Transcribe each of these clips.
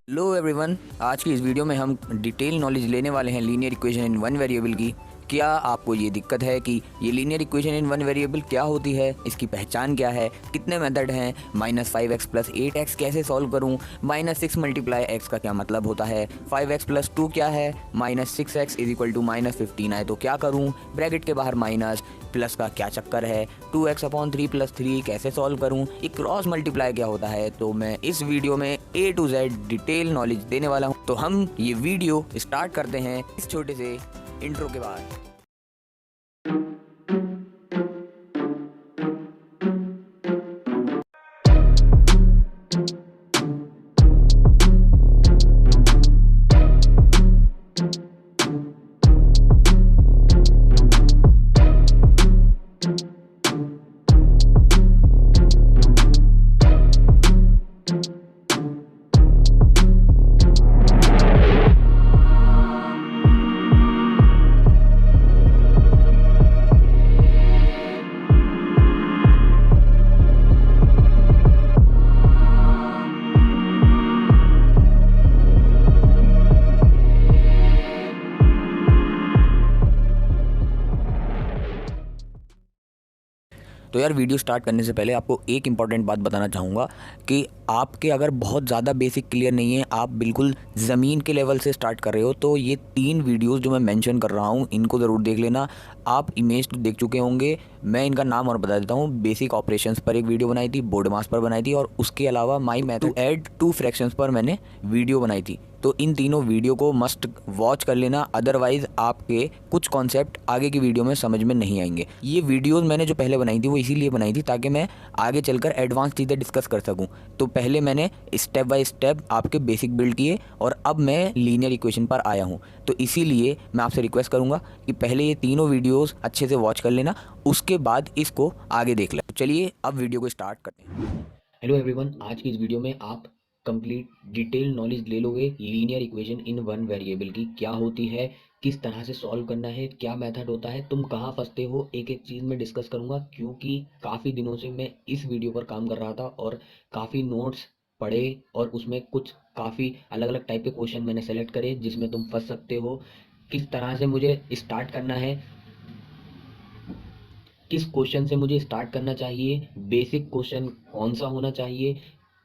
Hello everyone, आज की इस वीडियो में हम डिटेल नॉलेज लेने वाले हैं linear equation in one variable की। क्या आपको ये दिक्कत है कि ये linear equation in one variable क्या होती है, इसकी पहचान क्या है, कितने मेथड हैं, -5x + 8x कैसे सॉल्व करूं, -6 × x का क्या मतलब होता है, 5x + 2 क्या है, -6x = -15 आए तो क्या करूं, ब्रैकेट के बाहर माइनस प्लस का क्या चक्कर है, 2x/3 + 3 कैसे सॉल्व करूं, ये क्रॉस मल्टीप्लाई क्या होता है। तो मैं इस वीडियो में A to Z detail knowledge देने वाला हूं। तो हम ये वीडियो स्टार्ट करते हैं इस छोटे से इंट्रो के बाद। तो यार, वीडियो स्टार्ट करने से पहले आपको एक इम्पॉर्टेंट बात बताना चाहूँगा कि आपके अगर बहुत ज़्यादा बेसिक क्लियर नहीं है, आप बिल्कुल ज़मीन के लेवल से स्टार्ट कर रहे हो, तो ये 3 वीडियोस जो मैं मेंशन कर रहा हूँ इनको ज़रूर देख लेना। आप इमेज तो देख चुके होंगे, मैं इनका नाम और बता देता हूँ। बेसिक ऑपरेशंस पर एक वीडियो बनाई थी, बोर्ड मास पर बनाई थी, और उसके अलावा my method to add 2 fractions पर मैंने वीडियो बनाई थी। तो इन तीनों वीडियो को मस्ट वॉच कर लेना, अदरवाइज़ आपके कुछ कॉन्सेप्ट आगे की वीडियो में समझ में नहीं आएंगे। ये वीडियोस मैंने जो पहले बनाई थी वो इसीलिए बनाई थी ताकि मैं आगे चलकर एडवांस चीज़ें डिस्कस कर सकूं। तो पहले मैंने स्टेप बाय स्टेप आपके बेसिक बिल्ड किए और अब मैं लीनियर इक्वेशन पर आया हूं। तो इसीलिए मैं आपसे रिक्वेस्ट करूंगा कि पहले ये तीनों वीडियोज़ अच्छे से वॉच कर लेना, उसके बाद इसको आगे देख लें। चलिए अब वीडियो को स्टार्ट करते हैं। हेलो एवरीवन, आज की इस वीडियो में आप कंप्लीट डिटेल नॉलेज ले लोगे linear equation in one variable की, क्या होती है, किस तरह से सॉल्व करना है, क्या मेथड होता है, तुम कहाँ फंसते हो, एक एक चीज़ मैं डिस्कस करूँगा। क्योंकि काफ़ी दिनों से मैं इस वीडियो पर काम कर रहा था और काफ़ी नोट्स पढ़े और उसमें कुछ काफ़ी अलग अलग टाइप के क्वेश्चन मैंने सेलेक्ट करे जिसमें तुम फंस सकते हो। किस तरह से मुझे स्टार्ट करना है, किस क्वेश्चन से मुझे स्टार्ट करना चाहिए, बेसिक क्वेश्चन कौन सा होना चाहिए,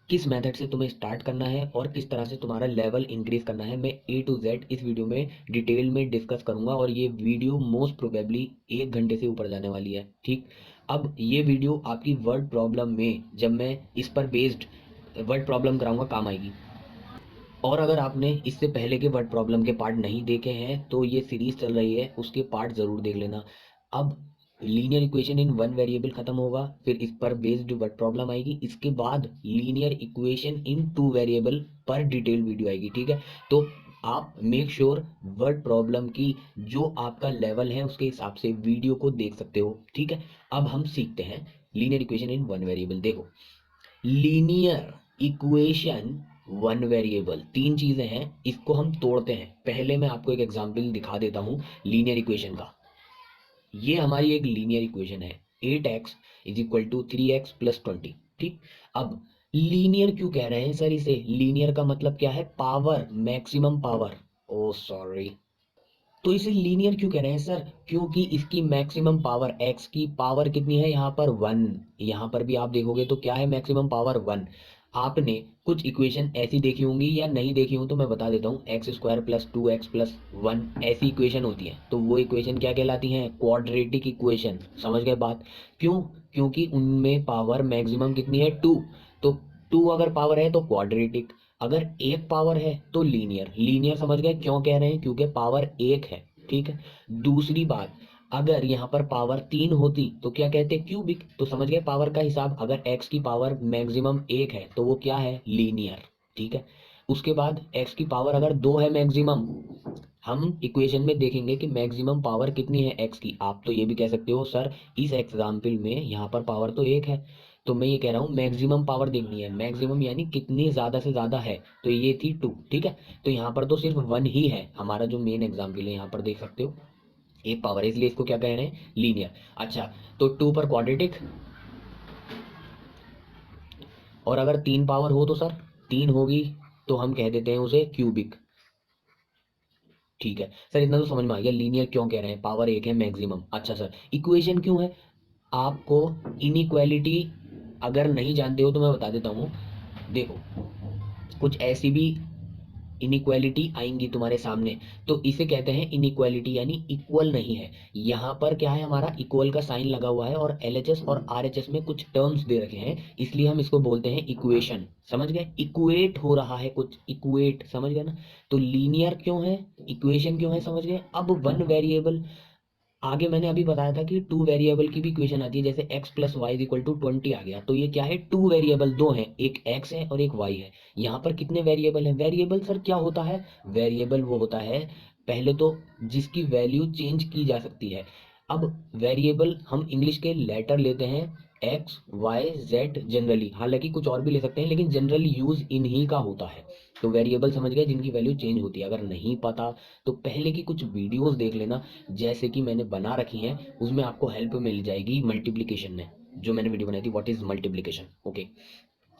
किस मेथड से तुम्हें स्टार्ट करना है और किस तरह से तुम्हारा लेवल इंक्रीज करना है, मैं A to Z इस वीडियो में डिटेल में डिस्कस करूंगा। और ये वीडियो मोस्ट प्रोबेबली 1 घंटे से ऊपर जाने वाली है। ठीक, अब ये वीडियो आपकी वर्ड प्रॉब्लम में जब मैं इस पर बेस्ड वर्ड प्रॉब्लम कराऊंगा काम आएगी। और अगर आपने इससे पहले के वर्ड प्रॉब्लम के पार्ट नहीं देखे हैं तो ये सीरीज चल रही है, उसके पार्ट ज़रूर देख लेना। अब linear equation in one variable खत्म होगा, फिर इस पर बेस्ड वर्ड प्रॉब्लम आएगी, इसके बाद लीनियर इक्वेशन इन 2 वेरिएबल पर डिटेल वीडियो आएगी। ठीक है, तो आप मेक श्योर वर्ड प्रॉब्लम की जो आपका लेवल है उसके हिसाब से वीडियो को देख सकते हो। ठीक है, अब हम सीखते हैं linear equation in one variable. देखो, लीनियर इक्वेशन वन वेरिएबल 3 चीजें हैं, इसको हम तोड़ते हैं। पहले मैं आपको एक एग्जांपल दिखा देता हूं लीनियर इक्वेशन का। ये हमारी एक लीनियर इक्वेशन है, 8x = 3x + 20। ठीक, अब लीनियर क्यों कह रहे हैं सर इसे? लीनियर का मतलब क्या है? Power, maximum power. Oh sorry, तो इसे लीनियर क्यों कह रहे हैं सर? क्योंकि इसकी मैक्सिमम पावर, x की पावर कितनी है यहाँ पर? 1। यहाँ पर भी आप देखोगे तो क्या है? Maximum power 1। आपने कुछ इक्वेशन ऐसी देखी होंगी या नहीं देखी हो तो मैं बता देता हूँ। x² + 2x + 1 ऐसी इक्वेशन होती है, तो वो इक्वेशन क्या कहलाती हैं? Quadratic equation. समझ गए बात? क्यों? क्योंकि उनमें पावर मैक्सिमम कितनी है? 2। तो 2 अगर पावर है तो क्वाड्रेटिक, अगर एक पावर है तो लीनियर। लीनियर समझ गए क्यों कह रहे हैं? क्योंकि पावर एक है। ठीक है, दूसरी बात, अगर यहाँ पर पावर 3 होती तो क्या कहते? क्यूबिक। तो समझ गए पावर का हिसाब। अगर x की पावर मैक्सिमम 1 है तो वो क्या है? लीनियर। ठीक है, उसके बाद x की पावर अगर 2 है मैक्सिमम, हम इक्वेशन में देखेंगे कि मैक्सिमम पावर कितनी है x की। आप तो ये भी कह सकते हो सर इस एग्जाम्पल में यहाँ पर पावर तो 1 है, तो मैं ये कह रहा हूँ मैक्सिमम पावर देखनी है। मैक्सिमम यानी कितनी ज़्यादा से ज़्यादा है, तो ये थी 2। ठीक है, तो यहाँ पर तो सिर्फ 1 ही है। हमारा जो मेन एग्जाम्पल है यहाँ पर देख सकते हो, एक पावर है, इसलिए इसको क्या कह रहे हैं? लीनियर। अच्छा, तो 2 पर क्वाड्रेटिक, और अगर 3 पावर हो तो सर 3 होगी तो हम कह देते हैं उसे क्यूबिक। ठीक है सर, इतना तो समझ में आ गया। लीनियर क्यों कह रहे हैं, पावर एक है मैक्सिमम। अच्छा सर, इक्वेशन क्यों है? आपको इनइक्वालिटी अगर नहीं जानते हो तो मैं बता देता हूँ। देखो, कुछ ऐसी भी इनइक्वालिटी आएंगी तुम्हारे सामने, तो इसे कहते हैं इनइक्वालिटी, यानी इक्वल नहीं है। यहाँ पर क्या है, हमारा इक्वल का साइन लगा हुआ है और एलएचएस और आरएचएस में कुछ टर्म्स दे रखे हैं, इसलिए हम इसको बोलते हैं इक्वेशन। समझ गए? इक्वेट हो रहा है कुछ, इक्वेट, समझ गए ना? तो लीनियर क्यों है, इक्वेशन क्यों है, समझ गए? अब वन वेरिएबल, आगे मैंने अभी बताया था कि टू वेरिएबल की भी इक्वेशन आती है, जैसे x plus y equal to 20 आ गया, तो ये क्या है, टू वेरिएबल, दो हैं, एक x है और एक y है। यहाँ पर कितने वेरिएबल हैं? वेरिएबल सर क्या होता है? वेरिएबल वो होता है, पहले तो जिसकी वैल्यू चेंज की जा सकती है। अब वेरिएबल हम इंग्लिश के लेटर लेते हैं, एक्स वाई जेड जनरली, हालांकि कुछ और भी ले सकते हैं लेकिन जनरली यूज इन्हीं का होता है। तो वेरिएबल समझ गए, जिनकी वैल्यू चेंज होती है। अगर नहीं पता तो पहले की कुछ वीडियोस देख लेना, जैसे कि मैंने बना रखी हैं, उसमें आपको हेल्प मिल जाएगी मल्टीप्लिकेशन में, जो मैंने वीडियो बनाई थी, व्हाट इज मल्टीप्लिकेशन। ओके।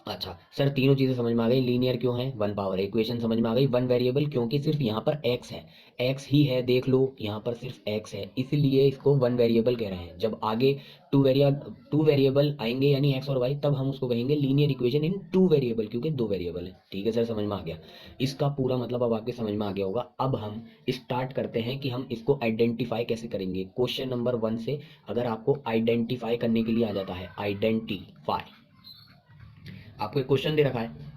अच्छा सर, तीनों चीजें समझ में आ गई। लीनियर क्यों है, वन पावर है, इक्वेशन समझ में आ गई। वन वेरिएबल क्योंकि सिर्फ यहाँ पर एक्स है, एक्स ही है, देख लो यहाँ पर सिर्फ एक्स है, इसलिए इसको वन वेरिएबल कह रहे हैं। जब आगे टू वेरिएबल आएंगे यानी एक्स और वाई, तब हम उसको कहेंगे linear equation in two variable, क्योंकि दो वेरिएबल है। ठीक है सर, समझ में आ गया। इसका पूरा मतलब अब आपके समझ में आ गया होगा। अब हम स्टार्ट करते हैं कि हम इसको आइडेंटिफाई कैसे करेंगे। क्वेश्चन नंबर 1 से अगर आपको आइडेंटिफाई करने के लिए आ जाता है, आइडेंटिफाई, आपको एक क्वेश्चन दे रखा है,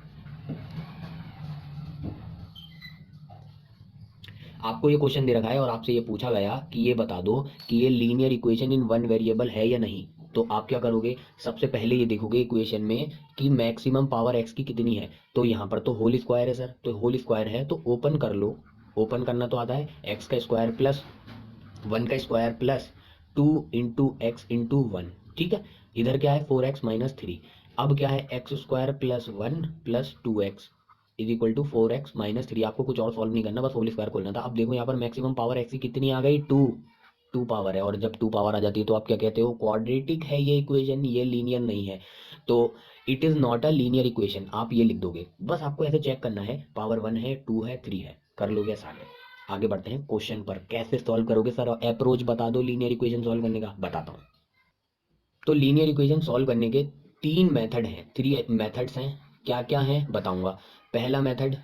आपको ये क्वेश्चन दे रखा है और आपसे ये पूछा गया कि ये बता दो कि ये linear equation in one variable है या नहीं। तो आप क्या करोगे, सबसे पहले ये देखोगे इक्वेशन में कि मैक्सिमम पावर एक्स की कितनी है। तो यहाँ पर तो होल स्क्वायर है सर, तो होल स्क्वायर है तो ओपन कर लो, ओपन करना तो आता है, एक्स का स्क्वायर प्लस वन का square plus two into x into one. ठीक है, इधर क्या है, 4x-3। अब क्या है, x square plus one plus 2x is equal to 4x-3। आपको कुछ और सॉल्व नहीं करना, बस होल स्क्वायर खोलना था। अब देखो यहाँ पर मैक्सिमम पावर एक्स की कितनी आ गई, टू, टू पावर है, और जब टू पावर आ जाती है तो आप क्या कहते हो, क्वाड्रेटिक है ये इक्वेशन, ये लीनियर नहीं है। तो it is not a linear equation, आप ये लिख दोगे। बस आपको ऐसे चेक करना है, पावर वन है, टू है, थ्री है, कर लोगे आसान है। आगे बढ़ते हैं क्वेश्चन पर, कैसे सॉल्व करोगे सर, अप्रोच बता दो लीनियर इक्वेशन सॉल्व करने का, बताता हूँ। तो लीनियर इक्वेशन सॉल्व करने के तीन मेथड हैं, थ्री मेथड्स हैं। क्या क्या हैं बताऊंगा। पहला मेथड,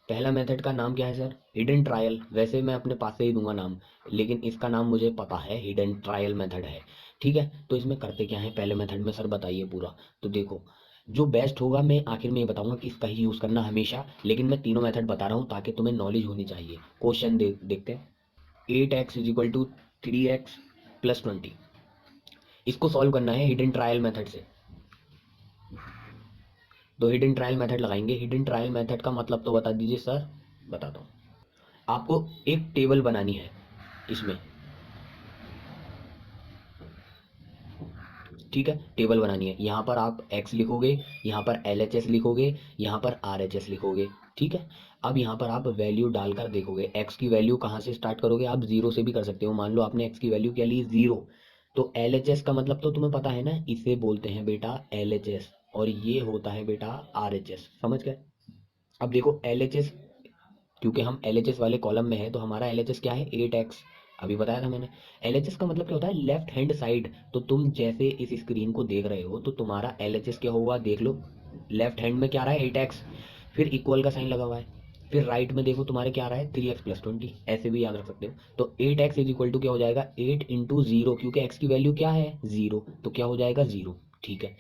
पहला मेथड का नाम क्या है सर, हिडन ट्रायल। वैसे मैं अपने पास से ही दूंगा नाम, लेकिन इसका नाम मुझे पता है, हिडन ट्रायल मेथड है। ठीक है, तो इसमें करते क्या है पहले मेथड में, सर बताइए पूरा। तो देखो, जो बेस्ट होगा मैं आखिर में ये बताऊंगा कि इसका ही यूज़ करना हमेशा, लेकिन मैं तीनों मेथड बता रहा हूँ ताकि तुम्हें नॉलेज होनी चाहिए। क्वेश्चन देखते हैं, 8x is equal to 3x plus 20, इसको सॉल्व करना है हिडन ट्रायल मेथड से। तो हिडन ट्रायल मेथड लगाएंगे, हिडन ट्रायल मेथड का मतलब तो बता दीजिए सर, बताता हूँ। आपको एक टेबल बनानी है इसमें, ठीक है, टेबल बनानी है। यहाँ पर आप x लिखोगे, यहाँ पर LHS लिखोगे, यहाँ पर RHS लिखोगे। ठीक है, अब यहाँ पर आप वैल्यू डालकर देखोगे, x की वैल्यू कहाँ से स्टार्ट करोगे, आप जीरो से भी कर सकते हो। मान लो आपने x की वैल्यू क्या ली, जीरो, तो LHS का मतलब तो तुम्हें पता है ना, इसे बोलते हैं बेटा LHS, और ये होता है बेटा RHS, समझ गए? अब देखो LHS, क्योंकि हम LHS वाले कॉलम में है तो हमारा LHS क्या है, 8x, अभी बताया था मैंने। LHS का मतलब क्या होता है, लेफ्ट हैंड साइड। तो तुम जैसे इस स्क्रीन को देख रहे हो तो तुम्हारा LHS क्या होगा, देख लो, लेफ्ट हैंड में क्या आ रहा है, 8x, फिर इक्वल का साइन लगा हुआ है, फिर राइट में देखो तुम्हारे क्या आ रहा है, 3x प्लस 20, ऐसे भी याद रख सकते हो। तो 8x इज इक्वल टू क्या हो जाएगा, 8 इंटू जीरो, क्योंकि x की वैल्यू क्या है, जीरो, तो क्या हो जाएगा, जीरो। ठीक है,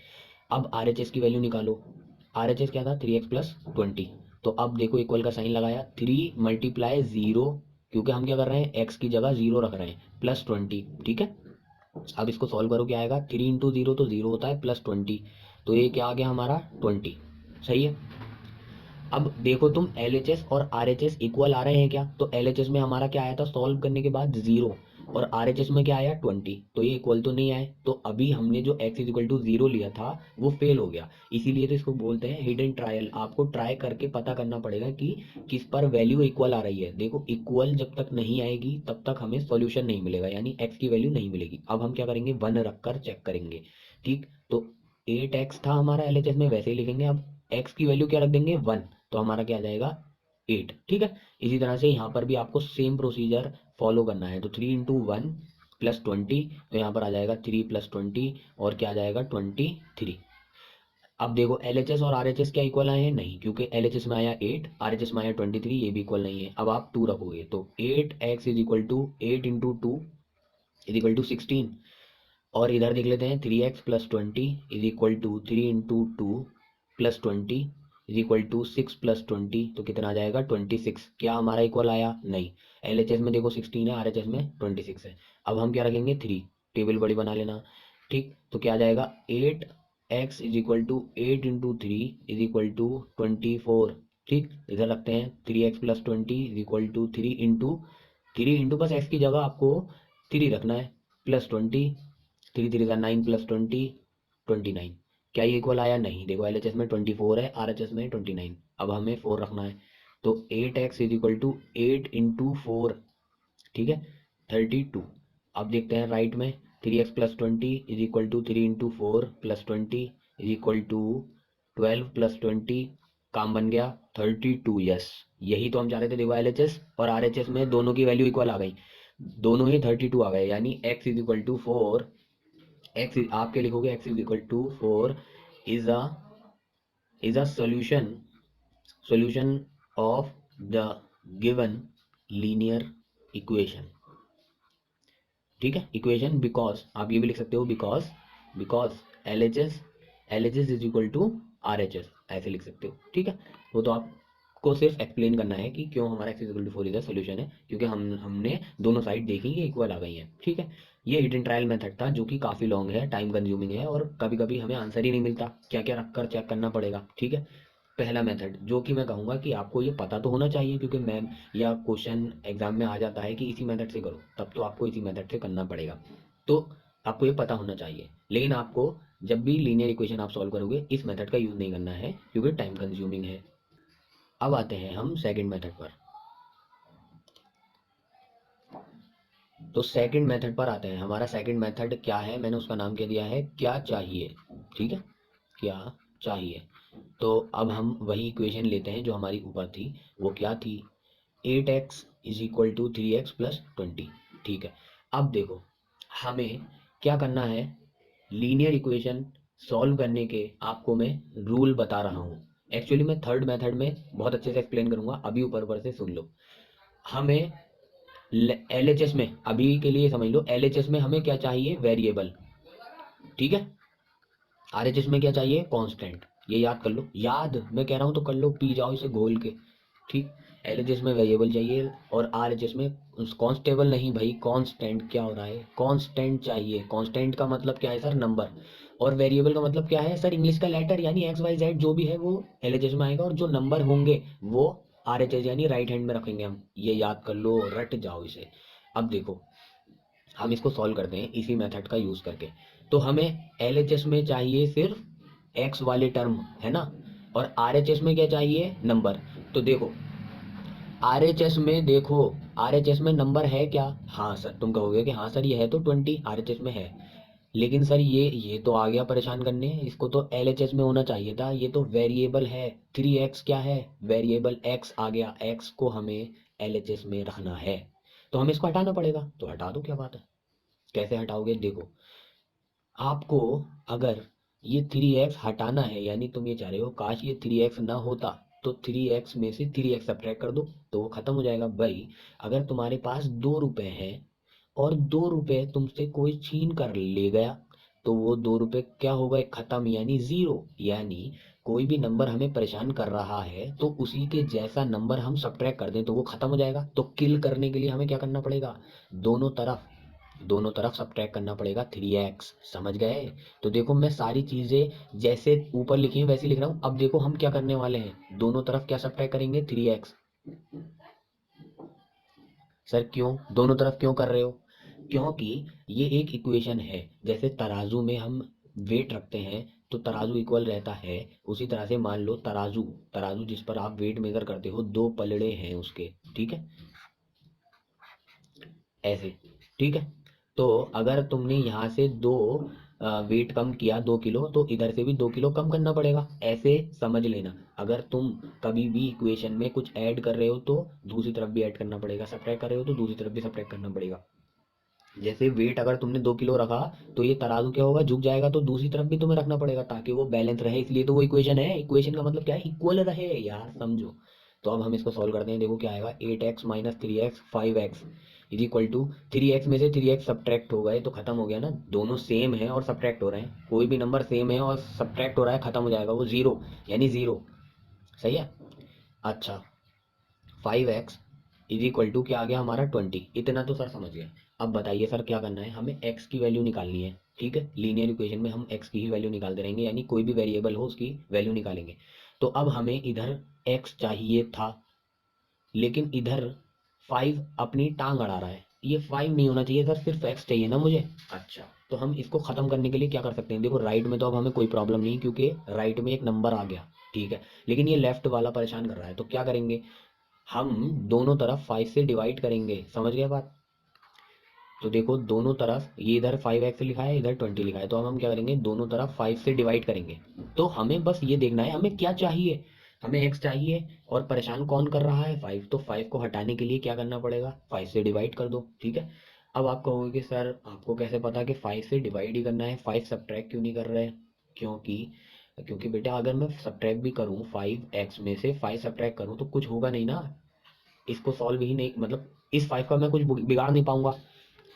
अब RHS की वैल्यू निकालो, RHS क्या था, 3x प्लस 20। तो अब देखो इक्वल का साइन लगाया, 3 मल्टीप्लाई जीरो, क्योंकि हम क्या कर रहे हैं, x की जगह जीरो रख रहे हैं, प्लस 20। ठीक है, अब इसको सॉल्व करो, क्या आएगा, 3 इंटू जीरो तो जीरो होता है, प्लस 20, तो ये क्या आ गया हमारा, 20। सही है। अब देखो तुम, LHS और RHS इक्वल आ रहे हैं क्या, तो LHS में हमारा क्या आया था सॉल्व करने के बाद, जीरो, और RHS में क्या आया, 20, तो ये इक्वल तो नहीं आए। तो अभी हमने जो x is equal to zero लिया था वो फेल हो गया, इसीलिए तो इसको बोलते हैं हिडन ट्रायल। आपको ट्राई करके पता करना पड़ेगा कि किस पर वैल्यू इक्वल आ रही है। देखो, इक्वल जब तक नहीं आएगी तब तक हमें सॉल्यूशन नहीं मिलेगा, यानी x की वैल्यू नहीं मिलेगी। अब हम क्या करेंगे, वन रखकर चेक करेंगे। ठीक, तो 8x था हमारा LHS में, वैसे ही लिखेंगे। अब x की वैल्यू क्या रख देंगे, वन, तो हमारा क्या आ जाएगा 8। ठीक है, इसी तरह से यहाँ पर भी आपको सेम प्रोसीजर फॉलो करना है। तो 3 × 1 + 20, तो यहाँ पर आ जाएगा 3 + 20 और क्या आ जाएगा 23। अब देखो LHS और RHS क्या इक्वल आए हैं, नहीं, क्योंकि LHS में आया 8, RHS में आया 23, ये भी इक्वल नहीं है। अब आप 2 रखोगे तो 8x = 8 × 2 = 16, और इधर देख लेते हैं 3x + 20 = 3 × 2 + 20 = 6 + 20, तो कितना आ जाएगा 26। क्या हमारा इक्वल आया, नहीं। LHS में देखो 16 है, RHS में 26 है। अब हम क्या रखेंगे 3, टेबल बड़ी बना लेना। ठीक, तो क्या आ जाएगा 8x = 8 × 3 = 24। ठीक, इधर रखते हैं 3x + 20 = 3 × बस x की जगह आपको 3 रखना है, +20, 3 3 9 + 20 29। क्या ये इक्वल आया, नहीं। देखो LHS में 24 है, RHS में 29। अब हमें 4 रखना है, तो 8x = 8 × 4, ठीक है 32। अब देखते हैं राइट में 3x + 20 = 3 × 4 + 20 = 12 + 20, काम बन गया 32। यस, यही तो हम चाह रहे थे। देखो LHS और RHS में दोनों की वैल्यू इक्वल आ गई, दोनों ही 32 आ गए, यानी x = 4। x आपके लिखोगे x = 4 is a solution of the given linear equation. ठीक है, इक्वेशन, बिकॉज आप ये भी लिख सकते हो because L H S = RHS, ऐसे लिख सकते हो। ठीक है, वो तो आपको सिर्फ एक्सप्लेन करना है कि क्यों हमारा x = 4 इज सोल्यूशन है, क्योंकि हमने दोनों साइड देखी, ये इक्वल आ गई है। ठीक है, ये हिट एंड ट्रायल मेथड था, जो कि काफ़ी लॉन्ग है, टाइम कंज्यूमिंग है, और कभी कभी हमें आंसर ही नहीं मिलता, क्या क्या रख कर चेक करना पड़ेगा। ठीक है, पहला मेथड जो कि मैं कहूँगा कि आपको ये पता तो होना चाहिए, क्योंकि मैम या क्वेश्चन एग्जाम में आ जाता है कि इसी मेथड से करो, तब तो आपको इसी मेथड से करना पड़ेगा। तो आपको ये पता होना चाहिए, लेकिन आपको जब भी लीनियर इक्वेशन आप सॉल्व करोगे इस मेथड का यूज़ नहीं करना है, क्योंकि टाइम कंज्यूमिंग है। अब आते हैं हम सेकंड मेथड पर। तो सेकंड मेथड पर आते हैं। हमारा सेकंड मेथड क्या है, मैंने उसका नाम क्या दिया है, क्या चाहिए। ठीक है, क्या चाहिए। तो अब हम वही इक्वेशन लेते हैं जो हमारी ऊपर थी, वो क्या थी, 8x = 3x + 20। ठीक है, अब देखो हमें क्या करना है, लीनियर इक्वेशन सॉल्व करने के आपको मैं रूल बता रहा हूँ। एक्चुअली मैं थर्ड मेथड में बहुत अच्छे से एक्सप्लेन करूंगा, अभी ऊपर ऊपर से सुन लो। हमें LHS में, अभी के लिए समझ लो, LHS में हमें क्या चाहिए, वेरिएबल। ठीक है, RHS में क्या चाहिए, कांस्टेंट। ये याद कर लो, याद मैं कह रहा हूँ तो कर लो, पी जाओ इसे घोल के। ठीक, LHS में वेरिएबल चाहिए और RHS में कांस्टेबल नहीं भाई, कांस्टेंट। क्या हो रहा है, कांस्टेंट चाहिए। कांस्टेंट का मतलब क्या है सर, नंबर। और वेरिएबल का मतलब क्या है सर, इंग्लिश का लेटर, यानी XYZ जो भी है वो LHS में आएगा, और जो नंबर होंगे वो RHS यानी राइट हैंड में रखेंगे हम। ये याद कर लो, रट जाओ इसे। अब देखो हम इसको सॉल्व करते हैं इसी मेथड का यूज़ करके। तो हमें LHS में चाहिए सिर्फ एक्स वाले टर्म, है ना, और RHS में क्या चाहिए, नंबर। तो देखो RHS में, देखो RHS में नंबर है क्या, हाँ सर, तुम कहोगे कि हाँ सर ये है तो 20 RHS में है, लेकिन सर ये तो आ गया परेशान करने, इसको तो LHS में होना चाहिए था, ये तो वेरिएबल है। 3x क्या है, वेरिएबल x आ गया, x को हमें LHS में रखना है, तो हमें इसको हटाना पड़ेगा। तो हटा दो, क्या बात है, कैसे हटाओगे, देखो आपको अगर ये 3x हटाना है, यानी तुम ये चाह रहे हो काश ये 3x ना होता, तो 3x में से 3x सब्ट्रैक्ट कर दो, तो वो खत्म हो जाएगा भाई। अगर तुम्हारे पास 2 रुपए हैं और 2 रुपए तुमसे कोई छीन कर ले गया, तो वो 2 रुपए क्या हो गए, खत्म, यानी जीरो। यानी कोई भी नंबर हमें परेशान कर रहा है तो उसी के जैसा नंबर हम सब्ट्रैक्ट कर दें तो वो खत्म हो जाएगा। तो किल करने के लिए हमें क्या करना पड़ेगा, दोनों तरफ दोनों तरफ सब्ट्रैक्ट करना पड़ेगा 3x। समझ गए। तो देखो मैं सारी चीज़ें जैसे ऊपर लिखी हैं वैसे लिख रहा हूँ। अब देखो हम क्या करने वाले हैं, दोनों तरफ क्या सब्ट्रैक्ट करेंगे, 3x। सर क्यों, दोनों तरफ क्यों कर रहे हो, क्योंकि ये एक इक्वेशन है, जैसे तराजू में हम वेट रखते हैं तो तराजू इक्वल रहता है, उसी तरह से मान लो तराजू तराजू जिस पर आप वेट मेजर करते हो, 2 पलड़े हैं उसके। ठीक है, ऐसे। ठीक है, तो अगर तुमने यहाँ से 2 वेट कम किया 2 किलो, तो इधर से भी 2 किलो कम करना पड़ेगा। ऐसे समझ लेना, अगर तुम कभी भी इक्वेशन में कुछ ऐड कर रहे हो तो दूसरी तरफ भी ऐड करना पड़ेगा, सब्ट्रैक्ट कर रहे हो तो दूसरी तरफ भी सब्ट्रैक्ट करना पड़ेगा। जैसे वेट अगर तुमने 2 किलो रखा तो ये तराजू क्या होगा, झुक जाएगा, तो दूसरी तरफ भी तुम्हें रखना पड़ेगा ताकि वो बैलेंस रहे, इसलिए तो वो इक्वेशन है। इक्वेशन का मतलब क्या है, इक्वल रहे यार, समझो। तो अब हम इसको सॉल्व करते हैं, देखो क्या आएगा, 8x minus 3x 5x is equal to 3x में से 3x सब्ट्रैक्ट हो गए तो खत्म हो गया ना, दोनों सेम है और सब्ट्रैक्ट हो रहे हैं, कोई भी नंबर सेम है और सब्ट्रैक्ट हो रहा है खत्म हो जाएगा वो जीरो, यानी जीरो। सही है। अच्छा, 5x इज इक्वल टू क्या आ गया हमारा 20, इतना तो सर समझ गए। अब बताइए सर क्या करना है, हमें x की वैल्यू निकालनी है। ठीक है, लीनियर इक्वेशन में हम x की ही वैल्यू निकालते रहेंगे, यानी कोई भी वेरिएबल हो उसकी वैल्यू निकालेंगे। तो अब हमें इधर x चाहिए था, लेकिन इधर 5 अपनी टांग अड़ा रहा है, ये 5 नहीं होना चाहिए सर, सिर्फ x चाहिए ना मुझे। अच्छा, तो हम इसको ख़त्म करने के लिए क्या कर सकते हैं, देखो राइट में तो अब हमें कोई प्रॉब्लम नहीं क्योंकि राइट में एक नंबर आ गया, ठीक है। लेकिन ये लेफ्ट वाला परेशान कर रहा है, तो क्या करेंगे, हम दोनों तरफ 5 से डिवाइड करेंगे, समझ गए बात। तो देखो दोनों तरफ, ये इधर 5x लिखा है, इधर 20 लिखा है, तो अब हम क्या करेंगे, दोनों तरफ 5 से डिवाइड करेंगे। तो हमें बस ये देखना है हमें क्या चाहिए, हमें x चाहिए, और परेशान कौन कर रहा है, 5, तो 5 को हटाने के लिए क्या करना पड़ेगा, 5 से डिवाइड कर दो, ठीक है। अब आप कहोगे कि सर आपको कैसे पता कि 5 से डिवाइड ही करना है, 5 सब्ट्रैक्ट क्यों नहीं कर रहे हैं। क्योंकि क्योंकि बेटा अगर मैं सब्ट्रैक्ट भी करूँ, 5x में से 5 सब्ट्रैक्ट करूँ तो कुछ होगा नहीं ना, इसको सॉल्व ही नहीं, मतलब इस 5 का मैं कुछ बिगाड़ नहीं पाऊंगा,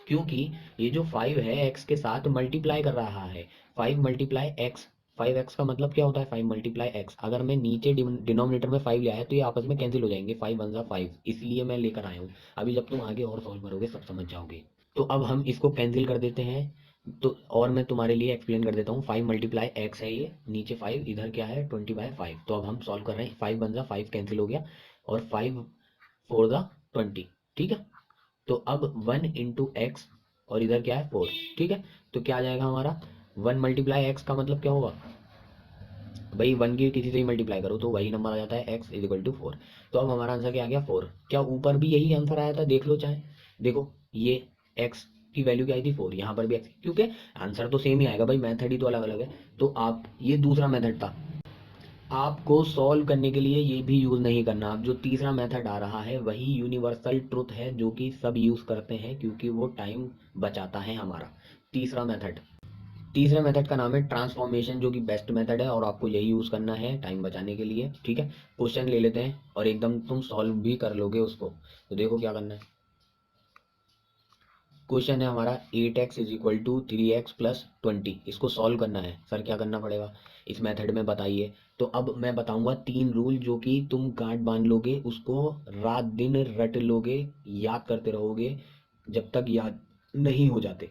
क्योंकि ये जो 5 है x के साथ मल्टीप्लाई कर रहा है, 5 मल्टीप्लाई एक्स, 5x का मतलब क्या होता है, 5 मल्टीप्लाई एक्स। अगर मैं नीचे डिनोमिनेटर में 5 ले आया तो ये आपस में कैंसिल हो जाएंगे, 5 वन जा 5, इसलिए मैं लेकर आया हूँ। अभी जब तुम आगे और सॉल्व करोगे सब समझ जाओगे। तो अब हम इसको कैंसिल कर देते हैं, तो और मैं तुम्हारे लिए एक्सप्लेन कर देता हूँ, 5 मल्टीप्लाई एक्स है ये, नीचे 5, इधर क्या है 20/5। तो अब हम सॉल्व कर रहे हैं, 5 वन जा 5 कैंसिल हो गया, और 5 फोर द 20, ठीक है। तो अब 1 इंटू एक्स, और इधर क्या है 4, ठीक है। तो क्या आ जाएगा हमारा, 1 मल्टीप्लाई एक्स का मतलब क्या होगा भाई, 1 की किसी से ही मल्टीप्लाई करो तो वही नंबर आ जाता है, x इज इक्वल टू 4। तो अब हमारा आंसर क्या आ गया 4, क्या ऊपर भी यही आंसर आया था, देख लो चाहे, देखो ये x की वैल्यू क्या आई थी 4, यहाँ पर भी x, क्योंकि आंसर तो सेम ही आएगा भाई, मेथड ही तो अलग अलग है। तो आप, ये दूसरा मेथड था, आपको सॉल्व करने के लिए ये भी यूज़ नहीं करना, अब जो तीसरा मेथड आ रहा है वही यूनिवर्सल ट्रुथ है जो कि सब यूज़ करते हैं, क्योंकि वो टाइम बचाता है हमारा। तीसरा मेथड, तीसरे मेथड का नाम है ट्रांसफॉर्मेशन, जो कि बेस्ट मेथड है और आपको यही यूज़ करना है टाइम बचाने के लिए, ठीक है। क्वेश्चन ले लेते हैं और एकदम तुम सॉल्व भी कर लोगे उसको। तो देखो क्या करना है, क्वेश्चन है हमारा 8x is equal to 3x plus 20, इसको सॉल्व करना है सर, क्या करना पड़ेगा इस मेथड में बताइए। तो अब मैं बताऊंगा 3 रूल जो कि तुम गांठ बांध लोगे, उसको रात दिन रट लोगे, याद करते रहोगे जब तक याद नहीं हो जाते।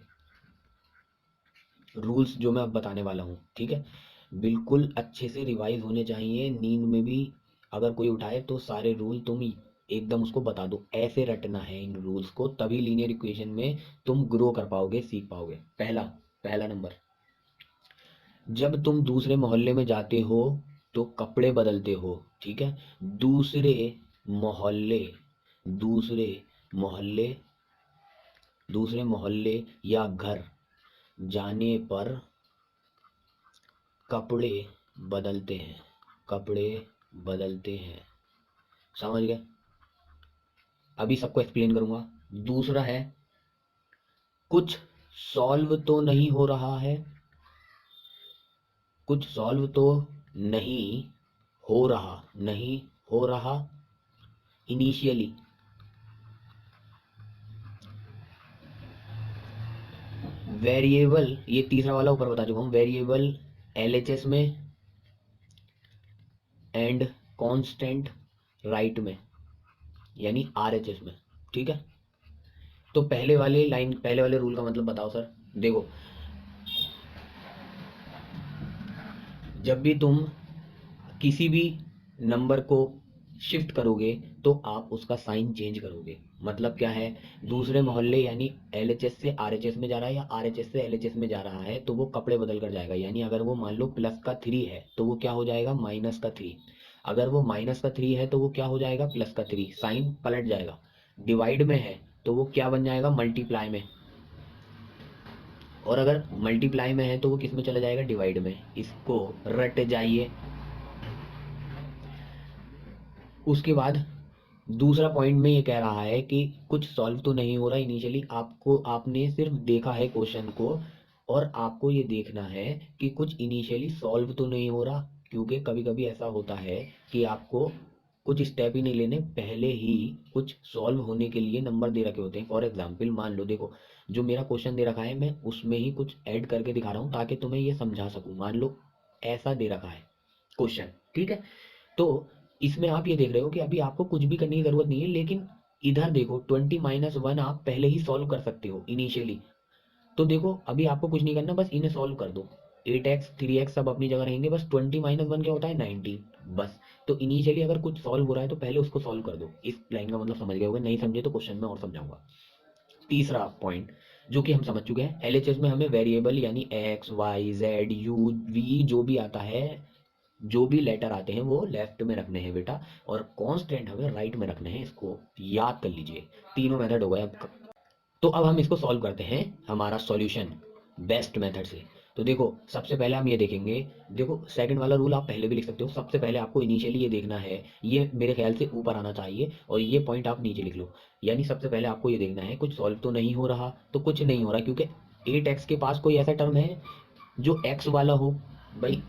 रूल्स जो मैं अब बताने वाला हूँ, ठीक है, बिल्कुल अच्छे से रिवाइज होने चाहिए, नींद में भी अगर कोई उठाए तो सारे रूल तुम एकदम उसको बता दो, ऐसे रटना है इन रूल्स को, तभी लीनियर इक्वेशन में तुम ग्रो कर पाओगे, सीख पाओगे। पहला पहला नंबर, जब तुम दूसरे मोहल्ले में जाते हो तो कपड़े बदलते हो, ठीक है। दूसरे मोहल्ले, दूसरे मोहल्ले, दूसरे मोहल्ले या घर जाने पर कपड़े बदलते हैं, कपड़े बदलते हैं, समझ गए। अभी सबको एक्सप्लेन करूंगा। दूसरा है, कुछ सॉल्व तो नहीं हो रहा है, कुछ सॉल्व तो नहीं हो रहा, नहीं हो रहा इनिशियली, वेरिएबल, ये तीसरा वाला ऊपर बता चुका हूँ, वेरिएबल एलएचएस में एंड कांस्टेंट राइट में, यानी आरएचएस में, ठीक है। तो पहले वाले लाइन, पहले वाले रूल का मतलब बताओ सर। देखो, जब भी तुम किसी भी नंबर को शिफ्ट करोगे तो आप उसका साइन चेंज करोगे, मतलब क्या है, दूसरे मोहल्ले यानी एलएचएस से आरएचएस में जा रहा है या आरएचएस से एलएचएस में जा रहा है तो वो कपड़े बदल कर जाएगा, यानी अगर वो मान लो प्लस का 3 है तो वो क्या हो जाएगा, माइनस का 3। अगर वो माइनस का 3 है तो वो क्या हो जाएगा, प्लस का 3, साइन पलट जाएगा। डिवाइड में है तो वो क्या बन जाएगा, मल्टीप्लाई में। और अगर मल्टीप्लाई में है तो वो किस में चला जाएगा, डिवाइड में। इसको रट जाइए। उसके बाद दूसरा पॉइंट में ये कह रहा है कि कुछ सॉल्व तो नहीं हो रहा इनिशियली, आपको आपने सिर्फ देखा है क्वेश्चन को और आपको ये देखना है कि कुछ इनिशियली सॉल्व तो नहीं हो रहा, क्योंकि कभी कभी ऐसा होता है कि आपको कुछ स्टेप ही नहीं लेने, पहले ही कुछ सॉल्व होने के लिए नंबर दे रखे होते हैं। फॉर एग्जाम्पल मान लो, देखो जो मेरा क्वेश्चन दे रखा है मैं उसमें ही कुछ ऐड करके दिखा रहा हूँ ताकि तुम्हें ये समझा सकूँ। मान लो ऐसा दे रखा है क्वेश्चन, ठीक है। तो इसमें आप ये देख रहे हो कि अभी आपको कुछ भी करने की जरूरत नहीं है, लेकिन इधर देखो 20 - 1 आप पहले ही सॉल्व कर सकते हो इनिशियली। तो देखो अभी आपको कुछ नहीं करना, बस इन्हें सॉल्व कर दो। 8x 3x सब अपनी जगह रहेंगे, बस 20 - 1 क्या होता है, 19। बस। तो इनिशियली अगर कुछ सॉल्व हो रहा है तो पहले उसको सॉल्व कर दो। इस लाइन का मतलब समझ गए होगे, नहीं समझे तो क्वेश्चन में और समझाऊंगा। तीसरा पॉइंट जो कि हम समझ चुके हैं, एलएचएस में हमें वेरिएबल यानी x y z u v जो भी आता है, जो भी लेटर आते हैं वो लेफ्ट में रखने हैं बेटा, और कांस्टेंट हमें राइट में रखने हैं। इसको याद कर लीजिए। तीनों मेथड हो गए अब। तो अब हम इसको सॉल्व करते हैं हमारा सॉल्यूशन बेस्ट मेथड से। तो देखो सबसे पहले हम ये देखेंगे, देखो सेकंड वाला रूल आप पहले भी लिख सकते हो। सबसे पहले आपको इनिशियली ये देखना है, ये मेरे ख्याल से ऊपर आना चाहिए और ये पॉइंट आप नीचे लिख लो। यानी सबसे पहले आपको ये देखना है कुछ सॉल्व तो नहीं हो रहा, तो कुछ नहीं हो रहा क्योंकि 8x के पास कोई ऐसा टर्म है जो x वाला हो। भाई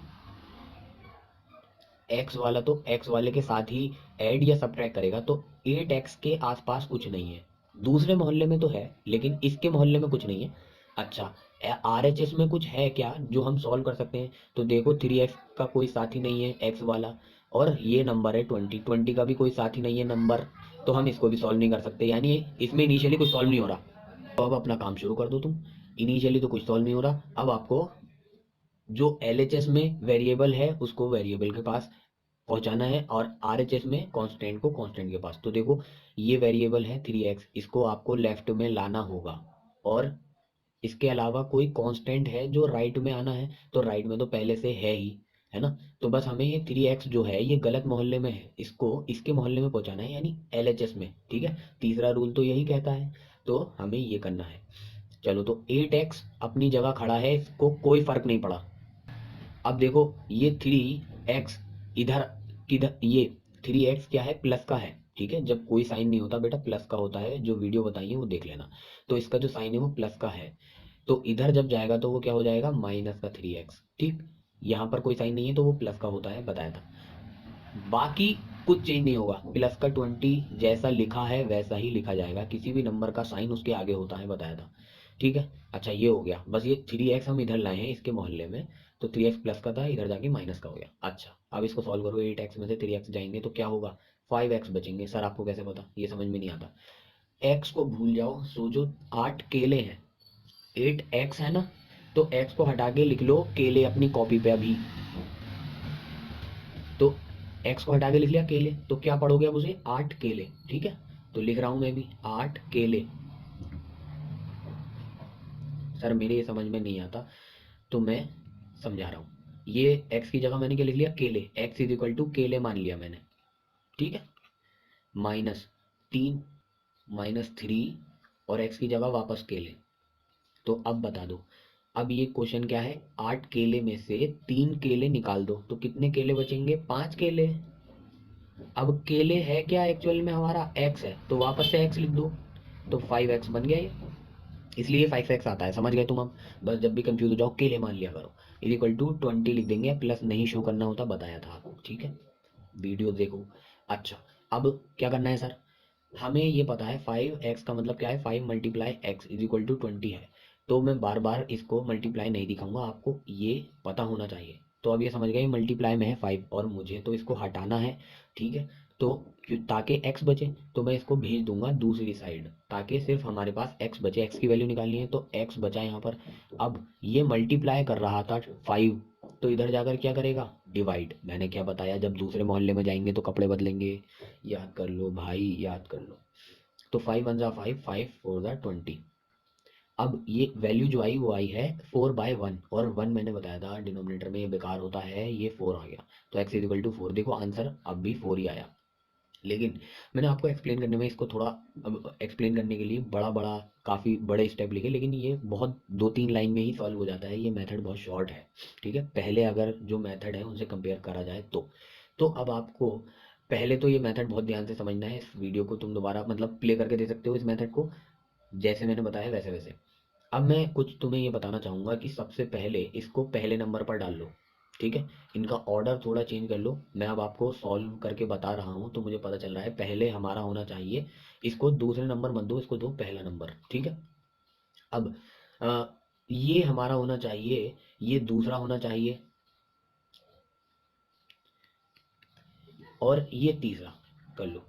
एक्स वाला तो एक्स वाले के साथ ही ऐड या सब्ट्रैक्ट करेगा, तो 8x के आसपास कुछ नहीं है। दूसरे मोहल्ले में तो है लेकिन इसके मोहल्ले में कुछ नहीं है। अच्छा, RHS में कुछ है क्या जो हम सॉल्व कर सकते हैं? तो देखो 3x का कोई साथी नहीं है एक्स वाला, और ये नंबर है 20 का भी कोई साथी नहीं है नंबर, तो हम इसको भी सॉल्व नहीं कर सकते। यानी इसमें इनिशियली कुछ सॉल्व नहीं हो रहा। तो अब अपना काम शुरू कर दो तुम। इनिशियली तो कुछ सॉल्व नहीं हो रहा, अब आपको जो LHS में वेरिएबल है उसको वेरिएबल के पास पहुंचाना है और RHS में कांस्टेंट को कांस्टेंट के पास। तो देखो ये वेरिएबल है 3x, इसको आपको लेफ्ट में लाना होगा, और इसके अलावा कोई कांस्टेंट है जो राइट में आना है, तो राइट में तो पहले से है ही, है ना। तो बस हमें ये 3x जो है ये गलत मोहल्ले में है, इसको इसके मोहल्ले में पहुंचाना है यानी LHS में, ठीक है। तीसरा रूल तो यही कहता है, तो हमें ये करना है। चलो तो 8x अपनी जगह खड़ा है, इसको कोई फर्क नहीं पड़ा। अब देखो ये 3x इधर किधर, ये 3x क्या है, प्लस का है, ठीक है। जब कोई साइन नहीं होता बेटा प्लस का होता है, जो वीडियो बताई है वो देख लेना। तो इसका जो साइन है वो प्लस का है, तो इधर जब जाएगा तो वो क्या हो जाएगा, माइनस का 3x, ठीक। यहाँ पर कोई साइन नहीं है तो वो प्लस का होता है, बताया था। बाकी कुछ चेंज नहीं होगा, प्लस का 20 जैसा लिखा है वैसा ही लिखा जाएगा, किसी भी नंबर का साइन उसके आगे होता है, बताया था, ठीक है। अच्छा ये हो गया, बस ये 3x हम इधर लाए हैं इसके मोहल्ले में, तो 3x प्लस का था, इधर जाके माइनस का हो गया। अच्छा अब इसको सॉल्व करो, 8x में से 3x जाएंगे तो क्या होगा, 5x बचेंगे। सर आपको कैसे पता, ये समझ में नहीं आता। x को भूल जाओ, सोचो 8 केले हैं, 8x है ना, तो x को हटा के लिख लो केले अपनी कॉपी पे अभी। तो x को हटा के लिख लिया केले, तो क्या पढ़ोगे अब उसे, 8 केले, ठीक है। तो लिख रहा हूं मैं भी 8 केले। सर मेरे ये समझ में नहीं आता तो मैं समझा रहा हूँ। ये x की जगह मैंने क्या लिख लिया, केले, x इज इक्वल टू केले मान लिया मैंने, ठीक है। -3 -3 और x की जगह वापस केले। तो अब बता दो, अब ये क्वेश्चन क्या है, 8 केले में से 3 केले निकाल दो तो कितने केले बचेंगे, 5 केले। अब केले है क्या एक्चुअल में, हमारा x है, तो वापस से x लिख दो, तो 5x बन गया ये। इसलिए 5x आता है, समझ गए तुम अब। बस जब भी कंफ्यूज हो जाओ केले मान लिया करो, इज इक्वल टू 20 लिख देंगे, प्लस नहीं शो करना होता, बताया था आपको, ठीक है। वीडियो देखो। अच्छा अब क्या करना है सर, हमें ये पता है 5x का मतलब क्या है, 5 × x इज इक्वल टू 20 है। तो मैं बार बार इसको मल्टीप्लाई नहीं दिखाऊंगा, आपको ये पता होना चाहिए। तो अब ये समझ गए मल्टीप्लाई में है 5 और मुझे तो इसको हटाना है, ठीक है। तो ताकि x बचे तो मैं इसको भेज दूंगा दूसरी साइड, ताकि सिर्फ हमारे पास x बचे, x की वैल्यू निकालनी है तो x बचा यहाँ पर। अब ये मल्टीप्लाई कर रहा था 5, तो इधर जाकर क्या करेगा, डिवाइड। मैंने क्या बताया, जब दूसरे मोहल्ले में जाएंगे तो कपड़े बदलेंगे, याद कर लो भाई याद कर लो। तो 5 × 1 = 5, 5 × 4 = 20। अब ये वैल्यू जो आई वो आई है 4/1, और 1 मैंने बताया था डिनोमिनेटर में ये बेकार होता है, ये 4 आ गया, तो x इज इक्वल टू 4। देखो आंसर अब भी 4 ही आया। लेकिन मैंने आपको एक्सप्लेन करने में इसको थोड़ा, अब एक्सप्लेन करने के लिए बड़ा बड़ा काफ़ी बड़े स्टेप लिखे, लेकिन ये बहुत 2-3 लाइन में ही सॉल्व हो जाता है। ये मेथड बहुत शॉर्ट है, ठीक है। पहले अगर जो मेथड है उनसे कंपेयर करा जाए तो अब आपको पहले तो ये मेथड बहुत ध्यान से समझना है। इस वीडियो को तुम दोबारा मतलब प्ले करके दे सकते हो इस मेथड को, जैसे मैंने बताया वैसे वैसे। अब मैं कुछ तुम्हें ये बताना चाहूँगा कि सबसे पहले इसको पहले नंबर पर डाल लो, ठीक है। इनका ऑर्डर थोड़ा चेंज कर लो। मैं अब आपको सॉल्व करके बता रहा हूँ तो मुझे पता चल रहा है पहले हमारा होना चाहिए। इसको दूसरे नंबर मत दो, इसको दो पहला नंबर, ठीक है। अब अ, ये हमारा होना चाहिए, ये दूसरा होना चाहिए, और ये तीसरा कर लो,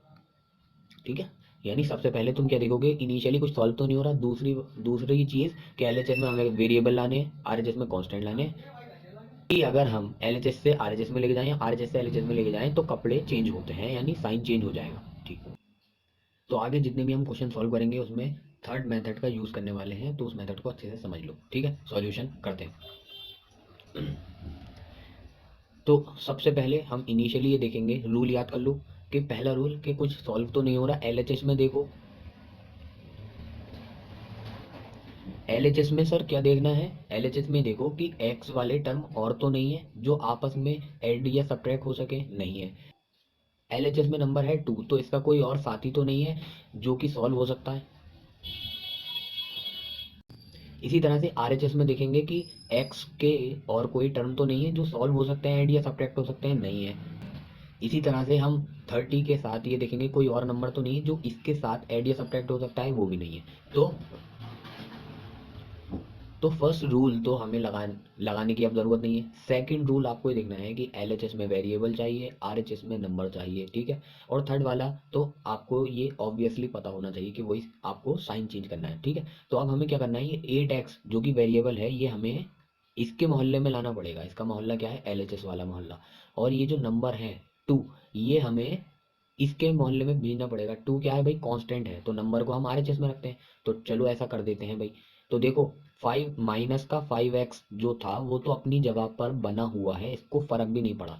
ठीक है। यानी सबसे पहले तुम क्या देखोगे, इनिशियली कुछ सॉल्व तो नहीं हो रहा। दूसरी दूसरी चीज़ कि एलएचएस में हमें वेरिएबल लाने हैं, आरएचएस में कांस्टेंट लाने हैं। कि अगर हम एलएचएस से आरएचएस में लेके जाएं या आरएचएस से एलएचएस में लेके जाएं तो कपड़े चेंज होते हैं, यानी साइन चेंज हो जाएगा, ठीक। तो आगे जितने भी हम क्वेश्चन सॉल्व करेंगे उसमें थर्ड मेथड का यूज़ करने वाले हैं, तो उस मेथड को अच्छे से समझ लो, ठीक है। सॉल्यूशन करते हैं। तो सबसे पहले हम इनिशियली ये देखेंगे, रूल याद कर लो कि पहला रूल कि कुछ सॉल्व तो नहीं हो रहा। एलएचएस में देखो, एलएचएस में सर क्या देखना है, एलएचएस में देखो कि एक्स वाले टर्म और तो नहीं है जो आपस में ऐड या सब्ट्रैक्ट हो सके, नहीं है। एलएचएस में नंबर है 2, तो इसका कोई और साथी तो नहीं है जो कि सॉल्व हो सकता है। इसी तरह से आरएचएस में देखेंगे कि एक्स के और कोई टर्म तो नहीं है जो सॉल्व हो सकते हैं, ऐड या सब्ट्रैक्ट हो सकते हैं, नहीं है। इसी तरह से हम 30 के साथ ये देखेंगे कोई और नंबर तो नहीं है जो इसके साथ ऐड या सब्ट्रैक्ट हो सकता है, वो भी नहीं है। तो फर्स्ट रूल तो हमें लगाने की अब ज़रूरत नहीं है। सेकंड रूल आपको ये देखना है कि एलएचएस में वेरिएबल चाहिए, आरएचएस में नंबर चाहिए, ठीक है। और थर्ड वाला तो आपको ये ऑब्वियसली पता होना चाहिए कि वही आपको साइन चेंज करना है, ठीक है। तो अब हमें क्या करना है, ये 8x जो कि वेरिएबल है ये हमें इसके मोहल्ले में लाना पड़ेगा। इसका मोहल्ला क्या है, एलएचएस वाला मोहल्ला। और ये जो नंबर है 2, ये हमें इसके मोहल्ले में भेजना पड़ेगा। 2 क्या है भाई, कांस्टेंट है, तो नंबर को हम आरएचएस में रखते हैं। तो चलो ऐसा कर देते हैं भाई। तो देखो 5 माइनस का 5x जो था वो तो अपनी जगह पर बना हुआ है, इसको फर्क भी नहीं पड़ा,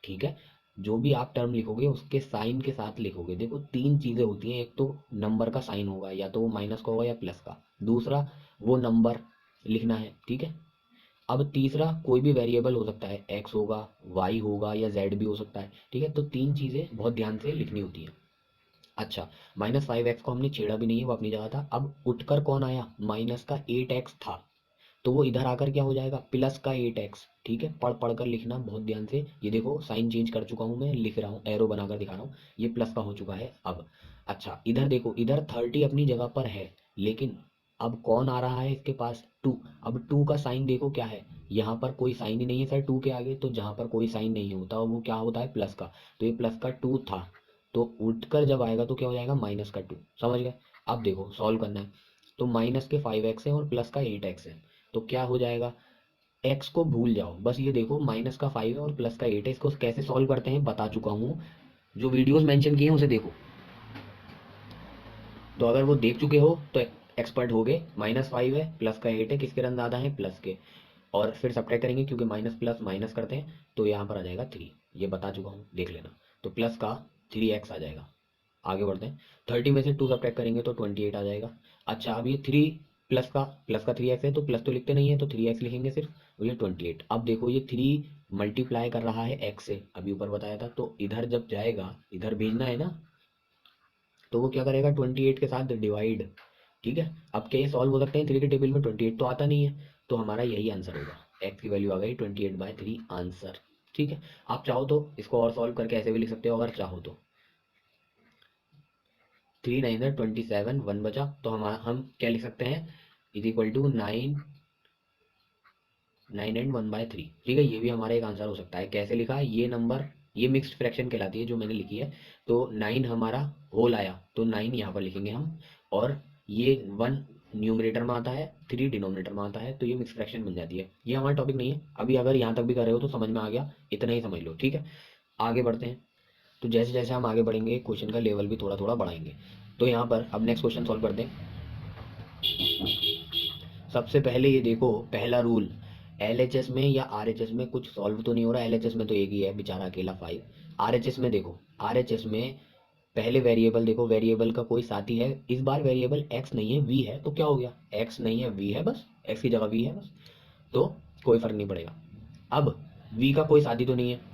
ठीक है। जो भी आप टर्म लिखोगे उसके साइन के साथ लिखोगे। देखो 3 चीज़ें होती हैं, एक तो नंबर का साइन होगा, या तो वो माइनस का होगा या प्लस का, दूसरा वो नंबर लिखना है, ठीक है। अब तीसरा कोई भी वेरिएबल हो सकता है, एक्स होगा, वाई होगा, या जेड भी हो सकता है, ठीक है। तो 3 चीज़ें बहुत ध्यान से लिखनी होती हैं। अच्छा, -5x को हमने छेड़ा भी नहीं है, वो अपनी जगह था। अब उठकर कौन आया, माइनस का 8x था, तो वो इधर आकर क्या हो जाएगा, प्लस का 8x, ठीक है। पढ़ पढ़ कर लिखना बहुत ध्यान से। ये देखो साइन चेंज कर चुका हूँ मैं, लिख रहा हूँ, एरो बनाकर दिखा रहा हूँ, ये प्लस का हो चुका है अब। अच्छा इधर देखो, इधर 30 अपनी जगह पर है, लेकिन अब कौन आ रहा है इसके पास, 2। अब 2 का साइन देखो क्या है, यहाँ पर कोई साइन ही नहीं है सर 2 के आगे, तो जहाँ पर कोई साइन नहीं होता वो क्या होता है, प्लस का। तो ये प्लस का 2 था, तो उठकर जब आएगा तो क्या हो जाएगा, माइनस का 2। समझ गए। अब देखो सॉल्व करना है, तो माइनस के 5x है और प्लस का 8x है, तो क्या हो जाएगा, x को भूल जाओ, बस ये देखो माइनस का 5 है और प्लस का 8 है। इसको कैसे सॉल्व करते हैं बता चुका हूँ, जो वीडियोस मेंशन किए हैं उसे देखो। तो अगर वो देख चुके हो तो एक्सपर्ट हो गए। -5 है, प्लस का 8 है, किसके रन ज़्यादा है, प्लस के। और फिर सब्ट्रैक्ट करेंगे क्योंकि माइनस प्लस माइनस करते हैं, तो यहाँ पर आ जाएगा 3। ये बता चुका हूँ, देख लेना। तो प्लस का 3x आ जाएगा। आगे बढ़ते हैं, 30 में से 2 सब्ट्रैक्ट करेंगे तो 28 आ जाएगा। अच्छा अब ये 3 प्लस का 3x है, तो प्लस तो लिखते नहीं है, तो 3x लिखेंगे सिर्फ, और ये 28। अब देखो ये 3 मल्टीप्लाई कर रहा है x से, अभी ऊपर बताया था, तो इधर जब जाएगा, इधर भेजना है ना, तो वो क्या करेगा, 28 के साथ डिवाइड, ठीक है। अब क्या ये सॉल्व हो सकते हैं, 3 के टेबल में 28 तो आता नहीं है, तो हमारा यही आंसर होगा। x की वैल्यू आ गई 28/3 आंसर, ठीक है। आप चाहो तो इसको और सॉल्व करके ऐसे भी लिख सकते हो, अगर चाहो तो। 3 9 27, 1 बचा, तो हम क्या लिख सकते हैं, इज इक्वल टू 9 9 and 1/3, ठीक है। ये भी हमारा एक आंसर हो सकता है। कैसे लिखा ये नंबर, ये मिक्स्ड फ्रैक्शन कहलाती है जो मैंने लिखी है। तो 9 हमारा होल आया, तो 9 यहाँ पर लिखेंगे हम, और ये 1 न्यूमरेटर में आता है, 3 डिनोमिनेटर में आता है, तो ये मिक्स फ्रैक्शन बन जाती है। ये हमारा टॉपिक नहीं है अभी, अगर यहाँ तक भी कर रहे हो तो समझ में आ गया, इतना ही समझ लो, ठीक है। आगे बढ़ते हैं। तो जैसे जैसे हम आगे बढ़ेंगे क्वेश्चन का लेवल भी थोड़ा थोड़ा बढ़ाएंगे। तो यहाँ पर अब नेक्स्ट क्वेश्चन सॉल्व करते हैं। सबसे पहले ये देखो पहला रूल, एलएचएस में या आरएचएस में कुछ सॉल्व तो नहीं हो रहा। एलएचएस में तो एक ही है बेचारा अकेला 5। आरएचएस में देखो, आरएचएस में पहले वेरिएबल देखो, वेरिएबल का कोई साथी है, इस बार वेरिएबल एक्स नहीं है वी है, तो क्या हो गया, एक्स नहीं है वी है, बस एक्स की जगह वी है बस, तो कोई फर्क नहीं पड़ेगा। अब वी का कोई साथी तो नहीं है।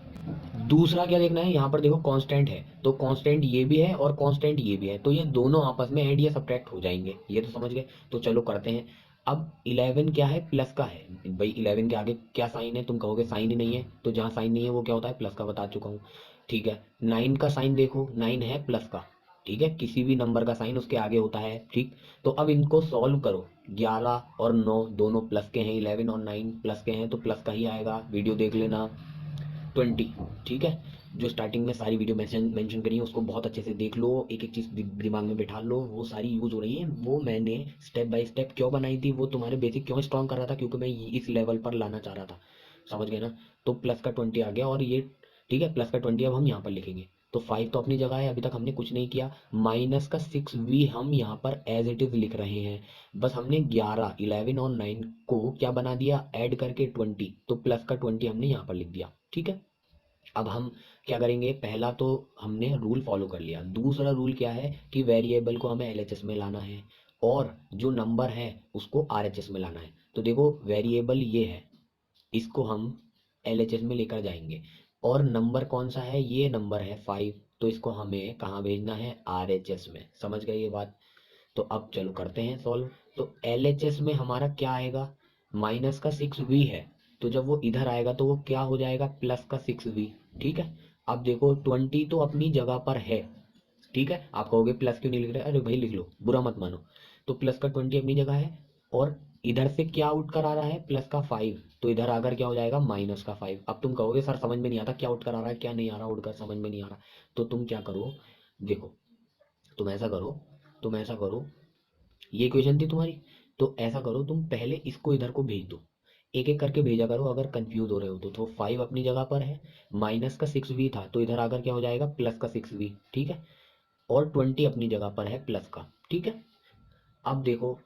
दूसरा क्या देखना है, यहाँ पर देखो कांस्टेंट है, तो कांस्टेंट ये भी है और कांस्टेंट ये भी है, तो ये दोनों आपस में ऐड या सब्ट्रैक्ट हो जाएंगे, ये तो समझ गए। तो चलो करते हैं। अब 11 क्या है, प्लस का है भाई, 11 के आगे क्या साइन है, तुम कहोगे साइन ही नहीं है, तो जहाँ साइन नहीं है वो क्या होता है, प्लस का, बता चुका हूँ। ठीक है, 9 का साइन देखो, 9 है प्लस का। ठीक है, किसी भी नंबर का साइन उसके आगे होता है। ठीक, तो अब इनको सॉल्व करो। 11 और 9 दोनों प्लस के हैं, 11 और 9 प्लस के हैं, तो प्लस का ही आएगा, वीडियो देख लेना। 20। ठीक है, जो स्टार्टिंग में सारी वीडियो मेंशन करी है उसको बहुत अच्छे से देख लो, एक एक चीज़ दिमाग में बैठा लो, वो सारी यूज हो रही है। वो मैंने स्टेप बाय स्टेप क्यों बनाई थी, वो तुम्हारे बेसिक क्यों स्ट्रॉन्ग कर रहा था, क्योंकि मैं इस लेवल पर लाना चाह रहा था। समझ गए ना। तो प्लस का 20 आ गया, और ये ठीक है, प्लस का 20 अब हम यहाँ पर लिखेंगे। तो 5 तो अपनी जगह है, अभी तक हमने कुछ नहीं किया। माइनस का 6v हम यहाँ पर एज इट इज लिख रहे हैं। बस हमने 11, 11 और 9 को क्या बना दिया, ऐड करके 20, तो प्लस का 20 हमने यहाँ पर लिख दिया। ठीक है, अब हम क्या करेंगे, पहला तो हमने रूल फॉलो कर लिया। दूसरा रूल क्या है कि वेरिएबल को हमें एलएचएस में लाना है, और जो नंबर है उसको आरएचएस में लाना है। तो देखो वेरिएबल ये है, इसको हम एलएचएस में लेकर जाएंगे, और नंबर कौन सा है, ये नंबर है 5, तो इसको हमें कहाँ भेजना है, आरएचएस में। समझ गए ये बात। तो अब चलो करते हैं सॉल्व। तो एलएचएस में हमारा क्या आएगा, माइनस का 6v है, तो जब वो इधर आएगा तो वो क्या हो जाएगा, प्लस का 6v। ठीक है, अब देखो 20 तो अपनी जगह पर है। ठीक है, आप कहोगे प्लस क्यों नहीं लिख रहे, अरे भाई लिख लो, बुरा मत मानो। तो प्लस का 20 अपनी जगह है, और इधर से क्या आउट कर आ रहा है, प्लस का 5, तो इधर आकर क्या हो जाएगा, माइनस का 5। अब तुम कहोगे सर समझ में नहीं आता क्या आउट कर आ रहा है, क्या नहीं आ रहा, उड़कर समझ में नहीं आ रहा। तो तुम क्या करो, देखो, तुम ऐसा करो तुम ऐसा करो, ये क्वेश्चन थी तुम्हारी। तो ऐसा करो, तुम पहले इसको इधर को भेज दो, एक एक करके भेजा करो अगर कंफ्यूज हो रहे हो तो 5 अपनी जगह पर है, माइनस का 6v था, तो इधर आकर क्या हो जाएगा, प्लस का 6v। ठीक है, और 20 अपनी जगह पर है, प्लस का। ठीक है, अब देखो,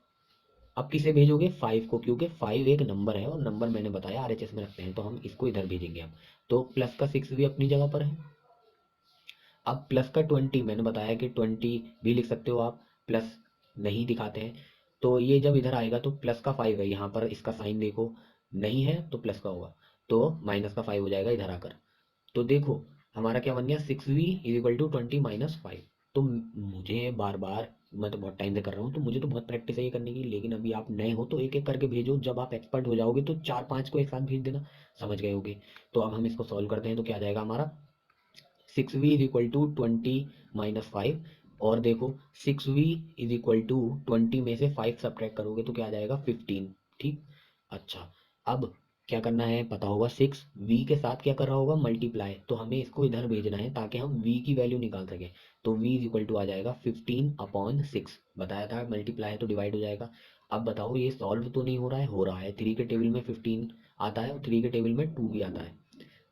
अब किसे भेजोगे, 5 को, क्योंकि 5 एक नंबर है, और नंबर मैंने बताया आरएचएस में रखते हैं, तो हम इसको इधर भेजेंगे अब। तो प्लस का 6v अपनी जगह पर है। अब प्लस का 20, मैंने बताया कि 20 भी लिख सकते हो आप, प्लस नहीं दिखाते हैं। तो ये जब इधर आएगा तो प्लस का 5 है, यहाँ पर इसका साइन देखो, नहीं है तो प्लस का होगा, तो माइनस का 5 हो जाएगा इधर आकर। तो देखो हमारा क्या बन गया, 6v इज इक्वल टू 20 - 5। तो मुझे बार बार, मैं तो बहुत टाइम से कर रहा हूँ, तो मुझे तो बहुत प्रैक्टिस है ये करने की, लेकिन अभी आप नए हो तो एक एक करके भेजो, जब आप एक्सपर्ट हो जाओगे तो 4 5 को एक साथ भेज देना। समझ गए होगे। तो अब हम इसको सॉल्व करते हैं, तो क्या आ जाएगा हमारा, 6v इज इक्वल टू 20 - 5। और देखो 6v इज इक्वल टू 20 में से 5 सब्ट्रैक्ट करोगे तो क्या आ जाएगा, 15। ठीक, अच्छा, अब क्या करना है पता होगा, 6v के साथ क्या कर रहा होगा, मल्टीप्लाई, तो हमें इसको इधर भेजना है ताकि हम v की वैल्यू निकाल सकें। तो v इज इक्वल टू आ जाएगा 15/6, बताया था मल्टीप्लाई है तो डिवाइड हो जाएगा। अब बताओ ये सॉल्व तो नहीं हो रहा है, हो रहा है, 3 के टेबल में 15 आता है और 3 के टेबल में 2 भी आता है।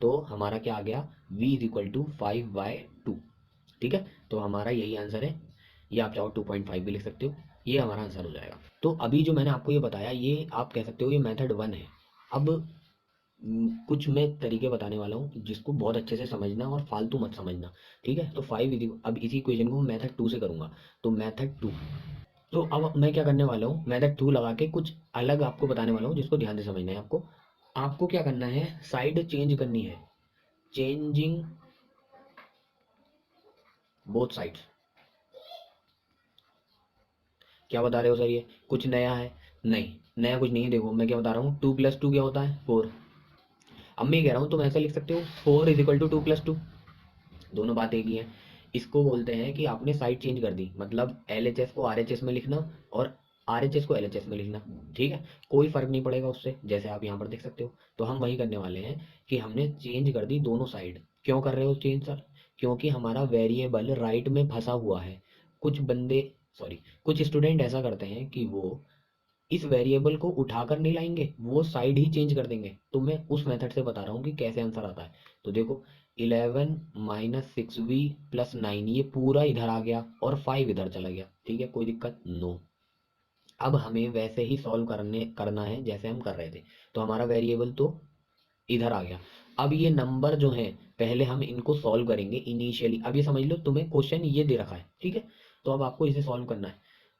तो हमारा क्या आ गया, v इज इक्वल टू 5/2। ठीक है, तो हमारा यही आंसर है, ये आप चाहो 2.5 भी लिख सकते हो, ये हमारा आंसर हो जाएगा। तो अभी जो मैंने आपको ये बताया, ये आप कह सकते हो ये मेथड 1 है। अब कुछ मैं तरीके बताने वाला हूँ जिसको बहुत अच्छे से समझना और फालतू मत समझना। ठीक है, तो 5 अब इसी क्वेश्चन को मेथड 2 से करूँगा। तो मेथड 2, तो अब मैं क्या करने वाला हूँ, मेथड 2 लगा के कुछ अलग आपको बताने वाला हूँ जिसको ध्यान से समझना है आपको। आपको क्या करना है, साइड चेंज करनी है, चेंजिंग बोथ साइड्स। क्या बता रहे हो सर, ये कुछ नया है, नहीं नया कुछ नहीं है। देखो मैं क्या बता रहा हूँ, 2 + 2 क्या होता है, 4। अब मैं कह रहा हूँ तुम ऐसा लिख सकते हो, 4 इज इक्वल टू 2 + 2, दोनों बात एक ही है। इसको बोलते हैं कि आपने साइड चेंज कर दी, मतलब एलएचएस को आरएचएस में लिखना, और आरएचएस को एलएचएस में लिखना। ठीक है, कोई फर्क नहीं पड़ेगा उससे, जैसे आप यहाँ पर देख सकते हो। तो हम वही करने वाले हैं कि हमने चेंज कर दी दोनों साइड। क्यों कर रहे हो चेंज सर, क्योंकि हमारा वेरिएबल राइट में फंसा हुआ है। कुछ बंदे, सॉरी, कुछ स्टूडेंट ऐसा करते हैं कि वो इस वेरिएबल को उठाकर नहीं लाएंगे, वो साइड ही चेंज कर देंगे। तो मैं उस मेथड से बता रहा हूँ कि कैसे आंसर आता है। तो देखो 11 - 6v + 9, ये पूरा इधर आ गया और 5 इधर चला गया। ठीक है, कोई दिक्कत नो। अब हमें वैसे ही सॉल्व करना है जैसे हम कर रहे थे। तो हमारा वेरिएबल तो इधर आ गया। अब ये नंबर जो है पहले हम इनको सॉल्व करेंगे इनिशियली। अब ये समझ लो तुम्हें क्वेश्चन ये दे रखा है, ठीक है, तो अब आपको इसे सॉल्व करना है।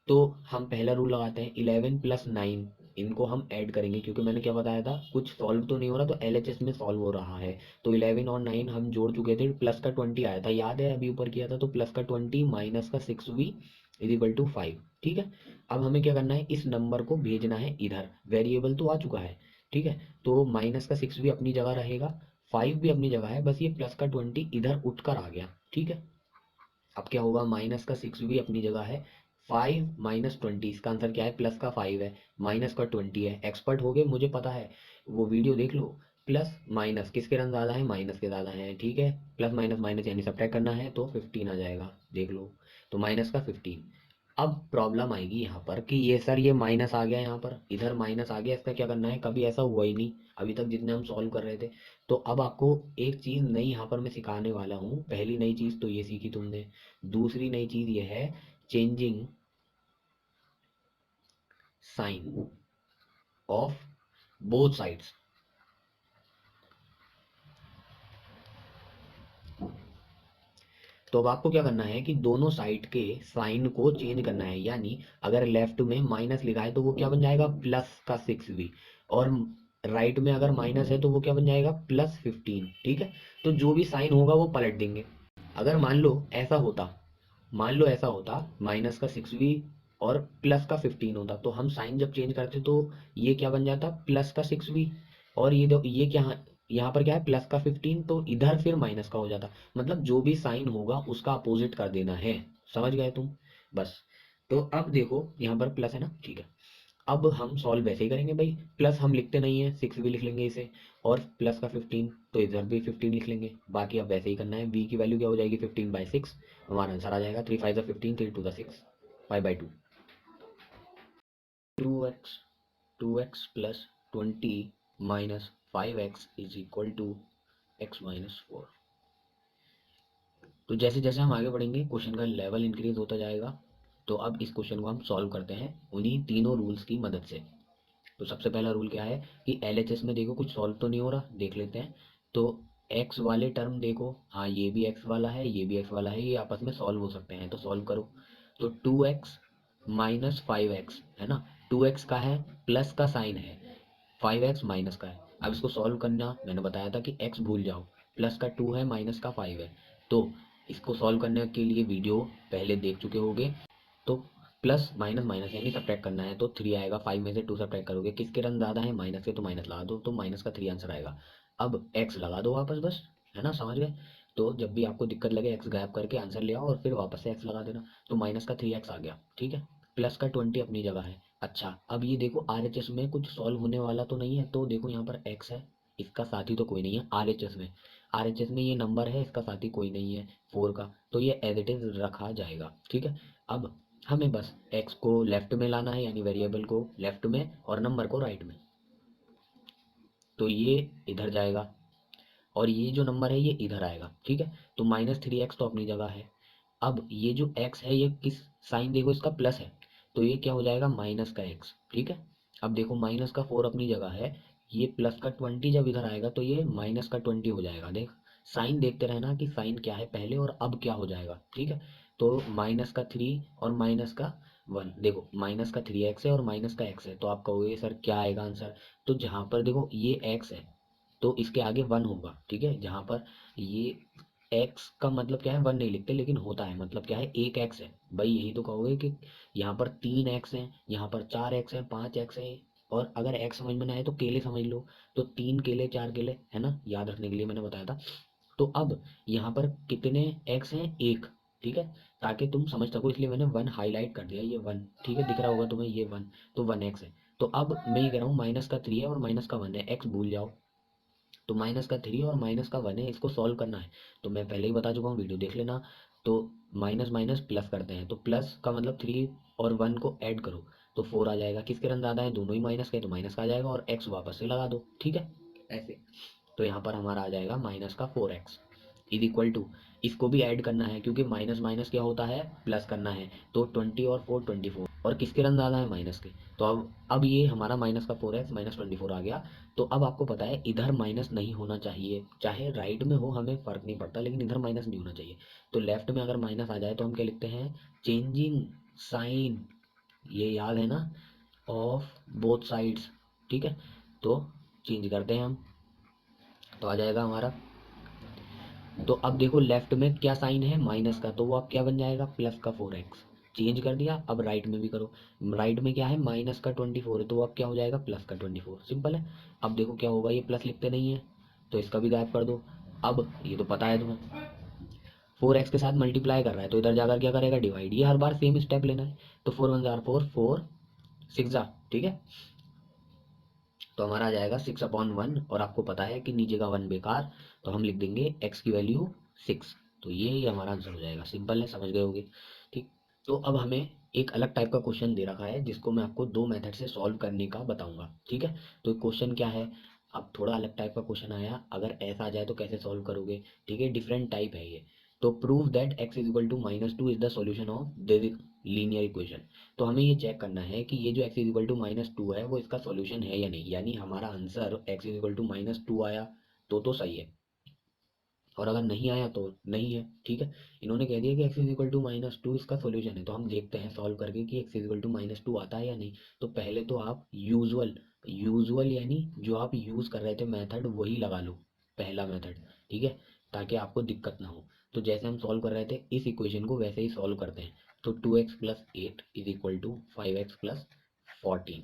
तो हम पहला रूल लगाते हैं, 11 + 9 इनको हम ऐड करेंगे, क्योंकि मैंने क्या बताया था, कुछ सॉल्व तो नहीं हो रहा, तो एलएचएस में सॉल्व हो रहा है। तो 11 और 9 हम जोड़ चुके थे, प्लस का 20 आया था, याद है, अभी ऊपर किया था, तो प्लस का 20 माइनस का 6v इज इक्वल टू 5, ठीक है। अब हमें क्या करना है, इस नंबर को भेजना है इधर, वेरिएबल तो आ चुका है, ठीक है। तो माइनस का 6 भी अपनी जगह रहेगा, 5 भी अपनी जगह है, बस ये प्लस का 20 इधर उठकर आ गया, ठीक है। अब क्या होगा, माइनस का 6 भी अपनी जगह है, 5 - 20, इसका आंसर क्या है, प्लस का 5 है, माइनस का 20 है। एक्सपर्ट हो गए, मुझे पता है, वो वीडियो देख लो। प्लस माइनस किसके रन ज़्यादा है, माइनस के ज़्यादा हैं, ठीक है। प्लस माइनस माइनस यानी सब्ट्रैक्ट करना है, तो 15 आ जाएगा, देख लो। तो माइनस का 15। अब प्रॉब्लम आएगी यहाँ पर कि ये सर ये माइनस आ गया, यहाँ पर इधर माइनस आ गया, इसका क्या करना है, कभी ऐसा हुआ ही नहीं अभी तक जितने हम सॉल्व कर रहे थे। तो अब आपको एक चीज़ नई यहाँ पर मैं सिखाने वाला हूँ। पहली नई चीज़ तो ये सीखी तुमने, दूसरी नई चीज़ ये है, changing sign of both sides. तो अब आपको क्या करना है कि दोनों साइड के साइन को चेंज करना है, यानी अगर लेफ्ट में माइनस लिखा है तो वो क्या बन जाएगा, प्लस का 6v, और राइट में अगर माइनस है तो वो क्या बन जाएगा, +15, ठीक है। तो जो भी साइन होगा वो पलट देंगे। अगर मान लो ऐसा होता, माइनस का 6v और प्लस का 15 होता, तो हम साइन जब चेंज करते तो ये क्या बन जाता, प्लस का 6v, और ये क्या, यहाँ पर क्या है, प्लस का 15, तो इधर फिर माइनस का हो जाता। मतलब जो भी साइन होगा उसका अपोजिट कर देना है, समझ गए तुम, बस। तो अब देखो यहाँ पर प्लस है ना, ठीक है। अब हम सॉल्व वैसे ही करेंगे भाई, प्लस हम लिखते नहीं है, 6 भी लिख लेंगे इसे, और प्लस का 15 तो इधर भी 15 लिख लेंगे, बाकी अब वैसे ही करना है। v की वैल्यू क्या हो जाएगी, 15/6, हमारा आंसर आ जाएगा 3 5 15, 3 2 6, 5/2। 2x 2x + 20 - 5x = x - 4। तो जैसे जैसे हम आगे बढ़ेंगे क्वेश्चन का लेवल इंक्रीज होता जाएगा। तो अब इस क्वेश्चन को हम सॉल्व करते हैं उन्हीं तीनों रूल्स की मदद से। तो सबसे पहला रूल क्या है कि एलएचएस में देखो कुछ सॉल्व तो नहीं हो रहा, देख लेते हैं। तो एक्स वाले टर्म देखो, हाँ ये भी एक्स वाला है, ये भी एक्स वाला है, ये आपस में सॉल्व हो सकते हैं, तो सॉल्व करो। तो 2x - 5x है ना, 2x का है, प्लस का साइन है, 5x माइनस का है। अब इसको सॉल्व करना, मैंने बताया था कि x भूल जाओ, प्लस का 2 है, माइनस का 5 है। तो इसको सॉल्व करने के लिए वीडियो पहले देख चुके होगे। तो प्लस माइनस माइनस यानी सब्ट्रैक्ट करना है, तो 3 आएगा, 5 में से 2 सब्ट्रैक्ट करोगे, किसके रन ज़्यादा है, माइनस के, तो माइनस लगा दो, तो माइनस का 3 आंसर आएगा। अब एक्स लगा दो वापस, बस, है ना, समझ गए। तो जब भी आपको दिक्कत लगे एक्स गायब करके आंसर ले आओ और फिर वापस से एक्स लगा देना। तो माइनस का 3x आ गया, ठीक है। प्लस का 20 अपनी जगह है। अच्छा, अब ये देखो RHS में कुछ सॉल्व होने वाला तो नहीं है, तो देखो यहाँ पर x है, इसका साथी तो कोई नहीं है RHS में ये नंबर है, इसका साथी कोई नहीं है 4 का, तो ये एज इट इज रखा जाएगा, ठीक है। अब हमें बस x को लेफ्ट में लाना है, यानी वेरिएबल को लेफ्ट में और नंबर को राइट में। तो ये इधर जाएगा और ये जो नंबर है ये इधर आएगा, ठीक है। तो -3x तो अपनी जगह है। अब ये जो x है ये किस, साइन देखो इसका प्लस है, तो ये क्या हो जाएगा, माइनस का x, ठीक है। अब देखो माइनस का 4 अपनी जगह है, ये प्लस का 20 जब इधर आएगा तो ये माइनस का 20 हो जाएगा। देख, साइन देखते रहना कि साइन क्या है पहले और अब क्या हो जाएगा, ठीक है। तो -3 और -1, देखो -3x है और -x है, तो आप कहोगे सर क्या आएगा आंसर। तो जहाँ पर देखो ये x है तो इसके आगे 1 होगा, ठीक है। जहाँ पर ये x का मतलब क्या है, 1 नहीं लिखते, लेकिन होता है मतलब क्या है, एक x है भाई, यही तो कहोगे कि यहाँ पर 3x है, यहाँ पर 4x है, 5x है। और अगर x समझ में ना आए तो केले समझ लो, तो 3 केले 4 केले है ना, याद रखने के लिए मैंने बताया था। तो अब यहाँ पर कितने x हैं, एक, ठीक है, ताकि तुम समझ सको इसलिए मैंने 1 हाईलाइट कर दिया, ये 1, ठीक है, दिख रहा होगा तुम्हें ये 1, तो 1x है। तो अब मैं ये कह रहा हूँ -3 है और -1 है, x भूल जाओ। तो -3 और -1 है, इसको सॉल्व करना है। तो मैं पहले ही बता चुका हूँ, वीडियो देख लेना। तो माइनस माइनस प्लस करते हैं, तो प्लस का मतलब 3 और 1 को ऐड करो, तो 4 आ जाएगा। किसके रन ज़्यादा है, दोनों ही माइनस के, तो माइनस का आ जाएगा, और x वापस से लगा दो, ठीक है, ऐसे। तो यहाँ पर हमारा आ जाएगा -4x इज इक्वल टू, इसको भी ऐड करना है क्योंकि माइनस माइनस क्या होता है, प्लस करना है। तो 20 और 4 24, और किसके रन ज़्यादा है, माइनस के। तो अब ये हमारा माइनस का 4x माइनस 24 आ गया। तो अब आपको पता है इधर माइनस नहीं होना चाहिए, चाहे राइट में हो हमें फ़र्क नहीं पड़ता, लेकिन इधर माइनस नहीं होना चाहिए। तो लेफ्ट में अगर माइनस आ जाए तो हम क्या लिखते हैं, चेंजिंग साइन, ये याद है ना, ऑफ बोथ साइड्स। ठीक है, तो चेंज करते हैं हम, तो आ जाएगा हमारा। तो अब देखो लेफ्ट में क्या साइन है, माइनस का, तो वो अब क्या बन जाएगा, प्लस का 4x। चेंज कर दिया। अब राइट में भी करो, राइट में क्या है, माइनस का 24 है, तो वो अब क्या हो जाएगा, प्लस का 24। सिंपल है। अब देखो क्या होगा, ये प्लस लिखते नहीं है तो इसका भी गायब कर दो। अब ये तो पता है तुम्हें, 4x के साथ मल्टीप्लाई कर रहा है तो इधर जाकर क्या करेगा, डिवाइड। ये हर बार सेम स्टेप लेना है। तो 4 1 4 4 6 जा, ठीक है। तो हमारा आ जाएगा 6/1, और आपको पता है कि नीचे का 1 बेकार, तो हम लिख देंगे x की वैल्यू 6। तो ये ही हमारा आंसर हो जाएगा। सिंपल है, समझ गए होगे। ठीक। तो अब हमें एक अलग टाइप का क्वेश्चन दे रखा है जिसको मैं आपको दो मेथड से सॉल्व करने का बताऊंगा। ठीक है। तो क्वेश्चन क्या है, अब थोड़ा अलग टाइप का क्वेश्चन आया, अगर ऐसा आ जाए तो कैसे सॉल्व करोगे। ठीक है, डिफरेंट टाइप है ये। तो prove that x is equal to -2 is the solution of the linear equation. तो हमें ये चेक करना है कि ये जो x इज इक्वल टू -2 है वो इसका सॉल्यूशन है या नहीं, यानी हमारा answer x is equal to -2 आया तो सही है, और अगर नहीं आया तो नहीं है। ठीक है। इन्होंने कह दिया कि x इज इक्वल टू -2 इसका सॉल्यूशन है, तो हम देखते हैं सॉल्व करके कि x इज इक्वल टू -2 आता है या नहीं। तो पहले तो आप यूजुअल यूजुअल यानी जो आप यूज़ कर रहे थे मेथड वही लगा लो, पहला मेथड। ठीक है, ताकि आपको दिक्कत ना हो। तो जैसे हम सॉल्व कर रहे थे इस इक्वेशन को वैसे ही सॉल्व करते हैं। तो 2x plus 8 is equal to 5x plus 14।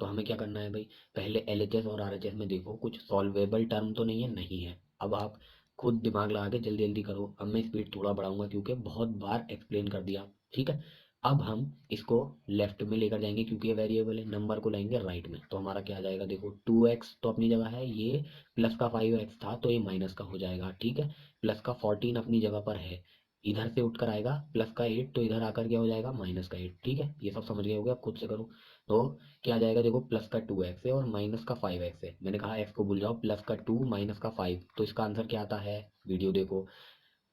तो हमें क्या करना है भाई, पहले एलएचएस और आरएचएस में देखो कुछ सॉल्वेबल टर्म तो नहीं है, नहीं है। अब आप खुद दिमाग लगा के जल्दी जल्दी करो। अब मैं स्पीड थोड़ा बढ़ाऊंगा क्योंकि बहुत बार एक्सप्लेन कर दिया। ठीक है। अब हम इसको लेफ्ट में लेकर जाएंगे क्योंकि ये वेरिएबल है, नंबर को लाएंगे राइट में। तो हमारा क्या आ जाएगा, देखो 2x तो अपनी जगह है, ये प्लस का 5x था तो ये माइनस का हो जाएगा। ठीक है, प्लस का 14 अपनी जगह पर है, इधर से उठकर आएगा प्लस का 8, तो इधर आकर क्या हो जाएगा, माइनस का 8। ठीक है, ये सब समझ गए होगे, आप खुद से करो। तो क्या आ जाएगा, देखो प्लस का 2x है और माइनस का 5x है। मैंने कहा x को भूल जाओ, प्लस का 2 माइनस का 5, तो इसका आंसर क्या आता है, वीडियो देखो।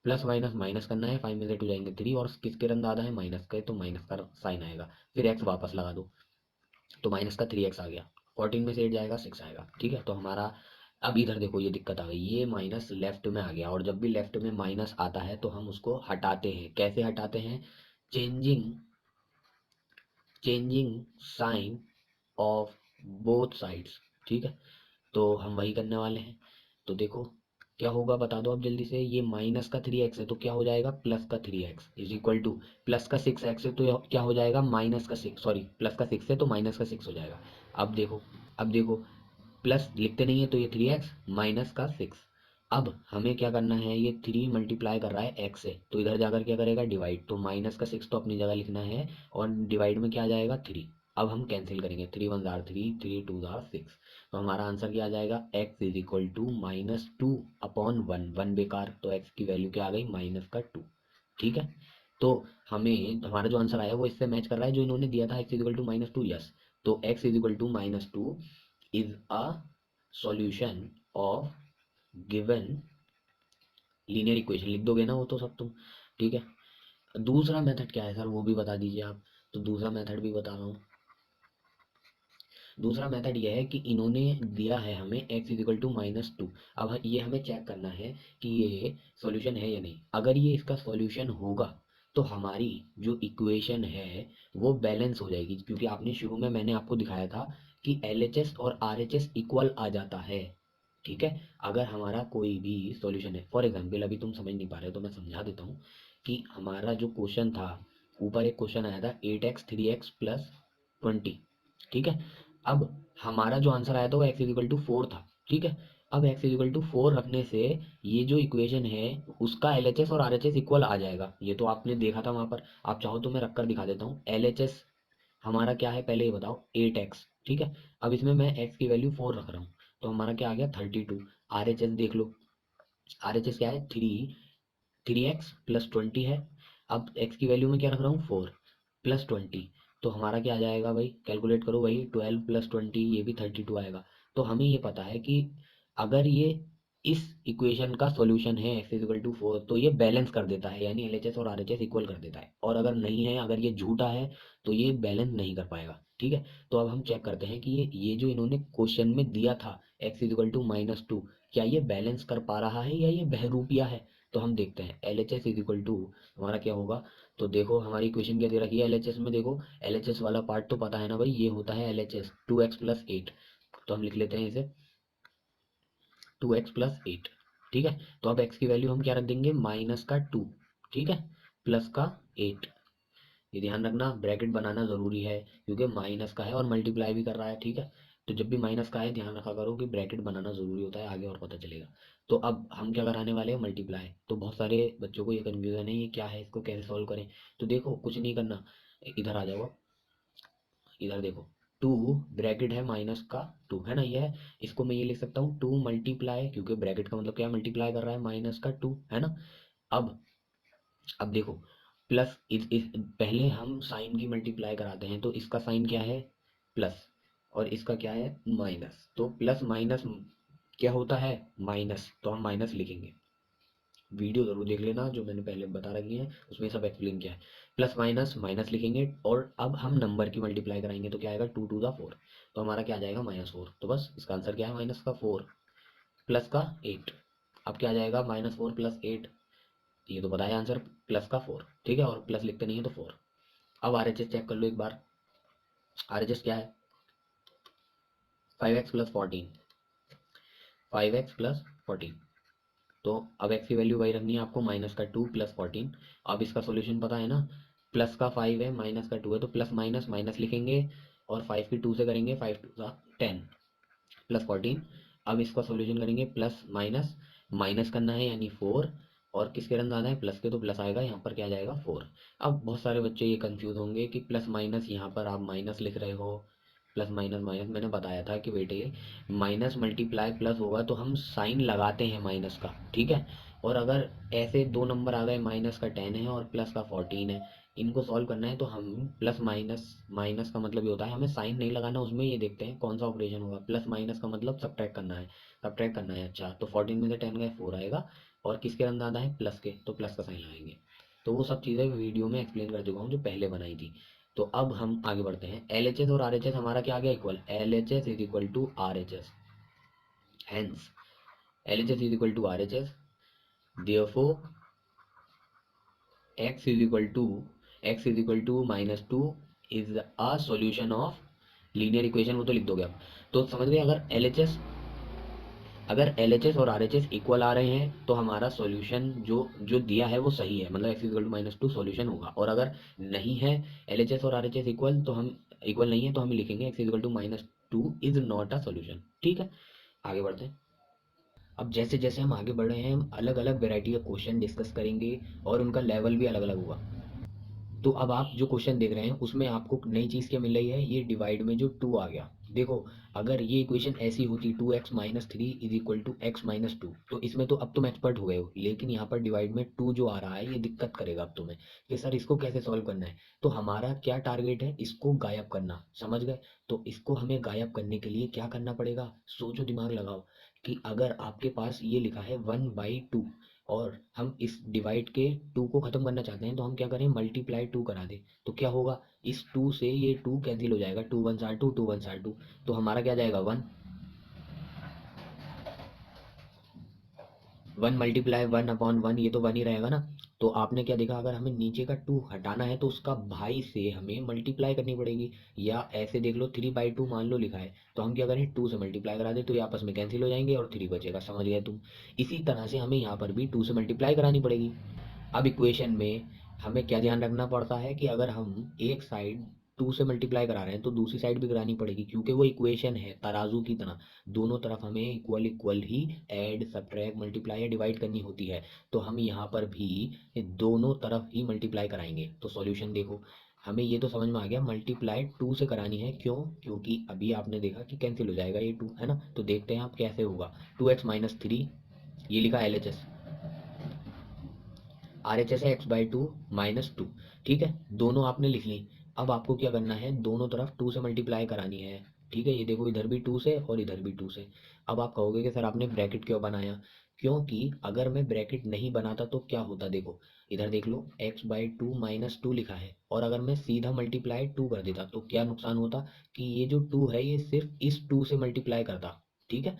प्लस माइनस माइनस करना है, 5 में से 2 जाएंगे 3, और किसके रन ज़्यादा है, माइनस का, तो माइनस का साइन आएगा। फिर x वापस लगा दो, तो माइनस का 3x आ गया। 14 में से 8 जाएगा 6 आएगा। ठीक है, तो हमारा अब इधर देखो ये दिक्कत आ गई, ये माइनस लेफ्ट में आ गया, और जब भी लेफ्ट में माइनस आता है तो हम उसको हटाते हैं। कैसे हटाते हैं, changing changing sign of both sides. ठीक है, तो हम वही करने वाले हैं। तो देखो क्या होगा, बता दो अब जल्दी से। ये माइनस का 3x है तो क्या हो जाएगा, प्लस का 3x is equal two plus का 6x है तो क्या हो जाएगा, माइनस का 6, सॉरी प्लस का 6 है तो माइनस का 6 हो जाएगा। अब देखो प्लस लिखते नहीं है तो ये 3x माइनस का 6। अब हमें क्या करना है, ये 3 मल्टीप्लाई कर रहा है x से, तो इधर जाकर क्या करेगा, डिवाइड। तो माइनस का 6 तो अपनी जगह लिखना है, और डिवाइड में क्या आ जाएगा, 3। अब हम कैंसिल करेंगे, 3 1 जार 3, 3 2 जार 6। तो हमारा आंसर क्या आ जाएगा, x इज इक्वल टू -2/1, 1 बेकार, तो x की वैल्यू क्या आ गई, -2। ठीक है। तो हमें हमारा जो आंसर आया वो इससे मैच कर रहा है जो इन्होंने दिया था, x is equal to -2। Yes, तो x is equal to -2 is a solution of given linear equation. लिख दोगे ना वो तो सब तुम। ठीक है। दूसरा मेथड क्या है सर, वो भी बता दीजिए आप। तो दूसरा मेथड भी बता रहा हूँ। दूसरा मेथड ये है कि इन्होंने दिया है हमें x इज इक्वल टू -2। अब ये हमें चेक करना है कि ये सॉल्यूशन है या नहीं। अगर ये इसका सॉल्यूशन होगा तो हमारी जो इक्वेशन है वो बैलेंस हो जाएगी, क्योंकि आपने शुरू में मैंने आपको दिखाया था कि LHS और RHS इक्वल आ जाता है। ठीक है, अगर हमारा कोई भी सॉल्यूशन है, फॉर एग्जांपल अभी तुम समझ नहीं पा रहे हो तो मैं समझा देता हूँ कि हमारा जो क्वेश्चन था, ऊपर एक क्वेश्चन आया था 8x 3x प्लस 20। ठीक है। अब हमारा जो आंसर आया था वो x इज इक्वल टू 4 था। ठीक है। अब x इज इक्वल टू 4 रखने से ये जो इक्वेशन है उसका LHS और RHS इक्वल आ जाएगा। ये तो आपने देखा था वहां पर, आप चाहो तो मैं रख कर दिखा देता हूँ। LHS हमारा क्या है पहले ये बताओ, 8x। ठीक है। अब इसमें मैं x की वैल्यू 4 रख रहा हूँ, तो हमारा क्या आ गया 32। RHS देख लो, RHS क्या है, 3x प्लस 20 है। अब x की वैल्यू में क्या रख रहा हूँ, 4 प्लस 20, तो हमारा क्या आ जाएगा भाई, कैलकुलेट करो, वही 12 प्लस 20, ये भी 32 आएगा। तो हमें ये पता है कि अगर ये इस इक्वेशन का सॉल्यूशन है x इक्वल टू 4, तो ये बैलेंस कर देता है, यानी LHS और RHS इक्वल कर देता है। और अगर नहीं है, अगर ये झूठा है, तो ये बैलेंस नहीं कर पाएगा। ठीक है, तो अब हम चेक करते हैं कि ये जो इन्होंने क्वेश्चन में दिया था x इक्वल टू -2, क्या ये बैलेंस कर पा रहा है या ये बहरूपिया है। तो हम देखते हैं LHS इक्वल टू हमारा क्या होगा। तो देखो हमारी इक्वेशन क्या दे रखी है LHS में, देखो LHS वाला पार्ट तो पता है ना भाई, ये होता है LHS 2x+8। तो हम लिख लेते हैं इसे 2x+8। ठीक है, तो अब x की वैल्यू हम क्या रख देंगे, -2। ठीक है, +8। ये ध्यान रखना, ब्रैकेट बनाना ज़रूरी है क्योंकि माइनस का है और मल्टीप्लाई भी कर रहा है। ठीक है, तो जब भी माइनस का है ध्यान रखा करो कि ब्रैकेट बनाना ज़रूरी होता है, आगे और पता चलेगा। तो अब हम क्या कराने वाले हैं, मल्टीप्लाई। तो बहुत सारे बच्चों को ये कन्फ्यूज़न है, ये क्या है, इसको कैसे सॉल्व करें। तो देखो कुछ नहीं करना, इधर आ जाओ, इधर देखो, 2 ब्रैकेट है माइनस का 2 है ना, ये है। इसको मैं ये लिख सकता हूँ 2 मल्टीप्लाई, क्योंकि ब्रैकेट का मतलब क्या है, मल्टीप्लाई कर रहा है माइनस का 2 है ना। अब अब देखो, प्लस इस पहले हम साइन की मल्टीप्लाई कराते हैं, तो इसका साइन क्या है, प्लस, और इसका क्या है, माइनस। तो प्लस माइनस क्या होता है, माइनस, तो हम माइनस लिखेंगे। वीडियो जरूर देख लेना जो मैंने पहले बता रखी है, उसमें सब एक्सप्लेन किया है। प्लस माइनस माइनस लिखेंगे, और अब हम नंबर की मल्टीप्लाई कराएंगे, तो क्या आएगा, 2 टू द 4। तो हमारा क्या आ जाएगा, -4। तो बस इसका आंसर क्या है, -4 प्लस का 8। अब क्या आ जाएगा, -4 + 8, ये तो पता है आंसर, +4। ठीक है, और प्लस लिखते नहीं है तो 4। अब RHS चेक कर लो एक बार, RHS क्या है, 5x + 14, 5x + 14। तो अब x की वैल्यू वही रखनी है आपको, -2 + 14। अब इसका सॉल्यूशन पता है ना, प्लस का 5 है, माइनस का 2 है, तो प्लस माइनस माइनस लिखेंगे, और 5 की 2 से करेंगे, 5 2 10 +14। अब इसका सॉल्यूशन करेंगे, प्लस माइनस माइनस करना है यानी 4, और किसके रन ज़्यादा है, प्लस के, तो प्लस आएगा, यहाँ पर क्या आ जाएगा, 4। अब बहुत सारे बच्चे ये कंफ्यूज होंगे कि प्लस माइनस, यहाँ पर आप माइनस लिख रहे हो, प्लस माइनस माइनस। मैंने बताया था कि बेटे माइनस मल्टीप्लाई प्लस होगा तो हम साइन लगाते हैं माइनस का। ठीक है, और अगर ऐसे दो नंबर आ गए, माइनस का 10 है और प्लस का 14 है, इनको सॉल्व करना है, तो हम प्लस माइनस, माइनस का मतलब ये होता है हमें साइन नहीं लगाना उसमें। ये देखते हैं कौन सा ऑपरेशन होगा, प्लस माइनस का मतलब सब्ट्रैक्ट करना है, सब्ट्रैक्ट करना है। अच्छा, तो 14 में से 10 गए, 4 आएगा, और किसके रन ज़्यादा है, प्लस के, तो प्लस का साइन लगाएंगे। तो वो सब चीज़ें वीडियो में एक्सप्लेन कर चुका हूँ जो पहले बनाई थी। तो अब हम आगे बढ़ते हैं, LHS और RHS हमारा क्या आ गया, equal, LHS is equal to RHS, hence LHS is equal to RHS, therefore x is equal to -2 is a solution of linear equation. वो तो लिख दोगे आप, तो समझ गए। अगर LHS और RHS इक्वल आ रहे हैं तो हमारा सॉल्यूशन जो जो दिया है वो सही है, मतलब x=-2 सॉल्यूशन होगा। और अगर नहीं है LHS और RHS इक्वल, तो हम इक्वल नहीं है तो हम लिखेंगे x=-2 is not a solution. ठीक है, आगे बढ़ते हैं। अब जैसे जैसे हम आगे बढ़ रहे हैं, हम अलग अलग वेराइटी का क्वेश्चन डिस्कस करेंगे, और उनका लेवल भी अलग अलग होगा। तो अब आप जो क्वेश्चन देख रहे हैं उसमें आपको नई चीज़ क्या मिल रही है, ये डिवाइड में जो 2 आ गया। देखो, अगर ये इक्वेशन ऐसी होती 2x-3 is equal to x-2, तो इसमें तो अब तुम एक्सपर्ट हो गए हो। लेकिन यहाँ पर डिवाइड में 2 जो आ रहा है, ये दिक्कत करेगा अब तुम्हें कि सर इसको कैसे सॉल्व करना है। तो हमारा क्या टारगेट है, इसको गायब करना, समझ गए। तो इसको हमें गायब करने के लिए क्या करना पड़ेगा, सोचो, दिमाग लगाओ, कि अगर आपके पास ये लिखा है 1/2, और हम इस डिवाइड के 2 को ख़त्म करना चाहते हैं, तो हम क्या करें, मल्टीप्लाई 2 करा दें। तो क्या होगा, इस 2 से ये 2 कैंसिल हो जाएगा, 2 1 आर 2, 2 1 आर 2, तो हमारा क्या जाएगा, 1। 1 × 1 ये तो 1 ही रहेगा ना। तो आपने क्या देखा, अगर हमें नीचे का 2 हटाना है तो उसका भाई से हमें मल्टीप्लाई करनी पड़ेगी। या ऐसे देख लो, 3/2 मान लो लिखा है, तो हम क्या करें, 2 से मल्टीप्लाई करा दें, तो ये आपस में कैंसिल हो जाएंगे और 3 बचेगा, समझ गए तुम। इसी तरह से हमें यहाँ पर भी 2 से मल्टीप्लाई करानी पड़ेगी। अब इक्वेशन में हमें क्या ध्यान रखना पड़ता है कि अगर हम एक साइड 2 से मल्टीप्लाई करा रहे हैं तो दूसरी साइड भी करानी पड़ेगी, क्योंकि वो इक्वेशन है तराजू की तरह, दोनों तरफ हमें इक्वल इक्वल ही ऐड सब्ट्रैक्ट मल्टीप्लाई या डिवाइड करनी होती है। तो हम यहाँ पर भी दोनों तरफ ही मल्टीप्लाई कराएंगे। तो सॉल्यूशन देखो, हमें ये तो समझ में आ गया, मल्टीप्लाई 2 से करानी है, क्यों, क्योंकि अभी आपने देखा कि कैंसिल हो जाएगा ये 2 है ना। तो देखते हैं आप कैसे होगा, 2x-3, ये लिखा LHS, RHS है x/2 -2। ठीक है, दोनों आपने लिख ली। अब आपको क्या करना है, दोनों तरफ 2 से मल्टीप्लाई करानी है। ठीक है, ये देखो इधर भी 2 से और इधर भी 2 से। अब आप कहोगे कि सर आपने ब्रैकेट क्यों बनाया? क्योंकि अगर मैं ब्रैकेट नहीं बनाता तो क्या होता, देखो इधर देख लो, x/2 -2 लिखा है, और अगर मैं सीधा मल्टीप्लाई 2 कर देता तो क्या नुकसान होता कि ये जो 2 है ये सिर्फ इस 2 से मल्टीप्लाई करता, ठीक है,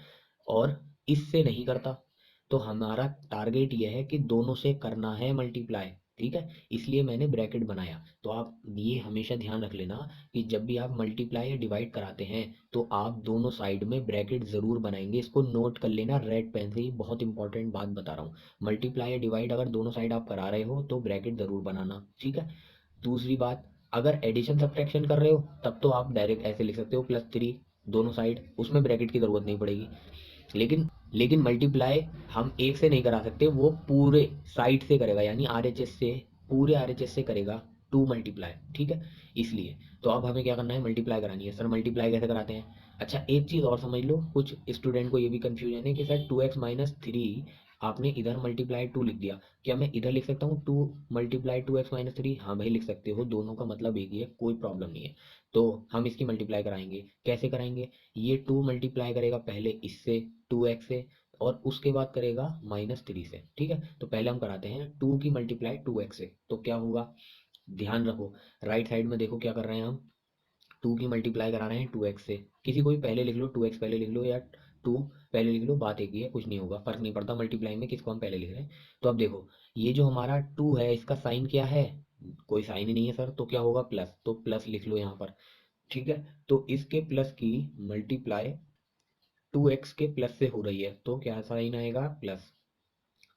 और इससे नहीं करता। तो हमारा टारगेट ये है कि दोनों से करना है मल्टीप्लाई, ठीक है, इसलिए मैंने ब्रैकेट बनाया। तो आप ये हमेशा ध्यान रख लेना कि जब भी आप मल्टीप्लाई या डिवाइड कराते हैं तो आप दोनों साइड में ब्रैकेट ज़रूर बनाएंगे। इसको नोट कर लेना रेड पेन से, ही बहुत इंपॉर्टेंट बात बता रहा हूँ। मल्टीप्लाई या डिवाइड अगर दोनों साइड आप करा रहे हो तो ब्रैकेट ज़रूर बनाना, ठीक है। दूसरी बात, अगर एडिशन सब्ट्रैक्शन कर रहे हो तब तो आप डायरेक्ट ऐसे लिख सकते हो +3 दोनों साइड, उसमें ब्रैकेट की ज़रूरत नहीं पड़ेगी। लेकिन लेकिन मल्टीप्लाई हम एक से नहीं करा सकते, वो पूरे साइड से करेगा, यानी आरएचएस से, पूरे आरएचएस से करेगा 2 मल्टीप्लाई, ठीक है, इसलिए। तो अब हमें क्या करना है, मल्टीप्लाई करानी है। सर मल्टीप्लाई कैसे कराते हैं? अच्छा एक चीज़ और समझ लो, कुछ स्टूडेंट को ये भी कन्फ्यूजन है कि सर 2x-3 आपने इधर मल्टीप्लाई 2 लिख दिया, क्या मैं इधर लिख सकता हूँ 2 मल्टीप्लाई 2x-3? हाँ भाई लिख सकते हो, दोनों का मतलब एक ही है, कोई प्रॉब्लम नहीं है। तो हम इसकी मल्टीप्लाई कराएंगे, कैसे कराएंगे? ये 2 मल्टीप्लाई करेगा पहले इससे 2x से, और उसके बाद करेगा -3 से, ठीक है। तो पहले हम कराते हैं 2 की मल्टीप्लाई 2x से, तो क्या होगा, ध्यान रखो, राइट साइड में देखो क्या कर रहे हैं हम, 2 की मल्टीप्लाई करा रहे हैं 2x से। किसी को भी पहले लिख लो, 2x पहले लिख लो या 2 पहले लिख लो, बात एक ही है, कुछ नहीं होगा, फर्क नहीं पड़ता मल्टीप्लाई में किसको हम पहले लिख रहे हैं। तो अब देखो, ये जो हमारा 2 है इसका साइन क्या है? कोई साइन ही नहीं है सर, तो क्या होगा, प्लस, तो प्लस लिख लो यहाँ पर, ठीक है। तो इसके प्लस की मल्टीप्लाई 2x के प्लस से हो रही है, तो क्या साइन आएगा, प्लस।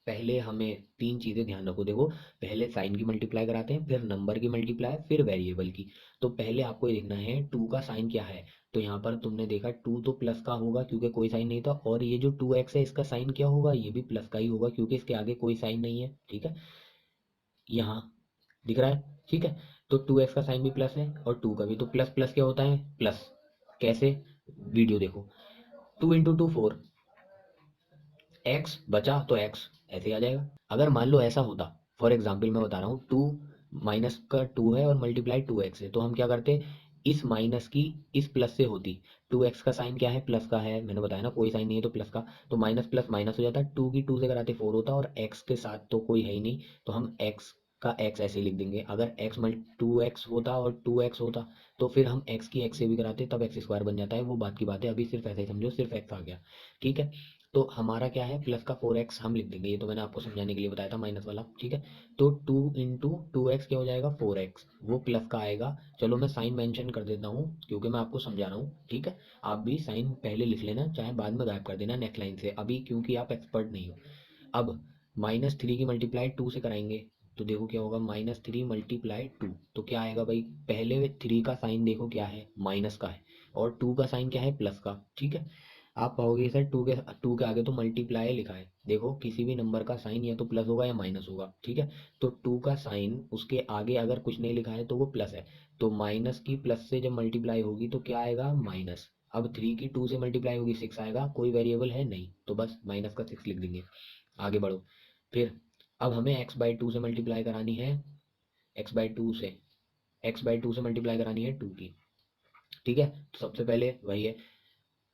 पहले हमें तीन चीज़ें ध्यान रखो, देखो पहले साइन की मल्टीप्लाई कराते हैं, फिर नंबर की मल्टीप्लाई, फिर वेरिएबल की। तो पहले आपको ये देखना है 2 का साइन क्या है। तो यहाँ पर तुमने देखा 2 तो प्लस का होगा क्योंकि कोई साइन नहीं था, और ये जो 2x है इसका साइन क्या होगा, ये भी प्लस का ही होगा क्योंकि इसके आगे कोई साइन नहीं है, ठीक है, यहाँ दिख रहा है, ठीक है। तो 2x का साइन भी प्लस है और 2 का भी, तो प्लस प्लस क्या होता है, प्लस। कैसे, वीडियो देखो, 2 × 2 4, एक्स बचा तो एक्स ऐसे ही आ जाएगा। अगर मान लो ऐसा होता, फॉर एग्जाम्पल मैं बता रहा हूँ, 2 माइनस का 2 है और मल्टीप्लाई 2x है, तो हम क्या करते, इस माइनस की इस प्लस से होती। 2x का साइन क्या है, प्लस का है, मैंने बताया ना कोई साइन नहीं है तो प्लस का, तो माइनस प्लस माइनस हो जाता, 2 की 2 से कराते 4 होता, और x के साथ तो कोई है ही नहीं, तो हम x का x ऐसे ही लिख देंगे। अगर x मल्ट 2x होता और 2x होता तो फिर हम x की x से भी कराते, तब x² बन जाता है, वो बात की बात है, अभी सिर्फ ऐसे ही समझो, सिर्फ x आ गया, ठीक है। तो हमारा क्या है, प्लस का 4x हम लिख देंगे, ये तो मैंने आपको समझाने के लिए बताया था माइनस वाला, ठीक है। तो 2 × 2x क्या हो जाएगा, 4x, वो प्लस का आएगा। चलो मैं साइन मेंशन कर देता हूँ क्योंकि मैं आपको समझा रहा हूँ, ठीक है। आप भी साइन पहले लिख लेना, चाहे बाद में गायब कर देना नेक्स्ट लाइन से, अभी क्योंकि आप एक्सपर्ट नहीं हो। अब -3 की मल्टीप्लाई 2 से कराएंगे, तो देखो क्या होगा, -3 मल्टीप्लाई 2, तो क्या आएगा भाई, पहले 3 का साइन देखो क्या है, माइनस का है, और 2 का साइन क्या है, प्लस का, ठीक है। आप पाओगे सर 2 के आगे तो मल्टीप्लाई लिखा है, देखो किसी भी नंबर का साइन या तो प्लस होगा या माइनस होगा, ठीक है। तो 2 का साइन उसके आगे अगर कुछ नहीं लिखा है तो वो प्लस है, तो माइनस की प्लस से जब मल्टीप्लाई होगी तो क्या आएगा, माइनस। अब 3 की 2 से मल्टीप्लाई होगी 6 आएगा, कोई वेरिएबल है नहीं, तो बस माइनस का 6 लिख देंगे। आगे बढ़ो, फिर अब हमें x/2 से मल्टीप्लाई करानी है, x/2 से, x/2 से मल्टीप्लाई करानी है 2 की, ठीक है। तो सबसे पहले वही है,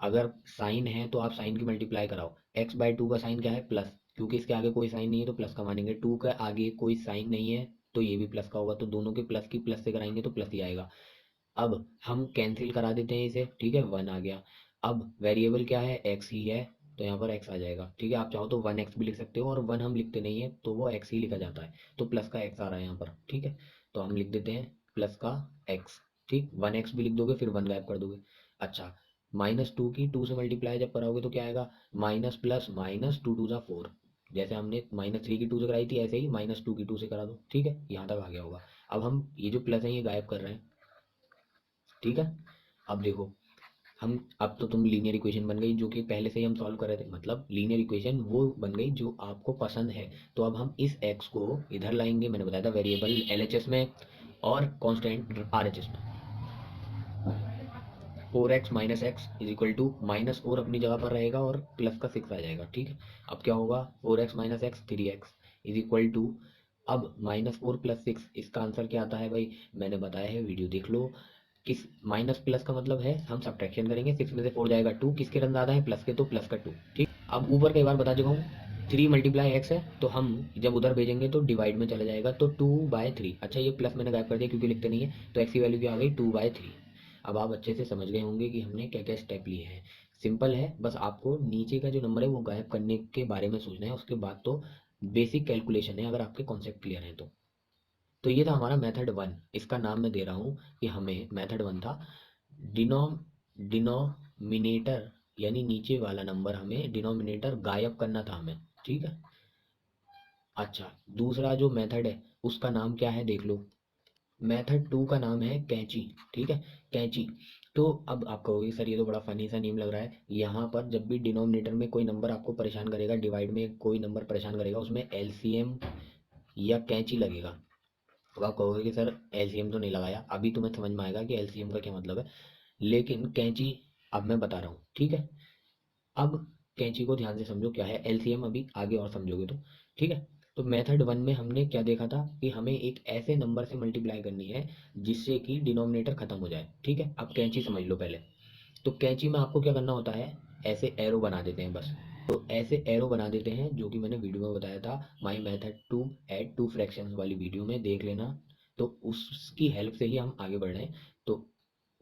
अगर साइन है तो आप साइन की मल्टीप्लाई कराओ। x/2 का साइन क्या है, प्लस, क्योंकि इसके आगे कोई साइन नहीं है तो प्लस का मानेंगे, 2 के आगे कोई साइन नहीं है तो ये भी प्लस का होगा, तो दोनों के प्लस की प्लस से कराएंगे तो प्लस ही आएगा। अब हम कैंसिल करा देते हैं इसे, ठीक है, 1 आ गया। अब वेरिएबल क्या है, x ही है, तो यहाँ पर x आ जाएगा, ठीक है। आप चाहो तो 1x भी लिख सकते हो, और 1 हम लिखते नहीं है तो वो x ही लिखा जाता है, तो प्लस का x आ रहा है यहाँ पर, ठीक है। तो हम लिख देते हैं प्लस का x, ठीक, 1x भी लिख दोगे फिर 1 गायब कर दोगे। अच्छा, -2 की 2 से मल्टीप्लाई जब कराओगे तो क्या आएगा, माइनस प्लस माइनस 2 × 2 = 4, जैसे हमने -3 की 2 से कराई थी ऐसे ही -2 की 2 से करा दो, ठीक है, यहाँ तक आ गया होगा। अब हम ये जो प्लस है ये गायब कर रहे हैं, ठीक है। अब देखो, हम, अब तो तुम लीनियर इक्वेशन बन गई जो कि पहले से ही हम सॉल्व कर रहे थे, मतलब लीनियर इक्वेशन वो बन गई जो आपको पसंद है। तो अब हम इस x को इधर लाएंगे, मैंने बताया था वेरिएबल LHS में और कांस्टेंट RHS में। 4x - x -4 अपनी जगह पर रहेगा और प्लस का 6 आ जाएगा, ठीक है। अब क्या होगा, 4x - x 3x अब -4 + 6, इसका आंसर क्या आता है भाई, मैंने बताया है, वीडियो देख लो, किस माइनस प्लस का मतलब है हम सब्ट्रैक्शन करेंगे, 6 में से 4 जाएगा 2, किसके रन ज़्यादा है प्लस के, तो प्लस का 2। ठीक, अब ऊपर कई बार बता चुका हूँ 3 मल्टीप्लाई एक्स है, तो हम जब उधर भेजेंगे तो डिवाइड में चला जाएगा, तो 2/3। अच्छा ये प्लस मैंने गायब कर दिया क्योंकि लिखते नहीं है, तो एक्स की वैल्यू क्या आ गई 2/3। अब आप अच्छे से समझ गए होंगे कि हमने क्या क्या स्टेप लिए हैं। सिंपल है, बस आपको नीचे का जो नंबर है वो गायब करने के बारे में सोचना है, उसके बाद तो बेसिक कैलकुलेशन है अगर आपके कॉन्सेप्ट क्लियर हैं तो। ये था हमारा मेथड वन, इसका नाम मैं दे रहा हूँ कि हमें मेथड वन था डिनोम डिनोमिनेटर, यानी नीचे वाला नंबर हमें डिनोमिनेटर गायब करना था हमें। ठीक है। अच्छा, दूसरा जो मेथड है उसका नाम क्या है देख लो। मेथड टू का नाम है कैंची। ठीक है, कैंची। तो अब आप कहोगे सर ये तो बड़ा फनी सा नेम लग रहा है, यहाँ पर जब भी डिनोमिनेटर में कोई नंबर आपको परेशान करेगा, डिवाइड में कोई नंबर परेशान करेगा, उसमें एलसीएम या कैंची लगेगा। अब आप कहोगे कि सर एलसीएम तो नहीं लगाया, अभी तुम्हें समझ में आएगा कि एलसीएम का क्या मतलब है, लेकिन कैंची अब मैं बता रहा हूँ। ठीक है, अब कैंची को ध्यान से समझो क्या है एलसीएम, अभी आगे और समझोगे तो। ठीक है, तो मेथड वन में हमने क्या देखा था कि हमें एक ऐसे नंबर से मल्टीप्लाई करनी है जिससे कि डिनोमिनेटर खत्म हो जाए। ठीक है, अब कैंची समझ लो पहले। तो कैंची में आपको क्या करना होता है, ऐसे एरो बना देते हैं बस। तो ऐसे एरो बना देते हैं, जो कि मैंने वीडियो में बताया था, my method to add two fractions वाली वीडियो में देख लेना। तो उसकी हेल्प से ही हम आगे बढ़ रहे हैं। तो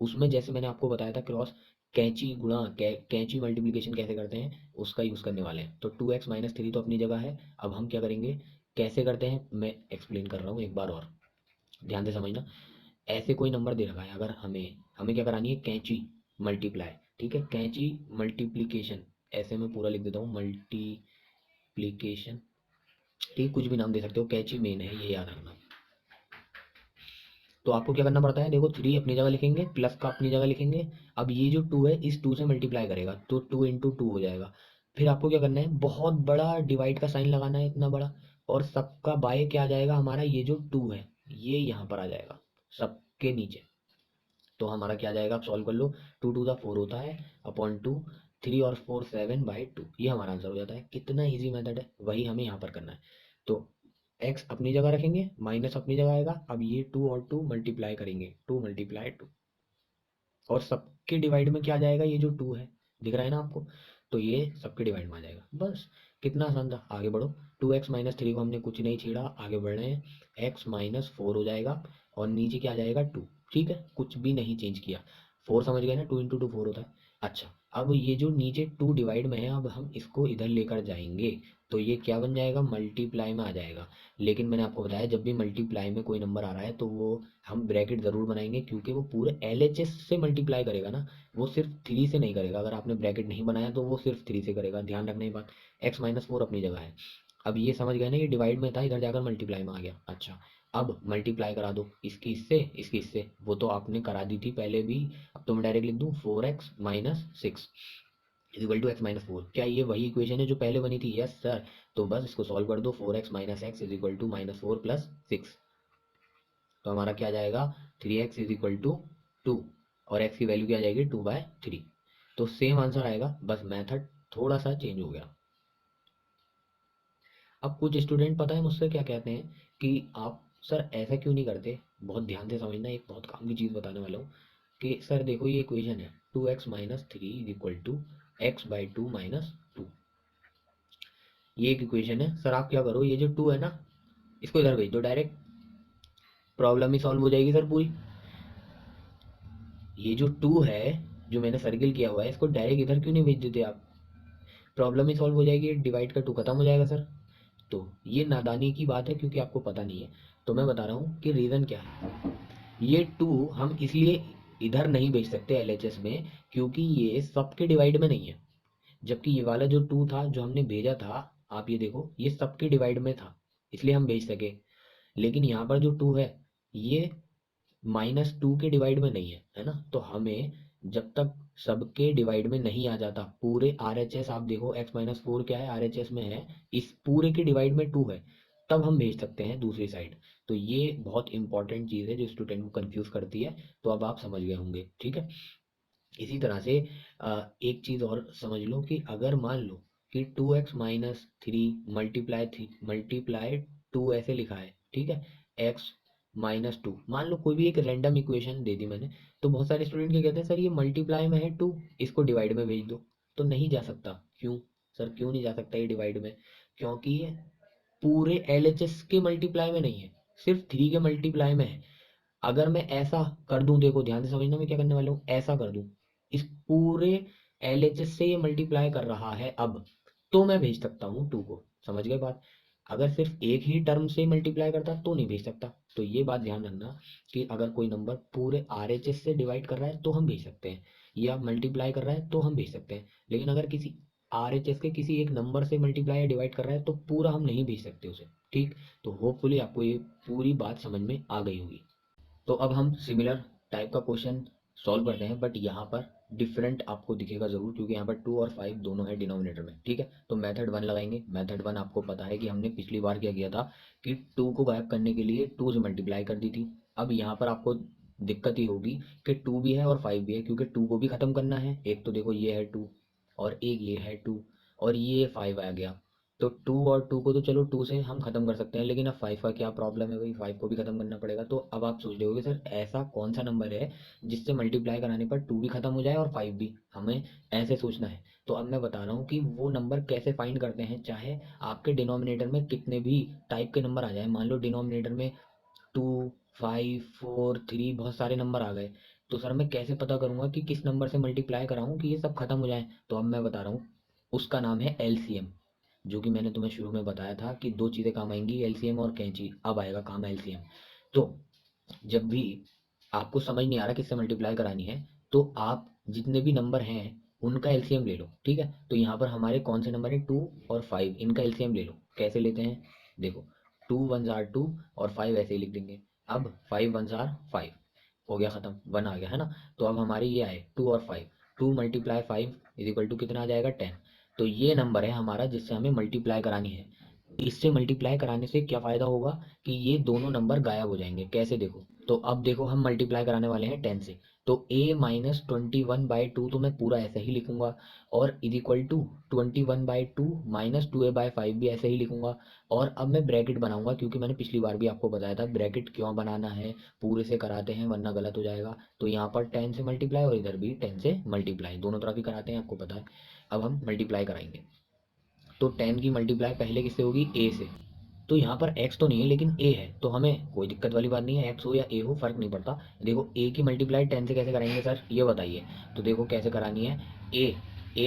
उसमें जैसे मैंने आपको बताया था क्रॉस कैंची गुणा कैंची मल्टीप्लिकेशन कैसे करते हैं उसका यूज़ करने वाले हैं। तो 2x - 3 तो अपनी जगह है, अब हम क्या करेंगे, कैसे करते हैं मैं एक्सप्लेन कर रहा हूँ एक बार और, ध्यान से समझना। ऐसे कोई नंबर दे रखा है, अगर हमें हमें क्या करानी है, कैंची मल्टीप्लाई। ठीक है, कैंची मल्टीप्लिकेशन, ऐसे मैं पूरा लिख देता हूँ मल्टीप्लिकेशन। ठीक, कुछ भी नाम दे सकते हो, कैंची मेन है ये याद रखना। तो आपको क्या करना पड़ता है, देखो 3 अपनी जगह लिखेंगे, प्लस का अपनी जगह लिखेंगे। अब ये जो 2 है इस 2 से मल्टीप्लाई करेगा तो 2 × 2 हो जाएगा। फिर आपको क्या करना है, बहुत बड़ा डिवाइड का साइन लगाना है, इतना बड़ा, और सबका बाय क्या आ जाएगा हमारा, ये जो 2 है ये यहाँ पर आ जाएगा सबके नीचे। तो हमारा क्या आ जाएगा, आप सॉल्व कर लो। 2 × 2 = 4 होता है, अपॉन 2, 3 और 4 7/2, ये हमारा आंसर हो जाता है। कितना इजी मेथड है, वही हमें यहाँ पर करना है। तो एक्स अपनी जगह रखेंगे, माइनस अपनी जगह आएगा, अब ये 2 और 2 मल्टीप्लाई करेंगे, 2 × 2, और सबके डिवाइड में क्या आ जाएगा, ये जो 2 है दिख रहा है ना आपको, तो ये सबके डिवाइड में आ जाएगा। बस, कितना आसान था, आगे बढ़ो। 2x - 3 को हमने कुछ नहीं छेड़ा, आगे बढ़ रहे हैं। x - 4 हो जाएगा, और नीचे क्या आ जाएगा 2। ठीक है, कुछ भी नहीं चेंज किया। 4 समझ गए ना, 2 × 2 4 होता है। अच्छा, अब ये जो नीचे 2 डिवाइड में है, अब हम इसको इधर लेकर जाएंगे, तो ये क्या बन जाएगा, मल्टीप्लाई में आ जाएगा। लेकिन मैंने आपको बताया जब भी मल्टीप्लाई में कोई नंबर आ रहा है तो वो हम ब्रैकेट ज़रूर बनाएंगे, क्योंकि वो पूरे LHS से मल्टीप्लाई करेगा ना, वो सिर्फ 3 से नहीं करेगा। अगर आपने ब्रैकेट नहीं बनाया तो वो सिर्फ 3 से करेगा, ध्यान रखना ये बात। x - 4 अपनी जगह है। अब ये समझ गए ना, ये डिवाइड में था, इधर जाकर मल्टीप्लाई में आ गया। अच्छा, अब मल्टीप्लाई करा दो, इसकी इससे इसकी इससे, वो तो आपने करा दी थी पहले भी। अब तो मैं डायरेक्ट लिख दूँ 4x - 6 इक्वल टू x - 4। क्या ये वही इक्वेशन है जो पहले बनी थी, यस सर। तो बस इसको सॉल्व कर दो, 4x - x इक्वल टू -4 + 6। तो हमारा क्या आ जाएगा, 3x इक्वल टू 2, और x की वैल्यू क्या आ जाएगी 2/3। तो सेम आंसर आएगा, बस मेथड थोड़ा सा चेंज हो गया। अब कुछ स्टूडेंट पता है मुझसे क्या कहते हैं कि आप सर ऐसा क्यों नहीं करते, बहुत ध्यान से समझना, एक बहुत काम की चीज़ बताने वाला हूँ कि सर देखो ये इक्वेशन है 2x - 3 इक्वल टू x/2 - 2, ये एक इक्वेशन है सर। आप क्या करो, ये जो 2 है ना, इसको इधर भेज दो डायरेक्ट, प्रॉब्लम ही सॉल्व हो जाएगी सर पूरी। ये जो 2 है जो मैंने सर्किल किया हुआ है, इसको डायरेक्ट इधर क्यों नहीं भेज देते आप, प्रॉब्लम ही सॉल्व हो जाएगी, डिवाइड का 2 खत्म हो जाएगा सर। तो ये नादानी की बात है क्योंकि आपको पता नहीं है। तो मैं बता रहा हूँ कि रीज़न क्या है। ये 2 हम इसलिए इधर नहीं भेज सकते LHS में, क्योंकि ये सबके डिवाइड में नहीं है। जबकि ये वाला जो 2 था जो हमने भेजा था, आप ये देखो ये सबके डिवाइड में था, इसलिए हम भेज सके। लेकिन यहाँ पर जो 2 है ये -2 के डिवाइड में नहीं है ना, तो हमें जब तक सबके डिवाइड में नहीं आ जाता, पूरे RHS आप देखो x - 4 क्या है, RHS में है, इस पूरे के डिवाइड में 2 है, तब हम भेज सकते हैं दूसरी साइड। तो ये बहुत इंपॉर्टेंट चीज़ है जो स्टूडेंट को कंफ्यूज करती है। तो अब आप समझ गए होंगे, ठीक है। इसी तरह से एक चीज़ और समझ लो कि अगर मान लो कि 2x - 3 मल्टीप्लाई 2 ऐसे लिखा है, ठीक है, x -2। मान लो कोई भी एक रैंडम इक्वेशन दे दी मैंने, तो बहुत सारे स्टूडेंट क्या कहते हैं, सर ये मल्टीप्लाई में है 2, इसको डिवाइड में भेज दो। तो नहीं जा सकता। क्यों सर, क्यों नहीं जा सकता ये डिवाइड में? क्योंकि ये पूरे LHS के मल्टीप्लाई में नहीं है, सिर्फ 3 के मल्टीप्लाई में है। अगर मैं ऐसा कर दूं, देखो ध्यान से समझना मैं क्या करने वाला हूँ, ऐसा कर दूं, इस पूरे LHS से ये मल्टीप्लाई कर रहा है अब, तो मैं भेज सकता हूँ 2 को। समझ गए बात? अगर सिर्फ एक ही टर्म से मल्टीप्लाई करता तो नहीं भेज सकता। तो ये बात ध्यान रखना कि अगर कोई नंबर पूरे RHS से डिवाइड कर रहा है तो हम भेज सकते हैं, या मल्टीप्लाई कर रहा है तो हम भेज सकते हैं। लेकिन अगर किसी RHS के किसी एक नंबर से मल्टीप्लाई या डिवाइड कर रहा है तो पूरा हम नहीं भेज सकते उसे। ठीक, तो होपफुली आपको ये पूरी बात समझ में आ गई होगी। तो अब हम सिमिलर टाइप का क्वेश्चन सॉल्व करते हैं, बट यहाँ पर डिफरेंट आपको दिखेगा ज़रूर, क्योंकि यहाँ पर 2 और 5 दोनों है डिनोमिनेटर में। ठीक है, तो मेथड 1 लगाएंगे। मेथड 1 आपको पता है कि हमने पिछली बार क्या किया था कि 2 को गायब करने के लिए 2 से मल्टीप्लाई कर दी थी। अब यहाँ पर आपको दिक्कत ये होगी कि 2 भी है और 5 भी है, क्योंकि 2 को भी ख़त्म करना है। एक तो देखो ये है 2, और एक ये है 2, और ये 5 आ गया। तो 2 और 2 को तो चलो 2 से हम खत्म कर सकते हैं, लेकिन अब 5 का क्या प्रॉब्लम है भाई, 5 को भी खत्म करना पड़ेगा। तो अब आप सोच रहे होगे सर ऐसा कौन सा नंबर है जिससे मल्टीप्लाई कराने पर 2 भी खत्म हो जाए और 5 भी, हमें ऐसे सोचना है। तो अब मैं बता रहा हूँ कि वो नंबर कैसे फाइंड करते हैं, चाहे आपके डिनोमिनेटर में कितने भी टाइप के नंबर आ जाए। मान लो डिनोमिनेटर में 2, 5, 4, 3 बहुत सारे नंबर आ गए, तो सर मैं कैसे पता करूंगा कि किस नंबर से मल्टीप्लाई कराऊं कि ये सब खत्म हो जाए? तो अब मैं बता रहा हूँ, उसका नाम है LCM। जो कि मैंने तुम्हें शुरू में बताया था कि दो चीज़ें काम आएंगी, LCM और कैंची। अब आएगा काम LCM। तो जब भी आपको समझ नहीं आ रहा किससे मल्टीप्लाई करानी है, तो आप जितने भी नंबर हैं उनका LCM ले लो। ठीक है, तो यहाँ पर हमारे कौन से नंबर है, 2 और 5, इनका LCM ले लो। कैसे लेते हैं, देखो 2 1 आर 2 और 5 ऐसे ही लिख देंगे। अब 5 1 आर 5, हो गया ख़त्म, 1 आ गया है ना। तो अब हमारी ये आए 2 और 5, 2 मल्टीप्लाई 5 इज इक्वल टू कितना आ जाएगा, 10। तो ये नंबर है हमारा जिससे हमें मल्टीप्लाई करानी है। इससे मल्टीप्लाई कराने से क्या फ़ायदा होगा कि ये दोनों नंबर गायब हो जाएंगे। कैसे देखो, तो अब देखो हम मल्टीप्लाई कराने वाले हैं 10 से, तो a-21/2 तो मैं पूरा ऐसे ही लिखूंगा, और इज इक्वल टू 21/2 -2a/5 भी ऐसे ही लिखूंगा। और अब मैं ब्रैकेट बनाऊंगा, क्योंकि मैंने पिछली बार भी आपको बताया था ब्रैकेट क्यों बनाना है, पूरे से कराते हैं वरना गलत हो जाएगा। तो यहाँ पर 10 से मल्टीप्लाई और इधर भी 10 से मल्टीप्लाई, दोनों तरफ ही कराते हैं, आपको पता है। अब हम मल्टीप्लाई कराएंगे, तो 10 की मल्टीप्लाई पहले किससे होगी, a से। तो यहाँ पर x तो नहीं है लेकिन a है, तो हमें कोई दिक्कत वाली बात नहीं है, x हो या a हो फ़र्क नहीं पड़ता। देखो a की मल्टीप्लाई 10 से कैसे कराएंगे सर, ये बताइए। तो देखो कैसे करानी है, a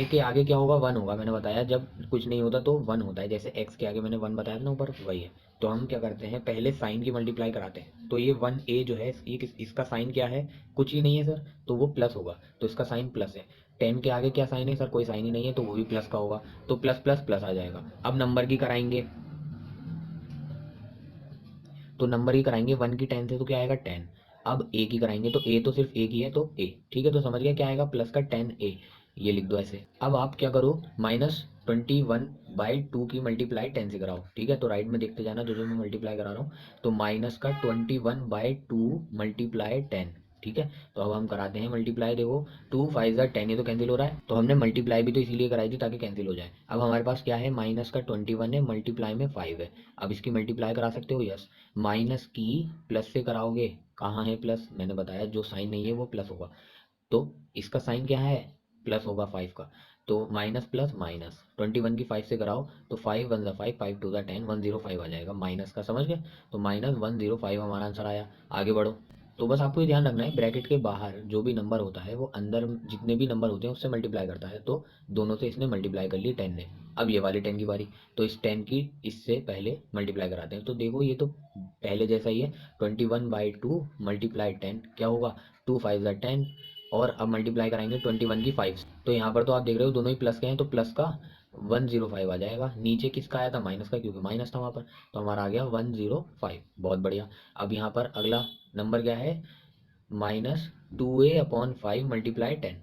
के आगे क्या होगा, 1 होगा। मैंने बताया जब कुछ नहीं होता तो 1 होता है, जैसे x के आगे मैंने 1 बताया था ना ऊपर, वही है। तो हम क्या करते हैं, पहले साइन की मल्टीप्लाई कराते हैं। तो ये 1a जो है, ये इसका साइन क्या है, कुछ ही नहीं है सर, तो वो प्लस होगा, तो इसका साइन प्लस है। 10 के आगे क्या साइन है सर, कोई साइन ही नहीं है, तो वो भी प्लस का होगा, तो प्लस प्लस प्लस आ जाएगा। अब नंबर की कराएंगे, तो नंबर ही कराएंगे 1 की 10 से, तो क्या आएगा 10। अब ए की कराएंगे, तो ए तो सिर्फ एक ही है, तो ए। ठीक है, तो समझ गया क्या आएगा, प्लस का 10a, ये लिख दो ऐसे। अब आप क्या करो, -21/2 की मल्टीप्लाई 10 से कराओ। ठीक है, तो राइट में देखते जाना जो जो मैं मल्टीप्लाई करा रहा हूँ। तो माइनस का 21/2 मल्टीप्लाई 10। ठीक है, तो अब हम कराते हैं मल्टीप्लाई। देखो 2 5 ज़ा 10, ये तो कैंसिल हो रहा है, तो हमने मल्टीप्लाई भी तो इसीलिए कराई थी ताकि कैंसिल हो जाए। अब हमारे पास क्या है, माइनस का 21 है, मल्टीप्लाई में 5 है। अब इसकी मल्टीप्लाई करा सकते हो, यस। माइनस की प्लस से कराओगे, कहाँ है प्लस, मैंने बताया जो साइन नहीं है वो प्लस होगा। तो इसका साइन क्या है, प्लस होगा 5 का। तो माइनस प्लस माइनस 21 की 5 से कराओ, तो 5 1 ज़ा 5, 5 2 ज़ा 10, 105 आ जाएगा माइनस का, समझ गए। तो -105 हमारा आंसर आया। आगे बढ़ो। तो बस आपको ये ध्यान रखना है, ब्रैकेट के बाहर जो भी नंबर होता है वो अंदर जितने भी नंबर होते हैं उससे मल्टीप्लाई करता है। तो दोनों से इसने मल्टीप्लाई कर ली 10 ने। अब ये वाले 10 की बारी, तो इस 10 की इससे पहले मल्टीप्लाई कराते हैं। तो देखो ये तो पहले जैसा ही है, 21/2 मल्टीप्लाई 10 क्या होगा, 2 5 ज़ा 10, और अब मल्टीप्लाई कराएंगे 21 की 5 से। तो यहाँ पर तो आप देख रहे हो दोनों ही प्लस के हैं, तो प्लस का 105 आ जाएगा। नीचे किसका आया था, माइनस का, क्योंकि माइनस था वहाँ पर, तो हमारा आ गया 105। बहुत बढ़िया। अब यहाँ पर अगला नंबर क्या है, -2a/5 मल्टीप्लाई 10।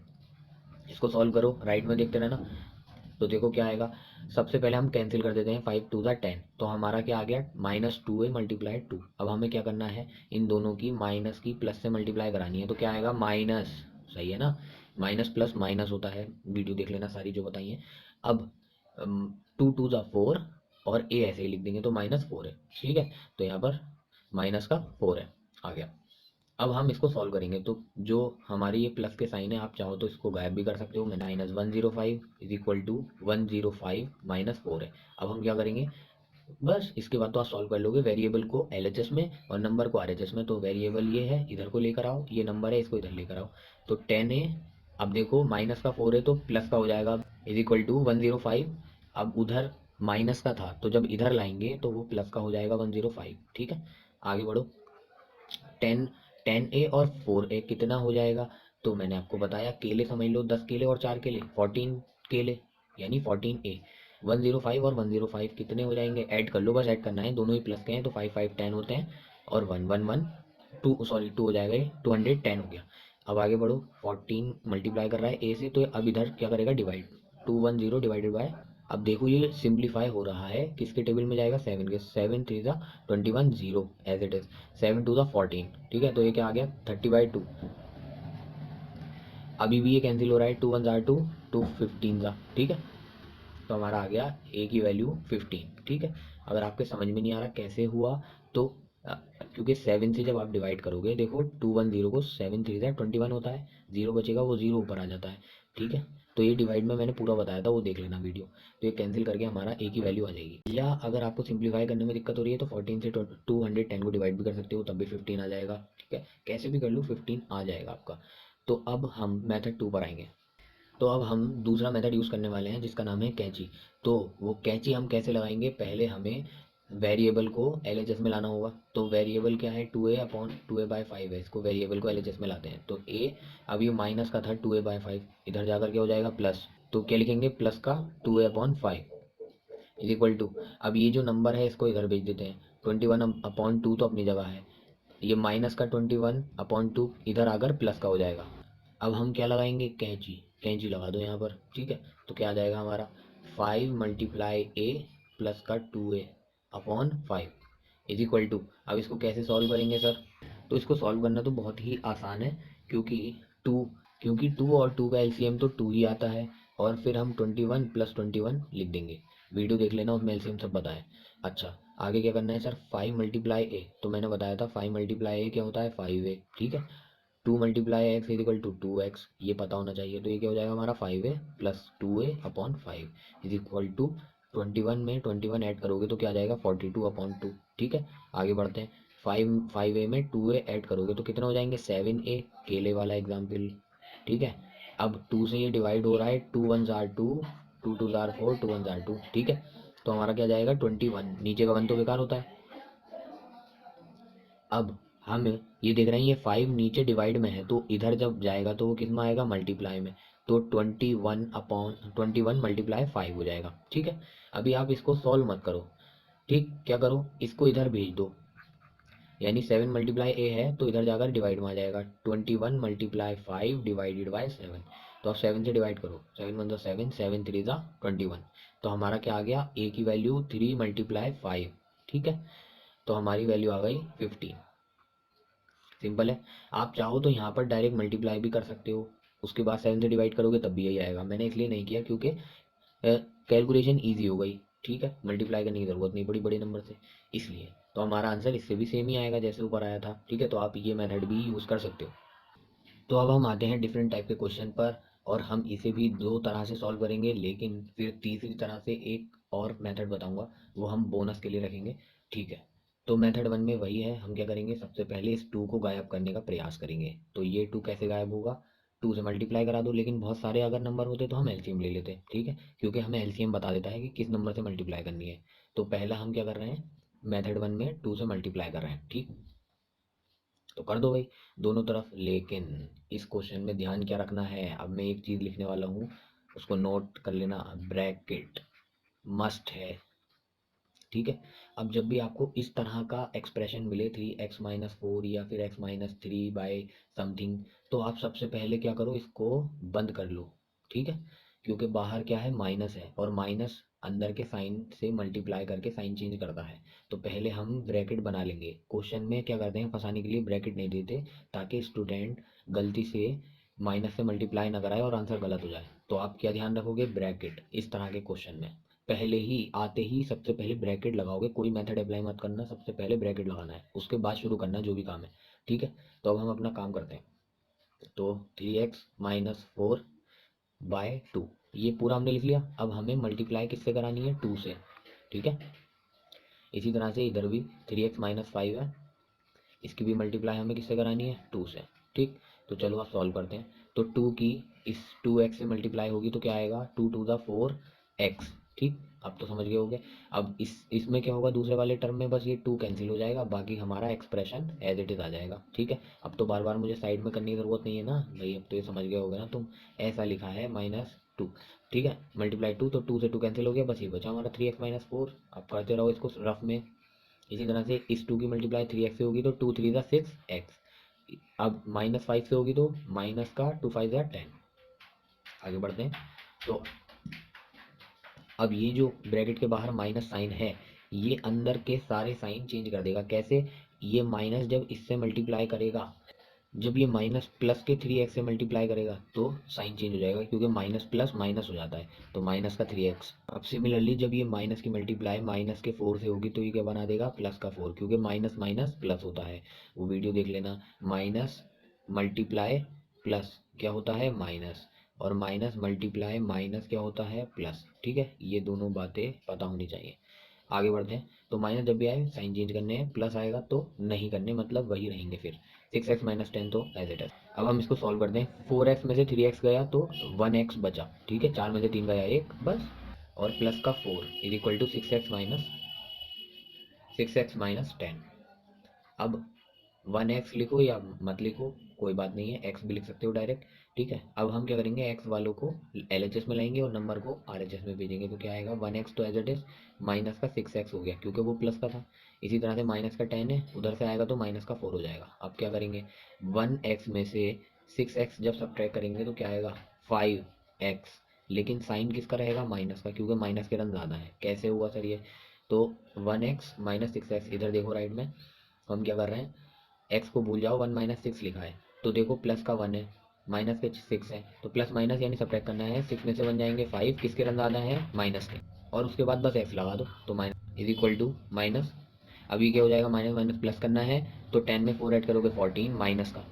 इसको सॉल्व करो, राइट में देखते रहना। तो देखो क्या आएगा, सबसे पहले हम कैंसिल कर देते हैं, 5 2 ज़ा 10, तो हमारा क्या आ गया, -2a मल्टीप्लाई 2। अब हमें क्या करना है, इन दोनों की माइनस की प्लस से मल्टीप्लाई करानी है, तो क्या आएगा, माइनस, सही है ना, माइनस प्लस माइनस होता है, वीडियो देख लेना सारी जो बताई है। अब 2 2 ज़ा 4, और ए ऐसे ही लिख देंगे, तो -4 है। ठीक है, तो यहाँ पर माइनस का 4 है। आ गया। अब हम इसको सॉल्व करेंगे, तो जो हमारी ये प्लस के साइन है, आप चाहो तो इसको गायब भी कर सकते हो। Minus 105 is equal to 105 minus 4 है। अब हम क्या करेंगे, बस इसके बाद तो आप सॉल्व कर लोगे वेरिएबल को एलएचएस में और नंबर को आरएचएस में। तो वेरिएबल ये है, इधर को लेकर आओ, ये नंबर है, इसको इधर लेकर आओ। तो 10 है, अब देखो माइनस का 4 है तो प्लस का हो जाएगा, इज इक्वल टू 105। अब उधर माइनस का था तो जब इधर लाएंगे तो वो प्लस का हो जाएगा 105। ठीक है, आगे बढ़ो। 10, 10 ए और 4 ए कितना हो जाएगा, तो मैंने आपको बताया केले समझ लो, 10 केले और 4 केले 14 केले, यानी 14 ए। 105 और 105 कितने हो जाएंगे, ऐड कर लो, बस ऐड करना है, दोनों ही प्लस के हैं तो 5 5 10 होते हैं, और 1 1 1 2, सॉरी 2 हो जाएगा, ये 210 हो गया। अब आगे बढ़ो, 14 मल्टीप्लाई कर रहा है ए से, तो अब इधर क्या करेगा, डिवाइड, 210 डिवाइडेड बाय, अब देखो ये सिंप्लीफाई हो रहा है, किसके टेबल में जाएगा, 7 के, 7 3 ज़ा 21 0 एज इट इज़, 7 2 ज़ा 14। ठीक है, तो ये क्या आ गया, 30/2। अभी भी ये कैंसिल हो रहा है, 2 1 ज़ा 2, 2 15 ज़ा, ठीक है, तो हमारा आ गया ए की वैल्यू 15। ठीक है, अगर आपके समझ में नहीं आ रहा कैसे हुआ तो अ, क्योंकि 7 से जब आप डिवाइड करोगे, देखो 210 को 7 3 ज़ा 21 होता है, जीरो बचेगा, वो जीरो ऊपर आ जाता है। ठीक है, तो ये डिवाइड में मैंने पूरा बताया था, वो देख लेना वीडियो। तो ये कैंसिल करके हमारा ए की वैल्यू आ जाएगी। या अगर आपको सिंप्लीफाई करने में दिक्कत हो रही है तो 14 से 210 को डिवाइड भी कर सकते हो, तब भी 15 आ जाएगा। ठीक है, कैसे भी कर लो 15 आ जाएगा आपका। तो अब हम मेथड 2 पर आएंगे। तो अब हम दूसरा मेथड यूज़ करने वाले हैं जिसका नाम है कैंची। तो वो कैंची हम कैसे लगाएंगे, पहले हमें वेरिएबल को एलएचएस में लाना होगा। तो वेरिएबल क्या है, 2a/2a/5 है, इसको वेरिएबल को एलएचएस में लाते हैं। तो ए, अब ये माइनस का था 2a/5, इधर जाकर क्या हो जाएगा, प्लस, तो क्या लिखेंगे, प्लस का 2a/5 इज इक्वल टू, अब ये जो नंबर है इसको इधर भेज देते हैं, 21/2 तो अपनी जगह है, ये माइनस का 21/2 इधर आकर प्लस का हो जाएगा। अब हम क्या लगाएंगे, कैंची, कैंची लगा दो यहाँ पर। ठीक है, तो क्या आ जाएगा हमारा, 5 मल्टीप्लाई ए प्लस का 2a/5 इज इक्वल टू, अब इसको कैसे सॉल्व करेंगे सर, तो इसको सॉल्व करना तो बहुत ही आसान है, क्योंकि टू क्योंकि 2 और 2 का एलसीएम तो 2 ही आता है, और फिर हम 21 + 21 लिख देंगे। वीडियो देख लेना, उसमें एलसीएम सब बताए। अच्छा, आगे क्या करना है सर, 5 मल्टीप्लाई ए, तो मैंने बताया था 5 मल्टीप्लाई ए क्या होता है, 5a। ठीक है, 2 multiply x is equal to 2x, ये पता होना चाहिए। तो ये क्या हो जाएगा हमारा, 5a plus 2a/5 is equal to, 21 में 21 ऐड करोगे तो क्या आ जाएगा, 42/2। ठीक है, आगे बढ़ते हैं, 5a में 2a ऐड करोगे तो कितना हो जाएंगे, 7a, केले वाला एग्जाम्पल। ठीक है, अब 2 से ये डिवाइड हो रहा है, 2 1 जार 2, 2 2 जार 4, 2 1 जार 2। ठीक है, तो हमारा क्या जाएगा, 21, नीचे का 1 तो बेकार होता है। अब हम ये देख रहे हैं, ये 5 नीचे डिवाइड में है, तो इधर जब जाएगा तो वो किस में आएगा, मल्टीप्लाई में, तो 21 मल्टीप्लाई 5 हो जाएगा। ठीक है, अभी आप इसको सॉल्व मत करो, ठीक, क्या करो, इसको इधर भेज दो, यानी 7 मल्टीप्लाई ए है तो इधर जाकर डिवाइड में आ जाएगा, 21 मल्टीप्लाई 5 डिवाइडेड बाई 7। तो आप 7 से डिवाइड करो, 7 1 7, 7 3 21, तो हमारा क्या आ गया, ए की वैल्यू 3 मल्टीप्लाई 5। ठीक है, तो हमारी वैल्यू आ गई 15। सिंपल है, आप चाहो तो यहाँ पर डायरेक्ट मल्टीप्लाई भी कर सकते हो, उसके बाद 7 से डिवाइड करोगे तब भी यही आएगा। मैंने इसलिए नहीं किया क्योंकि कैलकुलेशन ईजी हो गई। ठीक है, मल्टीप्लाई करने की ज़रूरत नहीं पड़ी बड़े नंबर से, इसलिए तो हमारा आंसर इससे भी सेम ही आएगा जैसे ऊपर आया था। ठीक है, तो आप ये मेथड भी यूज़ कर सकते हो। तो अब हम आते हैं डिफरेंट टाइप के क्वेश्चन पर, और हम इसे भी दो तरह से सॉल्व करेंगे, लेकिन फिर तीसरी तरह से एक और मेथड बताऊंगा, वो हम बोनस के लिए रखेंगे। ठीक है, तो मेथड 1 में वही है, हम क्या करेंगे, सबसे पहले इस 2 को गायब करने का प्रयास करेंगे। तो ये 2 कैसे गायब होगा, 2 से मल्टीप्लाई करा दो, लेकिन बहुत सारे अगर नंबर होते तो हम एलसीएम ले लेते। ठीक है, क्योंकि हमें एलसीएम बता देता है कि किस नंबर से मल्टीप्लाई करनी है। तो पहला हम क्या कर रहे हैं, मेथड 1 में 2 से मल्टीप्लाई कर रहे हैं। ठीक, तो कर दो भाई दोनों तरफ, लेकिन इस क्वेश्चन में ध्यान क्या रखना है, अब मैं एक चीज़ लिखने वाला हूँ, उसको नोट कर लेना, ब्रैकेट मस्ट है। ठीक है, अब जब भी आपको इस तरह का एक्सप्रेशन मिले, 3x-4 या फिर x-3 समथिंग, तो आप सबसे पहले क्या करो, इसको बंद कर लो। ठीक है, क्योंकि बाहर क्या है, माइनस है, और माइनस अंदर के साइन से मल्टीप्लाई करके साइन चेंज करता है। तो पहले हम ब्रैकेट बना लेंगे, क्वेश्चन में क्या करते हैं, फंसाने के लिए ब्रैकेट नहीं देते, ताकि स्टूडेंट गलती से माइनस से मल्टीप्लाई ना कराए और आंसर गलत हो जाए। तो आप क्या ध्यान रखोगे, ब्रैकेट इस तरह के क्वेश्चन में। पहले ही आते ही सबसे पहले ब्रैकेट लगाओगे, कोई मेथड अप्लाई मत करना, सबसे पहले ब्रैकेट लगाना है, उसके बाद शुरू करना जो भी काम है। ठीक है, तो अब हम अपना काम करते हैं। तो 3x-4/2 ये पूरा हमने लिख लिया। अब हमें मल्टीप्लाई किससे करानी है, 2 से। ठीक है, इसी तरह से इधर भी 3x-5 है, इसकी भी मल्टीप्लाई हमें किससे करानी है, 2 से। ठीक, तो चलो आप सॉल्व करते हैं। तो 2 की इस 2x से मल्टीप्लाई होगी तो क्या आएगा, 2 to the 4x। ठीक, अब तो समझ गए होगे। अब इसमें क्या होगा, दूसरे वाले टर्म में बस ये 2 कैंसिल हो जाएगा, बाकी हमारा एक्सप्रेशन एज इट इज़ आ जाएगा। ठीक है, अब तो बार बार मुझे साइड में करने की ज़रूरत नहीं है ना भाई, अब तो ये समझ गए होगे ना तुम। ऐसा लिखा है -2। ठीक है, मल्टीप्लाई 2, तो 2 से 2 कैंसिल हो गया, बस ये बचा हमारा 3x-4। अब करते रहो इसको रफ में। इसी तरह से इस 2 की मल्टीप्लाई 3x से होगी तो 2 3 6x। अब -5 से होगी तो माइनस का 2 5 10। आगे बढ़ते हैं। तो अब ये जो ब्रैकेट के बाहर माइनस साइन है, ये अंदर के सारे साइन चेंज कर देगा। कैसे, ये माइनस जब इससे मल्टीप्लाई करेगा, जब ये माइनस प्लस के 3x से मल्टीप्लाई करेगा तो साइन चेंज हो जाएगा, क्योंकि माइनस प्लस माइनस हो जाता है, तो माइनस का 3x। अब सिमिलरली जब ये माइनस की मल्टीप्लाई माइनस के 4 से होगी तो ये क्या बना देगा, प्लस का 4, क्योंकि माइनस माइनस प्लस होता है। वो वीडियो देख लेना। माइनस मल्टीप्लाई प्लस क्या होता है, माइनस, और माइनस मल्टीप्लाई माइनस क्या होता है, प्लस। ठीक है, ये दोनों बातें पता होनी चाहिए। आगे बढ़ते हैं। तो माइनस जब भी आए साइन चेंज करने हैं, प्लस आएगा तो नहीं करने, मतलब वही रहेंगे फिर। 6x-10 तो एज इट इज। अब हम इसको सॉल्व करते हैं। 4x में से 3x गया तो 1x बचा। ठीक है, 4 में से 3 गया 1 बस, और प्लस का 4 इज इक्वल टू 6x-10। अब 1x लिखो या मत लिखो, कोई बात नहीं है, x भी लिख सकते हो डायरेक्ट। ठीक है, अब हम क्या करेंगे, x वालों को LHS में लाएंगे और नंबर को RHS में भेजेंगे, तो क्या आएगा, 1x तो एज इट इज, माइनस का 6x हो गया क्योंकि वो प्लस का था। इसी तरह से माइनस का 10 है, उधर से आएगा तो माइनस का 4 हो जाएगा। अब क्या करेंगे, 1x में से 6x जब सब्ट्रैक्ट करेंगे तो क्या आएगा, 5x। लेकिन साइन किसका रहेगा, माइनस का, क्योंकि माइनस के रन ज़्यादा है। कैसे हुआ सर ये, तो 1x माइनस 6x, इधर देखो राइट में हम क्या कर रहे हैं, एक्स को भूल जाओ, 1 - 6 लिखा है, तो देखो प्लस का 1 है, माइनस के 6 है, तो प्लस माइनस यानी सब्ट्रैक्ट करना है। 6 में से 1 जाएंगे 5, किसके रन ज़्यादा है, माइनस के, और उसके बाद बस एक्स लगा दो, तो minus is equal to minus. अभी क्या हो जाएगा, माइनस माइनस प्लस करना है, तो 10 में 4 ऐड करोगे 14 माइनस का।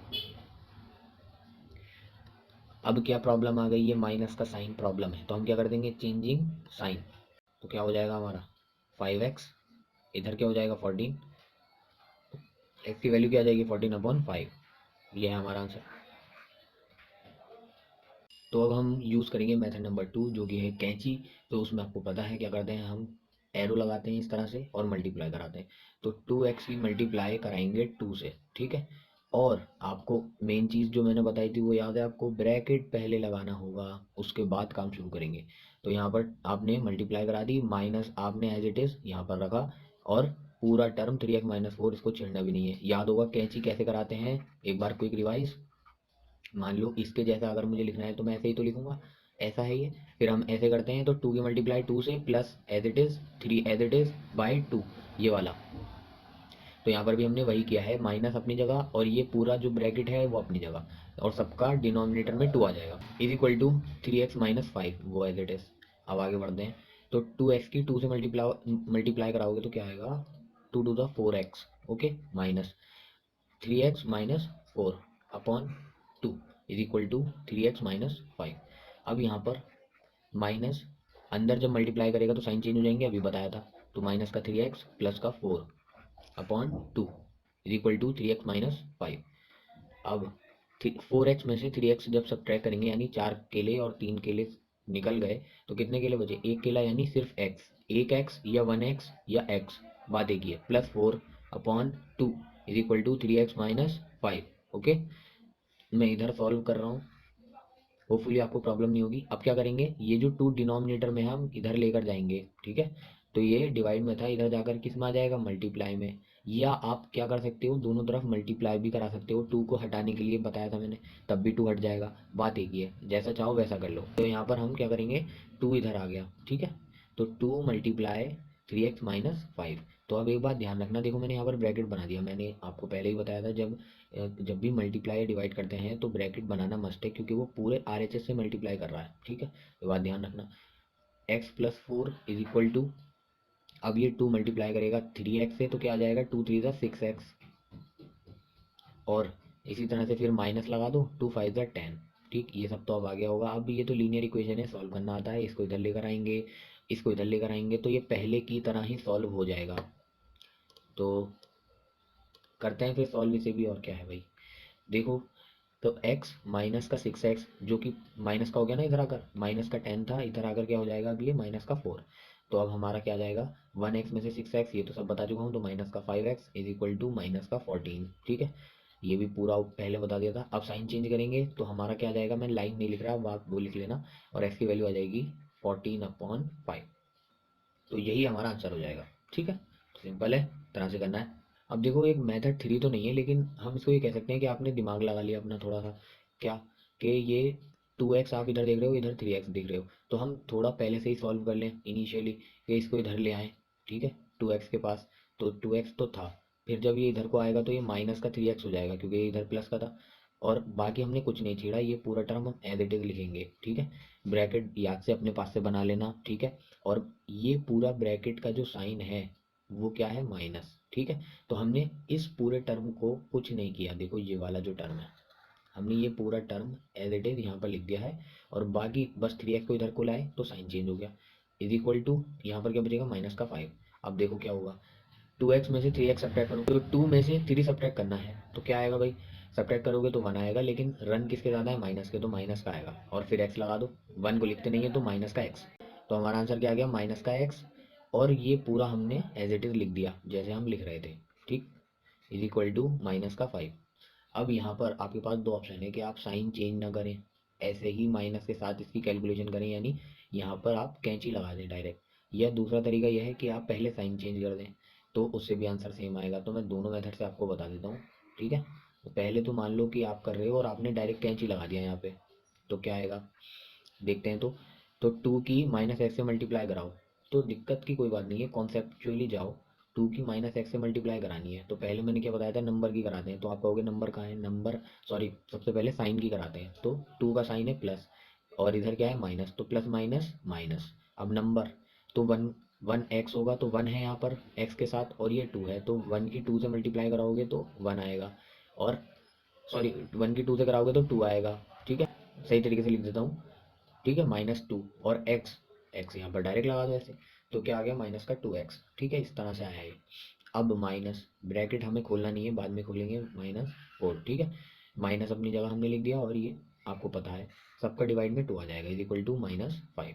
अब क्या प्रॉब्लम आ गई, ये माइनस का साइन प्रॉब्लम है, तो हम क्या कर देंगे, चेंजिंग साइन। तो क्या हो जाएगा हमारा 5x, इधर क्या हो जाएगा 14, एक्स की वैल्यू क्या आ जाएगी 14/5। ये है हमारा आंसर। तो अब हम यूज़ करेंगे मेथड नंबर 2, जो कि है कैंची। तो उसमें आपको पता है क्या करते हैं, हम एरो लगाते हैं इस तरह से और मल्टीप्लाई कराते हैं। तो 2x की मल्टीप्लाई कराएंगे 2 से। ठीक है, और आपको मेन चीज़ जो मैंने बताई थी वो याद है आपको, ब्रैकेट पहले लगाना होगा, उसके बाद काम शुरू करेंगे। तो यहाँ पर आपने मल्टीप्लाई करा दी, माइनस आपने एज इट इज़ यहाँ पर रखा, और पूरा टर्म 3x-4, इसको छेड़ना भी नहीं है। याद होगा कैंची कैसे कराते हैं, एक बार क्विक रिवाइज। मान लो इसके जैसा अगर मुझे लिखना है तो मैं ऐसे ही तो लिखूंगा, ऐसा है ये। फिर हम ऐसे करते हैं, तो 2 की मल्टीप्लाई 2 से, plus as it is 3 as it is by 2, ये वाला। तो यहाँ पर भी हमने वही किया है, माइनस अपनी जगह और ये पूरा जो ब्रैकेट है वो अपनी जगह, और सबका डिनोमिनेटर में 2 आ जाएगा, इज इक्वल टू 3x-5, वो एज इट इज़। अब आगे बढ़ते हैं। तो 2x की 2 से मल्टीप्लाई कराओगे तो क्या आएगा, 2 to the 4x। Okay, minus 3x-4 upon 2 is equal to 3x-5। अब यहाँ पर माइनस, अंदर जब मल्टीप्लाई करेगा तो साइन चेंज हो जाएंगे, अभी बताया था। तो माइनस का 3x प्लस का 4 upon 2 is equal to 3x-5। अब 4x में से 3x जब सब्ट्रैक्ट करेंगे, यानी 4 केले और 3 केले निकल गए, तो कितने केले बचे, एक केला, यानी सिर्फ x, एक x या 1x या x, बात एक ही है, plus 4 upon 2 is equal to 3x-5। Okay, मैं इधर सॉल्व कर रहा हूँ, होपफुली आपको प्रॉब्लम नहीं होगी। अब क्या करेंगे, ये जो 2 डिनोमिनेटर में हम इधर लेकर जाएंगे। ठीक है, तो ये डिवाइड में था, इधर जाकर किस में आ जाएगा, मल्टीप्लाई में। या आप क्या कर सकते हो, दोनों तरफ मल्टीप्लाई भी करा सकते हो, 2 को हटाने के लिए बताया था मैंने, तब भी 2 हट जाएगा, बात एक ही है, जैसा चाहो वैसा कर लो। तो यहाँ पर हम क्या करेंगे, 2 इधर आ गया। ठीक है, तो 2 मल्टीप्लाई 3x-5। तो अब एक बात ध्यान रखना, देखो मैंने यहाँ पर ब्रैकेट बना दिया, मैंने आपको पहले ही बताया था, जब भी मल्टीप्लाई या डिवाइड करते हैं तो ब्रैकेट बनाना मस्ट है, क्योंकि वो पूरे RHS से मल्टीप्लाई कर रहा है। ठीक है, ये बात ध्यान रखना। X plus four is equal to, अब ये 2 मल्टीप्लाई करेगा 3x से तो क्या आ जाएगा, 2 3 6x, और इसी तरह से फिर माइनस लगा दो, 2 5 10। ठीक, ये सब तो अब आ गया होगा। अब ये तो लीनियर इक्वेशन है, सॉल्व करना आता है। इसको इधर लेकर आएंगे, इसको इधर लेकर आएंगे, तो ये पहले की तरह ही सॉल्व हो जाएगा। तो करते हैं फिर सॉल्व इसे भी, और क्या है भाई। देखो, तो x माइनस का 6x जो कि माइनस का हो गया ना, इधर आकर माइनस का 10 था, इधर आकर क्या हो जाएगा, अब ये माइनस का 4। तो अब हमारा क्या आ जाएगा, 1x में से 6x, ये तो सब बता चुका हूँ, तो माइनस का 5x is equal to minus का 14। ठीक है, ये भी पूरा पहले बता दिया था। अब साइन चेंज करेंगे तो हमारा क्या आ जाएगा, मैं लाइन नहीं लिख रहा, अब आप वो लिख लेना, और x की वैल्यू आ जाएगी 14/5। तो यही हमारा आंसर हो जाएगा। ठीक है, सिंपल है, तरह से करना है। अब देखो, एक मेथड 3 तो नहीं है, लेकिन हम इसको ये कह सकते हैं कि आपने दिमाग लगा लिया अपना थोड़ा सा। क्या, कि ये 2x आप इधर देख रहे हो, इधर 3x देख रहे हो, तो हम थोड़ा पहले से ही सॉल्व कर लें इनिशियली, कि इसको इधर ले आएँ। ठीक है, 2x के पास, तो 2x तो था, फिर जब ये इधर को आएगा तो ये माइनस का 3x हो जाएगा, क्योंकि ये इधर प्लस का था। और बाकी हमने कुछ नहीं छेड़ा, ये पूरा टर्म हम एज इट इज लिखेंगे। ठीक है, ब्रैकेट याद से अपने पास से बना लेना। ठीक है, और ये पूरा ब्रैकेट का जो साइन है वो क्या है, माइनस। ठीक है, तो हमने इस पूरे टर्म को कुछ नहीं किया, देखो ये वाला जो टर्म है, हमने ये पूरा टर्म एज इट इज यहाँ पर लिख दिया है, और बाकी बस 3x को इधर को लाए तो साइन चेंज हो गया, इज इक्वल टू यहाँ पर क्या बचेगा, माइनस का 5। अब देखो क्या होगा, 2x में से 3x सब्ट्रैक्ट करोगे तो 2 में से 3 सब्ट्रैक्ट करना है, तो क्या आएगा भाई, सब्ट्रैक्ट करोगे तो 1 आएगा, लेकिन रन किसके ज़्यादा है, माइनस के, तो माइनस का आएगा, और फिर x लगा दो, 1 को लिखते नहीं है तो माइनस का x। तो हमारा आंसर क्या आ गया, माइनस का x, और ये पूरा हमने एज इट इज़ लिख दिया जैसे हम लिख रहे थे। ठीक, इज इक्वल टू माइनस का 5। अब यहाँ पर आपके पास दो ऑप्शन है, कि आप साइन चेंज ना करें, ऐसे ही माइनस के साथ इसकी कैलकुलेशन करें, यानी यहाँ पर आप कैंची लगा दें डायरेक्ट, या दूसरा तरीका यह है कि आप पहले साइन चेंज कर दें, तो उससे भी आंसर सेम आएगा। तो मैं दोनों मेथड से आपको बता देता हूँ। ठीक है, तो पहले तो मान लो कि आप कर रहे हो और आपने डायरेक्ट कैंची लगा दिया यहाँ पे, तो क्या आएगा, देखते हैं। तो 2 की माइनस एक्स से मल्टीप्लाई कराओ, तो दिक्कत की कोई बात नहीं है, कॉन्सेप्चुअली जाओ। 2 की माइनस एक्स से मल्टीप्लाई करानी है, तो पहले मैंने क्या बताया था, नंबर की कराते हैं, तो आप कहोगे नंबर कहाँ है, नंबर, सॉरी, सबसे पहले साइन की कराते हैं। तो 2 का साइन है प्लस, और इधर क्या है माइनस, तो प्लस माइनस माइनस। अब नंबर, तो वन, 1x होगा, तो 1 है यहाँ पर x के साथ, और ये 2 है, तो 1 की 2 से मल्टीप्लाई कराओगे तो 1 आएगा, और सॉरी, 1 की 2 से कराओगे तो 2 आएगा। ठीक है, सही तरीके से लिख देता हूँ। ठीक है, -2, और एक्स, एक्स यहाँ पर डायरेक्ट लगा दो ऐसे, तो क्या आ गया, माइनस का 2x। ठीक है, इस तरह से आया है। अब माइनस ब्रैकेट हमें खोलना नहीं है, बाद में खोलेंगे, -4। ठीक है, माइनस अपनी जगह हमने लिख दिया, और ये आपको पता है सबका डिवाइड में 2 आ जाएगा, इज इक्वल टू -5।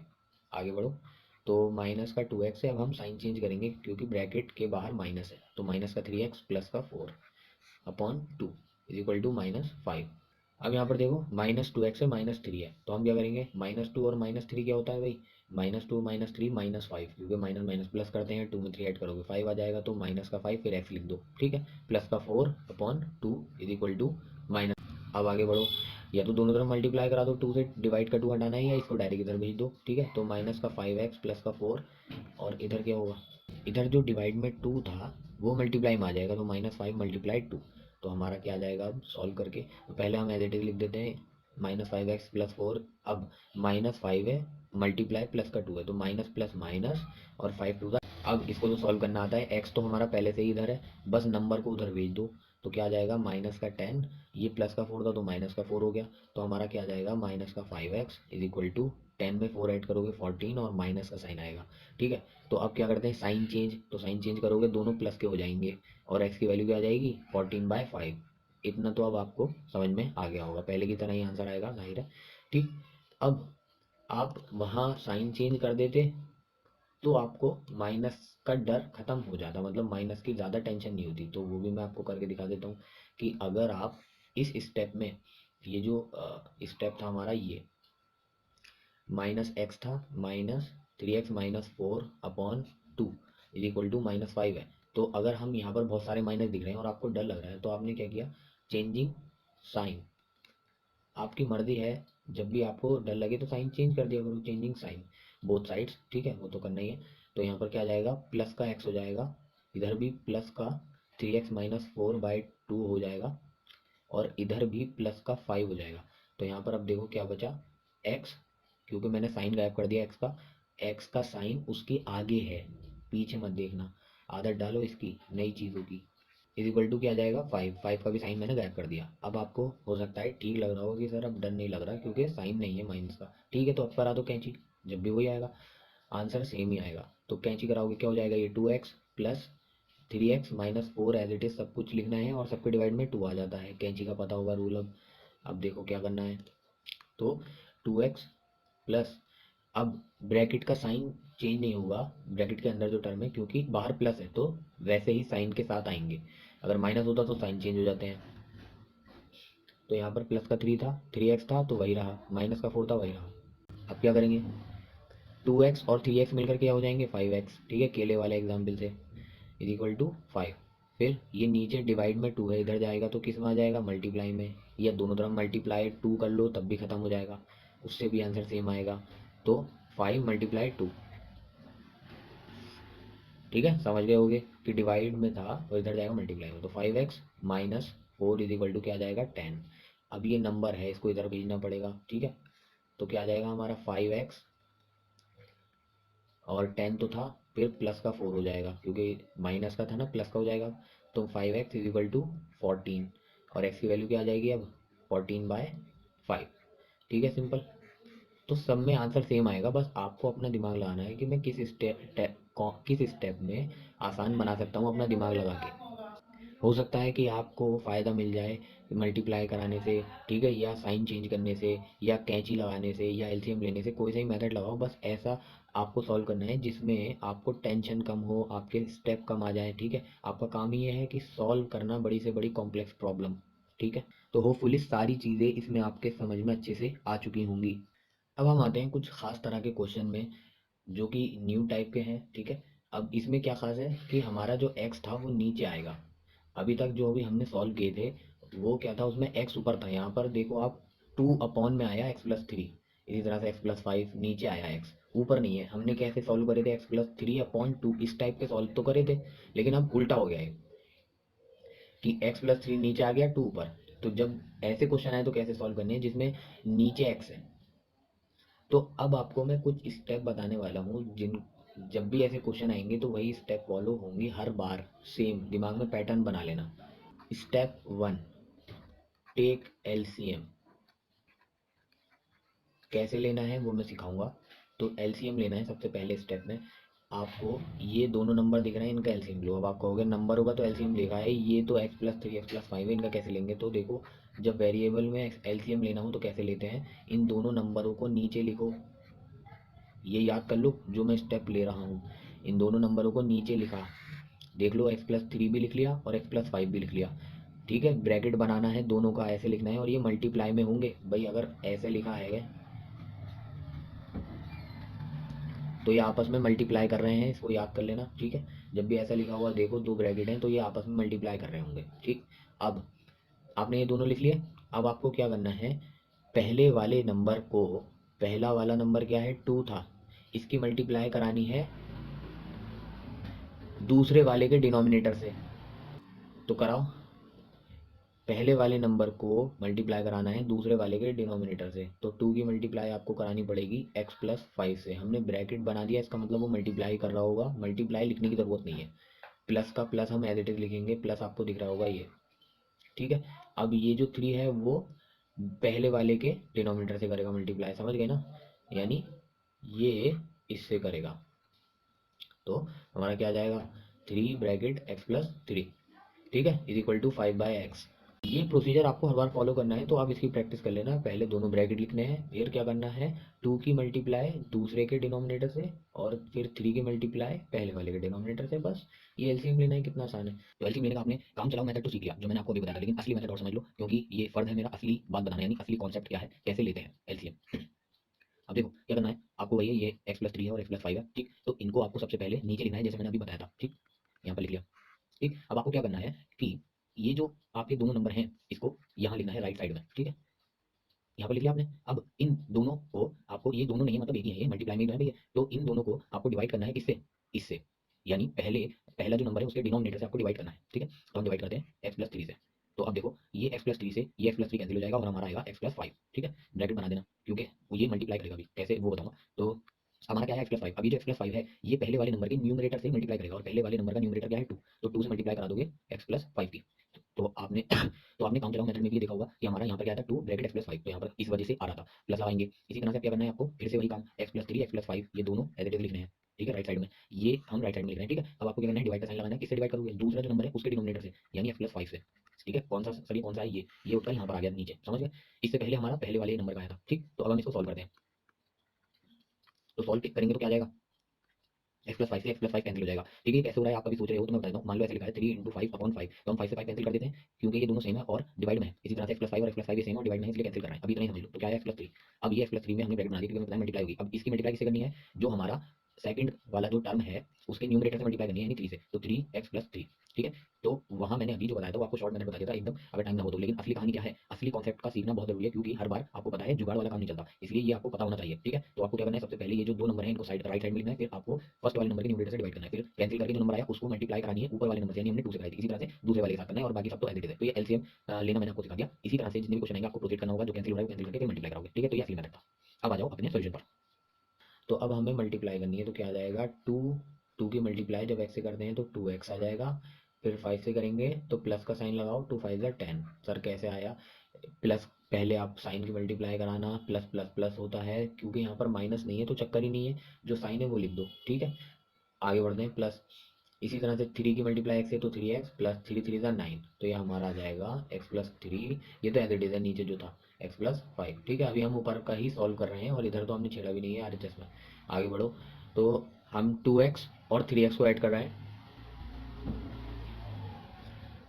आगे बढ़ो, तो माइनस का 2x है, अब हम साइन चेंज करेंगे क्योंकि ब्रैकेट के बाहर माइनस है, तो माइनस का 3x प्लस का 4/2 इज इक्वल टू -5। अब यहाँ पर देखो, -2x है, -3 है, तो हम क्या करेंगे, -2 और -3 क्या होता है भाई, -2 -3 -5, क्योंकि माइनस माइनस प्लस करते हैं, 2 में 3 ऐड करोगे 5 आ जाएगा, तो माइनस का 5 फिर x लिख दो। ठीक है, प्लस का 4/2 इज इक्वल टू माइनस। अब आगे बढ़ो, या तो दोनों तरफ मल्टीप्लाई करा दो, 2 से डिवाइड का 2 हटाना है, या इसको डायरेक्ट इधर भेज दो। ठीक है, तो माइनस का 5x प्लस का 4, और इधर क्या होगा, इधर जो डिवाइड में 2 था वो मल्टीप्लाई में आ जाएगा, तो -5 × 2। तो हमारा क्या आ जाएगा, अब सॉल्व करके, तो पहले हम एज इट इज लिख देते हैं, -5x प्लस 4। अब -5 है, मल्टीप्लाई प्लस का 2 है, तो माइनस प्लस माइनस, और 5 2 का। अब इसको तो सॉल्व करना आता है, x तो हमारा पहले से ही इधर है, बस नंबर को उधर भेज दो, तो क्या आ जाएगा, -10, ये प्लस का 4 था तो -4 हो गया, तो हमारा क्या आ जाएगा, -5x इज इक्वल टू 10 में 4 ऐड करोगे 14, और माइनस का साइन आएगा। ठीक है, तो अब क्या करते हैं, साइन चेंज, तो साइन चेंज करोगे दोनों प्लस के हो जाएंगे, और x की वैल्यू क्या आ जाएगी, 14/5। इतना तो अब आपको समझ में आ गया होगा, पहले की तरह ही आंसर आएगा, जाहिर है। ठीक, अब आप वहाँ साइन चेंज कर देते तो आपको माइनस का डर खत्म हो जाता, मतलब माइनस की ज़्यादा टेंशन नहीं होती, तो वो भी मैं आपको करके दिखा देता हूँ, कि अगर आप इस स्टेप में, ये जो स्टेप था हमारा, ये -x था, -3x -4/2 इज इक्वल टू -5 है, तो अगर हम यहाँ पर बहुत सारे माइनस दिख रहे हैं और आपको डर लग रहा है, तो आपने क्या किया, चेंजिंग साइन, आपकी मर्जी है, जब भी आपको डर लगे तो साइन चेंज कर दिया करो, चेंजिंग साइन बोथ साइड्स। ठीक है, वो तो करना ही है। तो यहाँ पर क्या आ जाएगा, प्लस का x हो जाएगा, इधर भी प्लस का 3x -4/2 हो जाएगा, और इधर भी प्लस का 5 हो जाएगा। तो यहाँ पर अब देखो क्या बचा, x, क्योंकि मैंने साइन गायब कर दिया x का, एक्स का साइन उसके आगे है, पीछे मत देखना, आदत डालो इसकी नई चीज़ों की। इज इक्वल टू क्या आ जाएगा 5, 5 का भी साइन मैंने गायब कर दिया। अब आपको हो सकता है ठीक लग रहा हो कि सर अब डन नहीं लग रहा क्योंकि साइन नहीं है माइनस का, ठीक है तो अब करा दो कैंची, जब भी वही आएगा आंसर सेम ही आएगा। तो कैंची कराओगे क्या हो जाएगा, ये 2x plus 3x - 4 as it is सब कुछ लिखना है और सबके डिवाइड में 2 आ जाता है, कैंची का पता होगा रूल। अब देखो क्या करना है, तो 2x प्लस, अब ब्रैकेट का साइन चेंज नहीं होगा, ब्रैकेट के अंदर जो टर्म है क्योंकि बाहर प्लस है तो वैसे ही साइन के साथ आएंगे, अगर माइनस होता तो साइन चेंज हो जाते हैं। तो यहाँ पर प्लस का 3 था, 3x था तो वही रहा, माइनस का 4 था वही रहा। अब क्या करेंगे, 2x और 3x मिलकर क्या हो जाएंगे 5x, ठीक है केले वाले एग्जाम्पल से, इज इक्वल टू 5। फिर ये नीचे डिवाइड में 2 है, इधर जाएगा तो किस में आ जाएगा मल्टीप्लाई में, या दोनों तरफ मल्टीप्लाई 2 कर लो तब भी खत्म हो जाएगा, उससे भी आंसर सेम आएगा। तो 5 × 2, ठीक है समझ गए होगे कि डिवाइड में था और इधर जाएगा मल्टीप्लाई में, तो 5x - 4 इज इक्वल टू क्या आ जाएगा 10। अब ये नंबर है इसको इधर भेजना पड़ेगा, ठीक है तो क्या आ जाएगा हमारा 5x और 10 तो था, फिर प्लस का 4 हो जाएगा क्योंकि माइनस का था ना प्लस का हो जाएगा, तो 5x इज इक्वल टू 14, और x की वैल्यू क्या आ जाएगी अब 14/5, ठीक है सिंपल। तो सब में आंसर सेम आएगा, बस आपको अपना दिमाग लगाना है कि मैं किस स्टेप में आसान बना सकता हूँ अपना दिमाग लगा के। हो सकता है कि आपको फ़ायदा मिल जाए मल्टीप्लाई कराने से, ठीक है या साइन चेंज करने से या कैंची लगाने से या एलसीएम लेने से, कोई सा ही मेथड लगाओ, बस ऐसा आपको सॉल्व करना है जिसमें आपको टेंशन कम हो, आपके स्टेप कम आ जाए, ठीक है आपका काम ही ये है कि सॉल्व करना बड़ी से बड़ी कॉम्प्लेक्स प्रॉब्लम, ठीक है। तो होपफुली सारी चीज़ें इसमें आपके समझ में अच्छे से आ चुकी होंगी। अब हम आते हैं कुछ खास तरह के क्वेश्चन में जो कि न्यू टाइप के हैं, ठीक है। अब इसमें क्या खास है कि हमारा जो एक्स था वो नीचे आएगा, अभी तक जो भी हमने सॉल्व किए थे वो क्या था उसमें एक्स ऊपर था, यहाँ पर देखो आप 2 अपॉन में आया x+3, इसी तरह से x+5 नीचे आया एक्स ऊपर नहीं है। हमने कैसे सॉल्व करे थे x+3/2 इस टाइप के सॉल्व तो करे थे, लेकिन अब उल्टा हो गया है कि x+3 नीचे आ गया 2 ऊपर। तो जब ऐसे क्वेश्चन आए तो कैसे सॉल्व करने हैं जिसमें नीचे एक्स है, तो अब आपको मैं कुछ स्टेप बताने वाला हूँ जिन जब भी ऐसे क्वेश्चन आएंगे तो वही स्टेप फॉलो होंगे हर बार, सेम दिमाग में पैटर्न बना लेना। Step 1, take LCM. कैसे लेना है वो मैं सिखाऊंगा। तो एलसीएम लेना है सबसे पहले स्टेप में आपको, ये दोनों नंबर दिख रहे हैं इनका एलसीएम लो। अब आप कहोगे नंबर होगा तो एलसीएम लेगा है, ये तो x+3 x+5 है, इनका कैसे लेंगे। तो देखो जब वेरिएबल में एलसीएम लेना हो तो कैसे लेते हैं, इन दोनों नंबरों को नीचे लिखो, ये याद कर लो जो मैं स्टेप ले रहा हूँ, इन दोनों नंबरों को नीचे लिखा, देख लो x+3 भी लिख लिया और x+5 भी लिख लिया, ठीक है। ब्रैकेट बनाना है दोनों का, ऐसे लिखना है और ये मल्टीप्लाई में होंगे भाई, अगर ऐसे लिखा है तो ये आपस में मल्टीप्लाई कर रहे हैं, इसको याद कर लेना, ठीक है। जब भी ऐसा लिखा हुआ देखो दो ब्रैकेट हैं तो ये आपस में मल्टीप्लाई कर रहे होंगे, ठीक। अब आपने ये दोनों लिख लिए, अब आपको क्या करना है, पहले वाले नंबर को, पहला वाला नंबर क्या है 2 था, इसकी मल्टीप्लाई करानी है दूसरे वाले के डिनोमिनेटर से, तो कराओ। पहले वाले नंबर को मल्टीप्लाई कराना है दूसरे वाले के डिनोमिनेटर से, तो 2 की मल्टीप्लाई आपको करानी पड़ेगी x+5 से। हमने ब्रैकेट बना दिया, इसका मतलब वो मल्टीप्लाई कर रहा होगा, मल्टीप्लाई लिखने की ज़रूरत नहीं है, प्लस का प्लस हम एज इट इज़ लिखेंगे, प्लस आपको दिख रहा होगा ये, ठीक है। अब ये जो 3 है वो पहले वाले के डिनोमिनेटर से करेगा मल्टीप्लाई, समझ गए ना, यानी ये इससे करेगा, तो हमारा क्या आ जाएगा 3 ब्रैकेट x+3, ठीक है इज इक्वल टू 5/x। ये प्रोसीजर आपको हर बार फॉलो करना है तो आप इसकी प्रैक्टिस कर लेना। पहले दोनों ब्रैकेट लिखने हैं, फिर क्या करना है 2 की मल्टीप्लाई दूसरे के डिनोमिनेटर से और फिर 3 की मल्टीप्लाई पहले वाले के डिनोमिनेटर से, बस ये एलसीएम लेना है, कितना आसान है। तो एलसीएम लेने का आपने काम चलाओ मेथड तो सीख लिया जो मैंने आपको अभी बताया था, लेकिन असली मेथड और समझ लो क्योंकि ये फर्ज है मेरा असली बात बताना, यानी असली कॉन्सेप्ट क्या है, कैसे लेते हैं एलसीएम। अब देखो क्या करना है आपको, वही है ये x+3 है और x+5 है, ठीक। तो इनको आपको सबसे पहले नीचे लिखना है जैसे मैंने अभी बताया था, ठीक, यहाँ पर लिख लिया, ठीक। अब आपको क्या करना है कि ये जो आपके दोनों नंबर हैं इसको यहाँ लिखना है राइट साइड में, ठीक है, यहाँ पर लिख लिया आपने। अब इन दोनों को आपको, ये दोनों नहीं है मतलब एक ही है, ये मल्टीप्लाई में ही तो है भैया, तो इन दोनों को आपको डिवाइड करना है किससे, इससे, यानी पहला जो नंबर है उसके डिनोमिनेटर से आपको डिवाइड करना है, ठीक है। तो हम डिवाइड करते हैं x+3 से, तो अब देखो ये x+3 से ये x+3 कैंसिल हो जाएगा और हमारा आएगा x+5, ठीक है। ब्रैकेट बना देना क्योंकि वो ये मल्टीप्लाई करेगा अभी, कैसे वो बताऊंगा। तो हमारा क्या है एक्स प्लस फाइव। अभी जो एक्स प्लस फाइव है ये पहले वाले नंबर के न्यूमरेटर से मल्टीप्लाई करेगा, और पहले वाले नंबर का न्यूमरेटर क्या है 2, तो 2 से मल्टीप्लाई करा दोगे एक्स प्लस फाइव की। तो आपने तो आपने काउंट चलाओ मेथड में भी देखा होगा कि हमारा यहाँ पर क्या था 2 ब्रैकेट एक्स प्लस फाइव, तो यहाँ पर इस वजह से आ रहा था प्लस लगाएंगे। इसी तरह से क्या करना है आपको, फिर से वही काम, x plus three x plus five ये दोनों एज इट इज लिखने हैं, ठीक है, राइट साइड में। ये हम राइट साइड में लिख रहे हैं, ठीक है। अब आपको क्या करना है, डिवाइड का साइन लगाना है। किससे डिवाइड करोगे, दूसरा जो नंबर है उसके डिनोमिनेटर से, यानी एक्स प्लस फाइव से, ठीक है। कौन सा सभी कौन सा है ये उठकर यहाँ पर आ गया नीचे, समझ गए। इससे पहले हमारा पहले वाले नंबर का आया था, ठीक। तो अब हम इसको सॉल्व करते हैं। तो सॉल्व करेंगे तो क्या आ जाएगा, एक्स प्लस फाइव से एक्स प्लस फाइव कैंसिल हो जाएगा, ठीक है। कैसे हो रहा है आप अभी सोच रहे हो, तो मैं बताता हूँ। मान लो ऐसे लिखा है 3 × 5/5, तो हम 5 से 5 कैंसिल कर देते हैं क्योंकि ये दोनों सेम है और डिवाइड में है। इसी तरह से एक्स प्लस फाइव और एक्स प्लस फाइव ये सेम और डिवाइड में है, इसलिए कैंसिल कर रहे हैं। अभी इतना ही समझ लो। तो क्या है एक्स प्लस थ्री। अब ये एक्स प्लस थ्री में हमने ब्रैकेट बना दी क्योंकि हमें मल्टीप्लाई होगी। अब इसकी मल्टीप्लाई किससे करनी है, जो हमारा सेकंड वाला जो टर्म है उसके न्यूमरेटर से मल्टीप्लाई करनी है, यानी थ्री से। तो 3x+3, ठीक है। तो वहां मैंने अभी जो बताया था वो आपको शॉर्ट मेथड बता दिया था एकदम, अगर टाइम ना हो तो। लेकिन असली कहानी क्या है, असली कॉन्सेप्ट का सीखना बहुत जरूरी है, क्योंकि हर बार आपको पता है जुगाड़ वाला काम नहीं चलता, इसलिए ये आपको पता होना चाहिए, ठीक है। तो आपको क्या करना है, सबसे पहले ये जो दो नंबर है इनको साइड राइट साइड में लिखना है, फिर आपको फर्स्ट वाले नंबर के न्यूमरेटर से डिवाइड करना है, फिर कैंसिल करके जो नंबर आया उसको मल्टीप्लाई करानी है ऊपर वाले नंबर से, यानी हमने 2 से कराई थी, इसी तरह से दूसरे वाले के साथ करना है, और बाकी सब तो एज इट इज है। तो ये एलसीएम लेना मैंने आपको सिखा दिया। इसी तरह से जितने भी क्वेश्चन आएंगे आपको प्रोसीड करना होगा, जो कैंसिल हो रहा है वो कैंसिल करके फिर मल्टीप्लाई करोगे, ठीक है। तो ये असली मेथड था। अब आ जाओ अपने सोल्यूशन पर। तो अब हमें मल्टीप्लाई करनी है, तो क्या आ जाएगा, टू की मल्टीप्लाई जब एक्स से करते हैं तो 2x आ जाएगा। फिर 5 से करेंगे तो प्लस का साइन लगाओ, 2 5 ज़ा 10। सर कैसे आया, प्लस पहले आप साइन की मल्टीप्लाई कराना, प्लस प्लस प्लस होता है, क्योंकि यहाँ पर माइनस नहीं है तो चक्कर ही नहीं है, जो साइन है वो लिख दो, ठीक है। आगे बढ़ते हैं, प्लस इसी तरह से 3 की मल्टीप्लाई एक्स है तो 3x प्लस 3 3 ज़ा 9, तो ये हमारा आ जाएगा x+3। ये तो एज इट इज है नीचे जो था x+5, ठीक है। अभी हम ऊपर का ही सॉल्व कर रहे हैं और इधर तो हमने छेड़ा भी नहीं है RHS में। आगे बढ़ो, तो हम 2x और 3x को ऐड कर रहे हैं,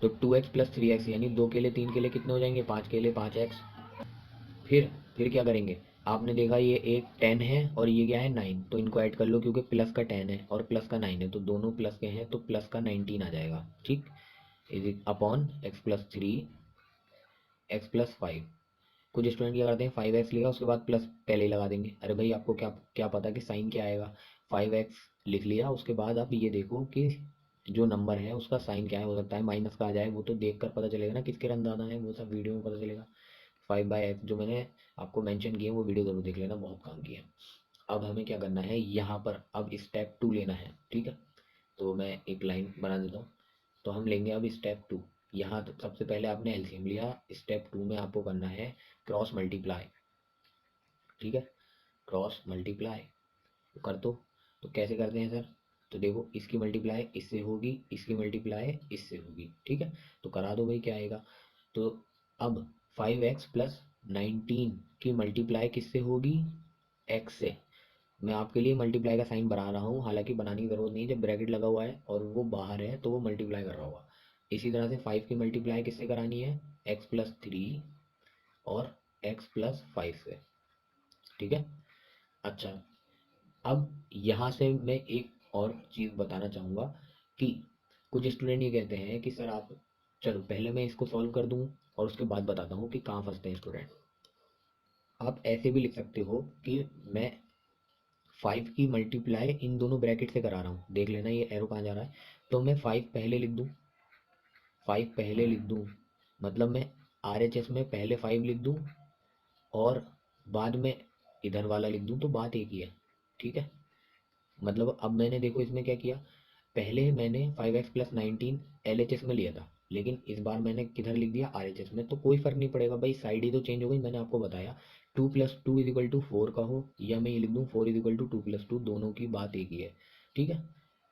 तो 2x प्लस 3x यानी 2 के लिए 3 के लिए कितने हो जाएंगे, 5 के लिए 5x। फिर क्या करेंगे, आपने देखा ये एक 10 है और ये क्या है 9, तो इनको ऐड कर लो, क्योंकि प्लस का 10 है और प्लस का 9 है तो दोनों प्लस के हैं, तो प्लस का 19 आ जाएगा, ठीक। Is upon x+3 x+5। कुछ स्टूडेंट क्या करते हैं 5x लिखा उसके बाद प्लस पहले ही लगा देंगे। अरे भाई आपको क्या क्या पता कि साइन क्या आएगा। 5x लिख लिया, उसके बाद आप ये देखो कि जो नंबर है उसका साइन क्या है, हो सकता है माइनस का आ जाए, वो तो देख कर पता चलेगा ना किसके रन ज़्यादा है, वो सब वीडियो में पता चलेगा। 5/x जो मैंने आपको मेंशन किया वो वीडियो ज़रूर देख लेना, बहुत काम की है। अब हमें क्या करना है, यहाँ पर अब स्टेप 2 लेना है, ठीक है। तो मैं एक लाइन बना देता हूँ। तो हम लेंगे अब स्टेप 2। यहाँ तो सबसे पहले आपने एलसीएम लिया, स्टेप 2 में आपको करना है क्रॉस मल्टीप्लाई, ठीक है। क्रॉस मल्टीप्लाई कर दो। तो कैसे करते हैं सर, तो देखो इसकी मल्टीप्लाई इससे होगी, इसकी मल्टीप्लाई इससे होगी, ठीक है। तो करा दो भाई, क्या आएगा। तो अब 5x+19 की मल्टीप्लाई किससे होगी, x से। मैं आपके लिए मल्टीप्लाई का साइन बना रहा हूँ, हालांकि बनाने की जरूरत नहीं है, जब ब्रैकेट लगा हुआ है और वो बाहर है तो वो मल्टीप्लाई कर रहा होगा। इसी तरह से 5 की मल्टीप्लाई किससे करानी है, x+3 और x+5 से, ठीक है। अच्छा, अब यहाँ से मैं एक और चीज़ बताना चाहूँगा कि कुछ स्टूडेंट ये कहते हैं कि सर आप, चलो पहले मैं इसको सॉल्व कर दूँ और उसके बाद बताता हूँ कि कहाँ फंसते हैं स्टूडेंट। आप ऐसे भी लिख सकते हो कि मैं 5 की मल्टीप्लाई इन दोनों ब्रैकेट से करा रहा हूँ, देख लेना ये एरो कहाँ जा रहा है। तो मैं 5 पहले लिख दूँ, 5 पहले लिख दूँ, मतलब मैं RHS में पहले 5 लिख दूँ और बाद में इधर वाला लिख दूँ, तो बात एक ही है, ठीक है। मतलब अब मैंने देखो इसमें क्या किया, पहले मैंने 5x+19 LHS में लिया था, लेकिन इस बार मैंने किधर लिख दिया, RHS में। तो कोई फर्क नहीं पड़ेगा भाई, साइड ही तो चेंज हो गई, मैंने आपको बताया। 2+2 = 4 का हो, या मैं ये लिख दूँ 4 = 2+2, दोनों की बात एक ही है, ठीक है।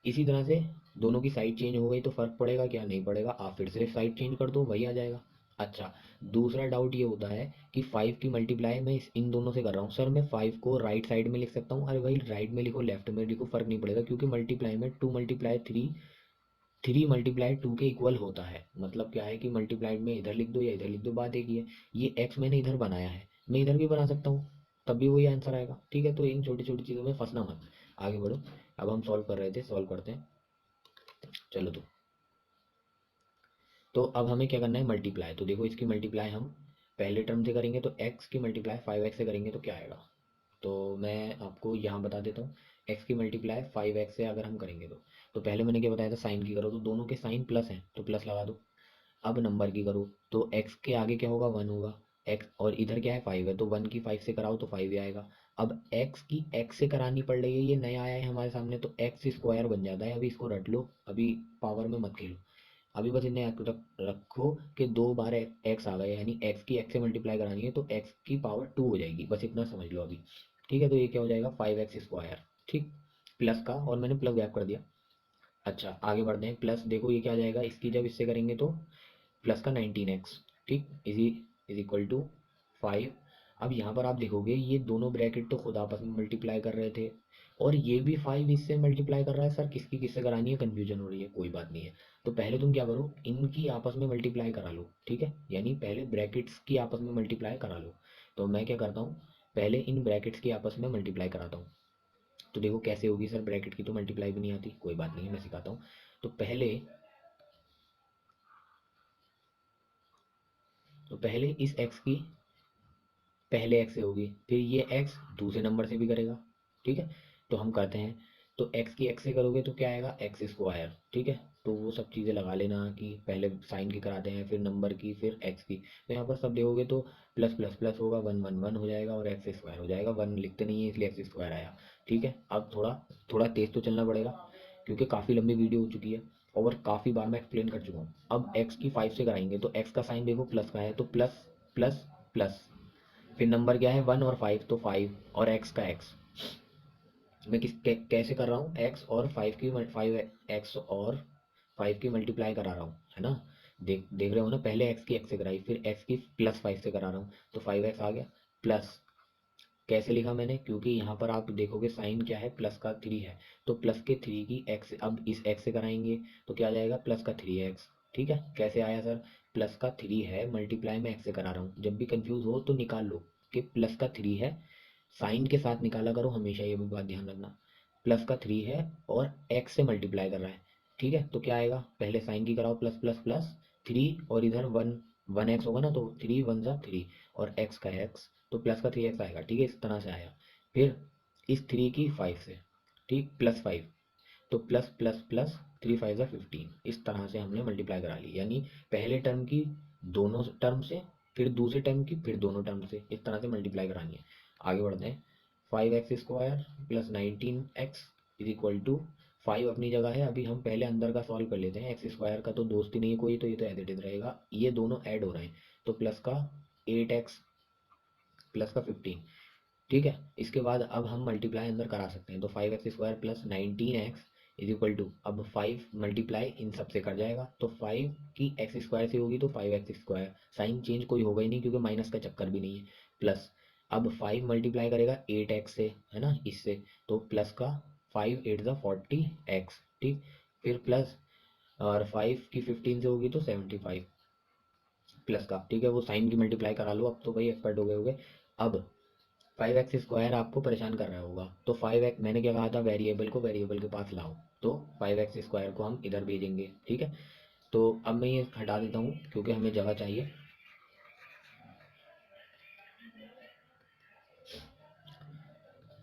इसी तरह से दोनों की साइड चेंज हो गई तो फर्क पड़ेगा क्या, नहीं पड़ेगा। आप फिर से साइड चेंज कर दो, वही आ जाएगा। अच्छा, दूसरा डाउट ये होता है कि 5 की मल्टीप्लाई मैं इन दोनों से कर रहा हूँ, सर मैं 5 को राइट साइड में लिख सकता हूँ। अरे भाई राइट में लिखो लेफ्ट में लिखो फर्क नहीं पड़ेगा, क्योंकि मल्टीप्लाई में 2 × 3 3 × 2 के इक्वल होता है। मतलब क्या है कि मल्टीप्लाई में इधर लिख दो या इधर लिख दो, बात एक ही है। ये एक्स मैंने इधर बनाया है, मैं इधर भी बना सकता हूँ, तब भी वही आंसर आएगा, ठीक है। तो इन छोटी छोटी चीज़ों में फंसना मत, आगे बढ़ो। अब हम सॉल्व कर रहे थे, सॉल्व करते हैं, चलो। तो अब हमें क्या करना है, मल्टीप्लाई। तो देखो इसकी मल्टीप्लाई हम पहले टर्म से करेंगे, तो x की मल्टीप्लाई 5x से करेंगे तो क्या आएगा। तो मैं आपको यहाँ बता देता हूँ, x की मल्टीप्लाई 5x से अगर हम करेंगे तो पहले मैंने क्या बताया था, साइन की करो, तो दोनों के साइन प्लस हैं तो प्लस लगा दो। अब नंबर की करो, तो x के आगे क्या होगा, 1 होगा। x और इधर क्या है 5 है, तो 1 की 5 से कराओ तो 5 ही आएगा। अब x की x से करानी पड़ रही है, ये नया आया है हमारे सामने, तो एक्स स्क्वायर बन जाता है। अभी इसको रट लो, अभी पावर में मत खेलो, अभी बस इन्हें रखो कि 2 बार एक्स आ गया, यानी एक्स की एक्स से मल्टीप्लाई करानी है तो एक्स की पावर 2 हो जाएगी, बस इतना समझ लो अभी। ठीक है, तो ये क्या हो जाएगा 5x स्क्वायर। ठीक, प्लस का, और मैंने प्लस गैप कर दिया। अच्छा आगे बढ़ते हैं, प्लस देखो ये क्या आ जाएगा, इसकी जब इससे करेंगे तो प्लस का 19x। ठीक, इज इक्वल टू 5। अब यहाँ पर आप देखोगे ये दोनों ब्रैकेट तो खुद आपस में मल्टीप्लाई कर रहे थे, और ये भी 5 इससे मल्टीप्लाई कर रहा है। सर किसकी किससे करानी है, कन्फ्यूजन हो रही है, कोई बात नहीं है। तो पहले तुम क्या करो, इनकी आपस में मल्टीप्लाई करा लो। ठीक है, यानी पहले ब्रैकेट्स की आपस में मल्टीप्लाई करा लो। तो मैं क्या करता हूँ, पहले इन ब्रैकेट्स की आपस में मल्टीप्लाई कराता हूँ। तो देखो कैसे होगी, सर ब्रैकेट की तो मल्टीप्लाई भी नहीं आती, कोई बात नहीं है, मैं सिखाता हूँ। तो पहले इस x की पहले x से होगी, फिर ये x दूसरे नंबर से भी करेगा। ठीक है, तो हम करते हैं। तो x की x से करोगे तो क्या आएगा, एक्स स्क्वायर। ठीक है, तो वो सब चीज़ें लगा लेना कि पहले साइन की कराते हैं, फिर नंबर की, फिर x की। तो यहाँ पर सब देखोगे तो प्लस प्लस प्लस होगा, वन वन वन हो जाएगा, और एक्स स्क्वायर हो जाएगा। वन लिखते नहीं है इसलिए एक्स स्क्वायर आया। ठीक है, अब थोड़ा थोड़ा तेज़ तो चलना पड़ेगा, क्योंकि काफ़ी लंबी वीडियो हो चुकी है और काफ़ी बार मैं एक्सप्लेन कर चुका हूँ। अब x की 5 से कराएंगे तो x का साइन देखो प्लस का है, तो प्लस प्लस प्लस, फिर नंबर क्या है 1 और 5, तो 5 और x का x। मैं कैसे कर रहा हूँ, x और 5 की मल्टीप्लाई करा रहा हूँ, है ना। देख देख रहे हो ना, पहले x की x से कराई, फिर x की +5 से करा रहा हूँ, तो 5x आ गया। प्लस कैसे लिखा मैंने, क्योंकि यहाँ पर आप देखोगे साइन क्या है, प्लस का 3 है, तो प्लस के 3 की x, अब इस x से कराएंगे तो क्या आ जाएगा, प्लस का 3x। ठीक है, कैसे आया सर, प्लस का 3 है, मल्टीप्लाई में x से करा रहा हूँ। जब भी कंफ्यूज हो तो निकाल लो कि प्लस का 3 है, साइन के साथ निकाला करो हमेशा, ये भी बात ध्यान रखना। प्लस का 3 है और x से मल्टीप्लाई कर रहा है। ठीक है, तो क्या आएगा, पहले साइन की कराओ, प्लस प्लस प्लस 3, और इधर वन, 1x होगा ना, तो 3 × 1 = 3, और x का x, तो प्लस का 3x आएगा। ठीक है, इस तरह से आया। फिर इस 3 की 5 से, ठीक, +5, तो प्लस प्लस प्लस 3 × 5 = 15, इस तरह से हमने मल्टीप्लाई करा ली, यानी पहले टर्म की दोनों टर्म से, फिर दूसरे टर्म की, फिर दोनों टर्म से, इस तरह से मल्टीप्लाई करानी है। आगे बढ़ते हैं, 5x² + 19x = 5 अपनी जगह है। अभी हम पहले अंदर का सॉल्व कर लेते हैं, एक्स स्क्वायर का तो दोस्त ही नहीं है कोई, तो ये तो एज इट इज रहेगा, ये दोनों ऐड हो रहे हैं, तो प्लस का 8x प्लस का 15। ठीक है, इसके बाद अब हम मल्टीप्लाई अंदर करा सकते हैं, तो 5x² + 19x = अब 5 मल्टीप्लाई इन सब से कर जाएगा, तो 5 की x² से होगी तो 5x², साइन चेंज कोई होगा ही नहीं क्योंकि माइनस का चक्कर भी नहीं है। प्लस अब 5 मल्टीप्लाई करेगा 8x से, है ना, इससे, तो प्लस का 5 8 ज़ा 40x। ठीक, फिर प्लस, और 5 की 15 से होगी तो 75 प्लस का। ठीक है, वो साइन की मल्टीप्लाई करा लो, अब तो भाई एक्सपर्ट हो गए होगे। अब 5x² आपको परेशान कर रहा होगा, तो 5x, मैंने क्या कहा था, वेरिएबल को वेरिएबल के पास लाओ, तो 5x² को हम इधर भेजेंगे। ठीक है, तो अब मैं ये हटा देता हूँ क्योंकि हमें जगह चाहिए।